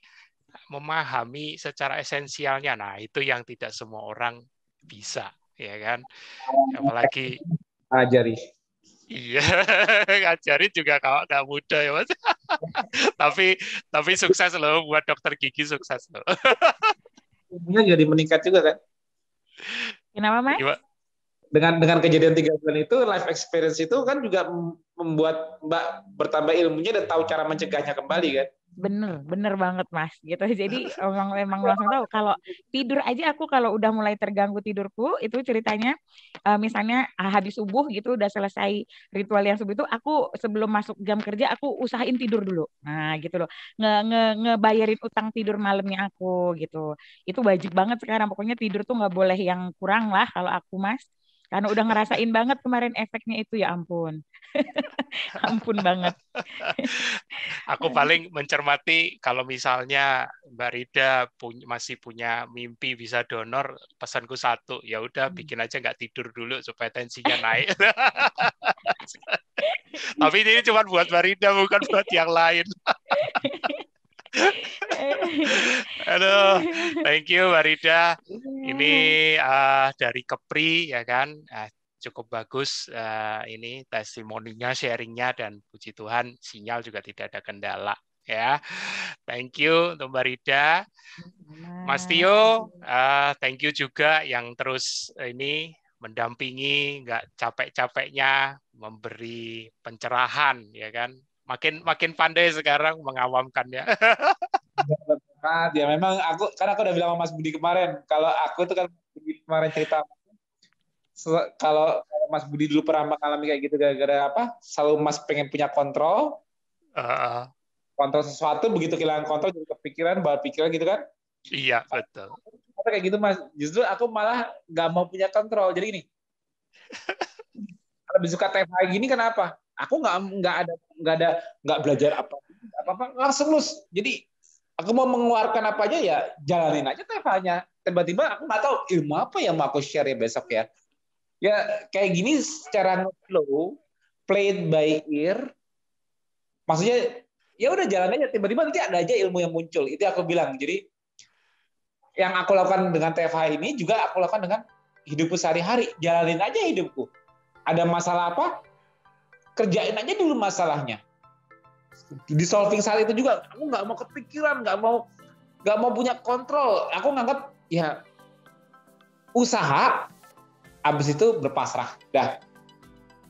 memahami secara esensialnya, nah itu yang tidak semua orang bisa, ya kan? Apalagi Ajari. iya, ngajarin juga kalau nggak mudah ya Mas. tapi sukses loh buat dokter gigi, sukses loh. Umumnya jadi meningkat juga kan. Kenapa Mas? Dengan kejadian 3 bulan itu, life experience itu kan juga membuat Mbak bertambah ilmunya dan tahu cara mencegahnya kembali kan. Bener banget Mas gitu. Jadi memang langsung tahu kalau tidur aja aku kalau udah mulai terganggu tidurku itu ceritanya misalnya habis subuh gitu udah selesai ritual yang subuh itu aku sebelum masuk jam kerja aku usahain tidur dulu. Nah gitu loh. Ngebayarin utang tidur malamnya aku gitu. Itu wajib banget sekarang. Pokoknya tidur tuh nggak boleh yang kurang lah kalau aku Mas. Karena udah ngerasain banget kemarin efeknya itu ya ampun. Ampun banget. Aku paling mencermati kalau misalnya Mbak Rida masih punya mimpi bisa donor, pesanku satu, ya udah bikin aja nggak tidur dulu supaya tensinya naik. Tapi ini cuma buat Mbak Rida, bukan buat yang lain. Aduh, thank you Mbak Rida. Ini dari Kepri ya kan, cukup bagus ini testimoninya, sharingnya, dan puji Tuhan sinyal juga tidak ada kendala ya. Thank you untuk Mbak Rida. Mas Tio, thank you juga yang terus ini mendampingi, nggak capek-capeknya memberi pencerahan ya kan. Makin pandai sekarang mengawamkannya. Ya memang karena aku udah bilang sama Mas Budi kemarin, kalau aku itu kan kemarin cerita kalau Mas Budi dulu pernah mengalami kayak gitu gara-gara apa? Selalu Mas pengen punya kontrol sesuatu, begitu kehilangan kontrol jadi kepikiran, bawa pikiran gitu kan? Iya betul. Kayak gitu Mas. Justru aku malah nggak mau punya kontrol. Jadi gini, lebih suka TFA gini kenapa? Aku nggak belajar apa langsung lulus. Jadi aku mau mengeluarkan apa aja ya jalanin aja TFA-nya. Tiba-tiba aku nggak tahu ilmu apa yang mau aku share ya besok ya. Ya kayak gini secara slow, play it by ear. Maksudnya ya udah jalan aja. Tiba-tiba nanti ada aja ilmu yang muncul. Itu aku bilang. Jadi yang aku lakukan dengan TFH ini juga aku lakukan dengan hidupku sehari-hari. Jalanin aja hidupku. Ada masalah apa? Kerjain aja dulu masalahnya. Di solving saat itu juga aku nggak mau kepikiran, nggak mau punya kontrol. Aku nganggap ya usaha, abis itu berpasrah. Dah,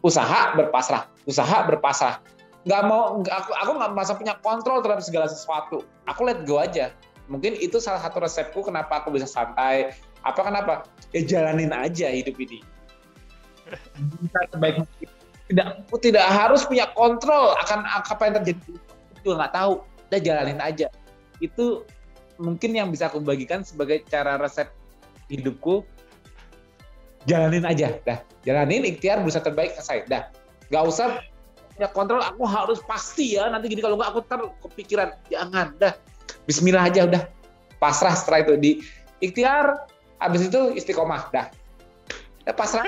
usaha berpasrah. Aku nggak merasa punya kontrol terhadap segala sesuatu. Aku let go aja. Mungkin itu salah satu resepku kenapa aku bisa santai. Kenapa? Ya jalanin aja hidup ini. Bisa sebaik mungkin. Tidak harus punya kontrol akan apa yang terjadi. Itu nggak tahu, udah jalanin aja. Itu mungkin yang bisa aku bagikan sebagai cara resep hidupku. Jalanin aja, dah. Jalanin, ikhtiar, berusaha terbaik, selesai. Dah. Nggak usah punya kontrol, aku harus pasti ya, nanti gini, kalau nggak aku kepikiran. Jangan, dah. Bismillah aja, udah. Pasrah setelah itu. Di ikhtiar, habis itu istiqomah, dah. Pasrah.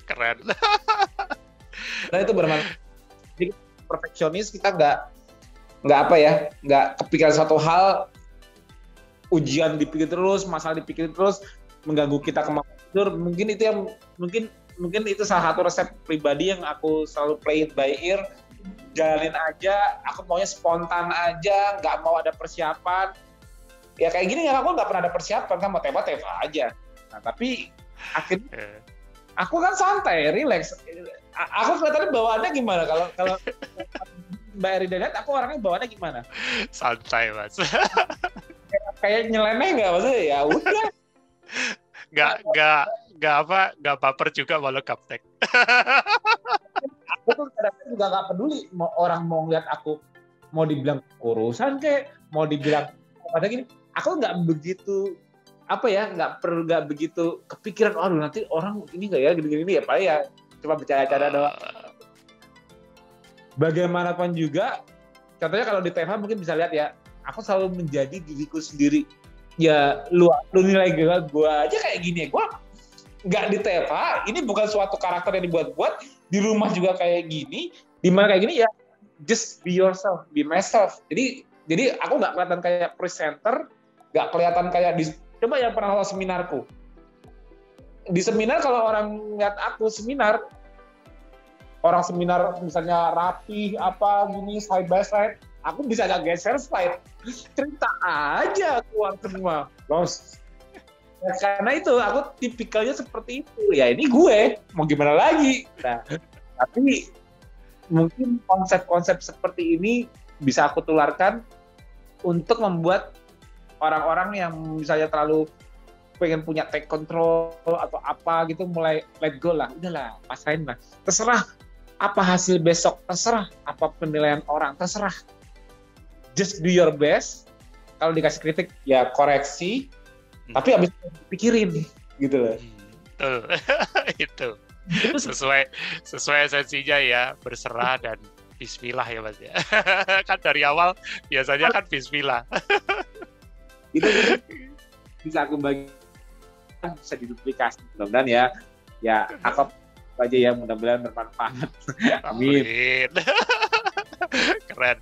Keren. Nah itu bermanfaat. Jadi perfeksionis, kita nggak apa ya, nggak kepikiran suatu hal, ujian dipikir terus, masalah dipikir terus, mengganggu kita kemampuan tidur. Mungkin itu yang mungkin itu salah satu resep pribadi yang aku selalu play it by ear. Jalanin aja, aku maunya spontan aja, nggak mau ada persiapan. Ya kayak gini aku nggak pernah ada persiapan, kan mau tembak aja. Nah tapi akhirnya aku kan santai, relax. Aku kelihatannya bawaannya gimana? Kalau Mbak Erida lihat, aku orangnya bawaannya gimana? Santai, Mas. Kayak nyeleneh nggak maksudnya? Ya udah. Nggak baper juga walau gaptek. Aku tuh kadang-kadang juga nggak peduli orang mau ngeliat aku, mau dibilang kurusan kayak, mau dibilang pada gini. Aku nggak begitu nggak begitu kepikiran, aduh nanti orang ini nggak ya gini-gini ya, Pak ya, cuma bercanda-canda doang. Bagaimanapun juga, contohnya kalau di TV mungkin bisa lihat ya, aku selalu menjadi diriku sendiri. Ya lu nilai gue aja kayak gini ya, gue nggak di TV, ini bukan suatu karakter yang dibuat-buat, di rumah juga kayak gini, di mana kayak gini ya, just be yourself, be myself. Jadi aku nggak kelihatan kayak presenter, nggak kelihatan kayak coba yang pernah nonton seminarku. Di seminar kalau orang lihat aku seminar, orang seminar misalnya rapi apa gini side by side, aku bisa agak geser slide, cerita aja keluar semua, bos. Ya, karena itu aku tipikalnya seperti itu. Ya ini gue mau gimana lagi. Nah, tapi mungkin konsep-konsep seperti ini bisa aku tularkan untuk membuat orang-orang yang misalnya terlalu pengen punya take control atau apa gitu, mulai let go lah, udahlah, pasain lah, terserah apa hasil besok, terserah apa penilaian orang, terserah, just do your best. Kalau dikasih kritik ya koreksi, tapi habis pikirin gitu loh. Itu sesuai esensinya ya, berserah dan bismillah ya Mas ya. Kan dari awal biasanya kan bismillah. Itu bisa aku bagi, bisa diduplikasi, mudah-mudahan ya apa aja ya, mudah-mudahan bermanfaat. Amin. Keren.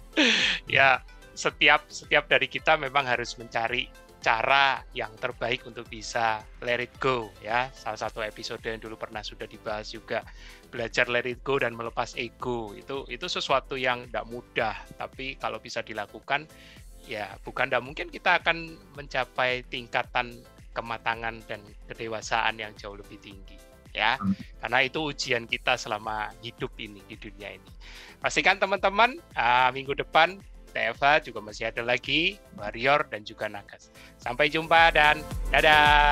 Ya, setiap dari kita memang harus mencari cara yang terbaik untuk bisa let it go ya. Salah satu episode yang dulu pernah sudah dibahas juga, belajar let it go dan melepas ego. Itu sesuatu yang tidak mudah, tapi kalau bisa dilakukan ya tidak mungkin kita akan mencapai tingkatan kematangan dan kedewasaan yang jauh lebih tinggi ya. Karena itu ujian kita selama hidup ini di dunia ini. Pastikan teman-teman minggu depan TFA juga masih ada lagi Warrior dan juga Nagas. Sampai jumpa dan dadah.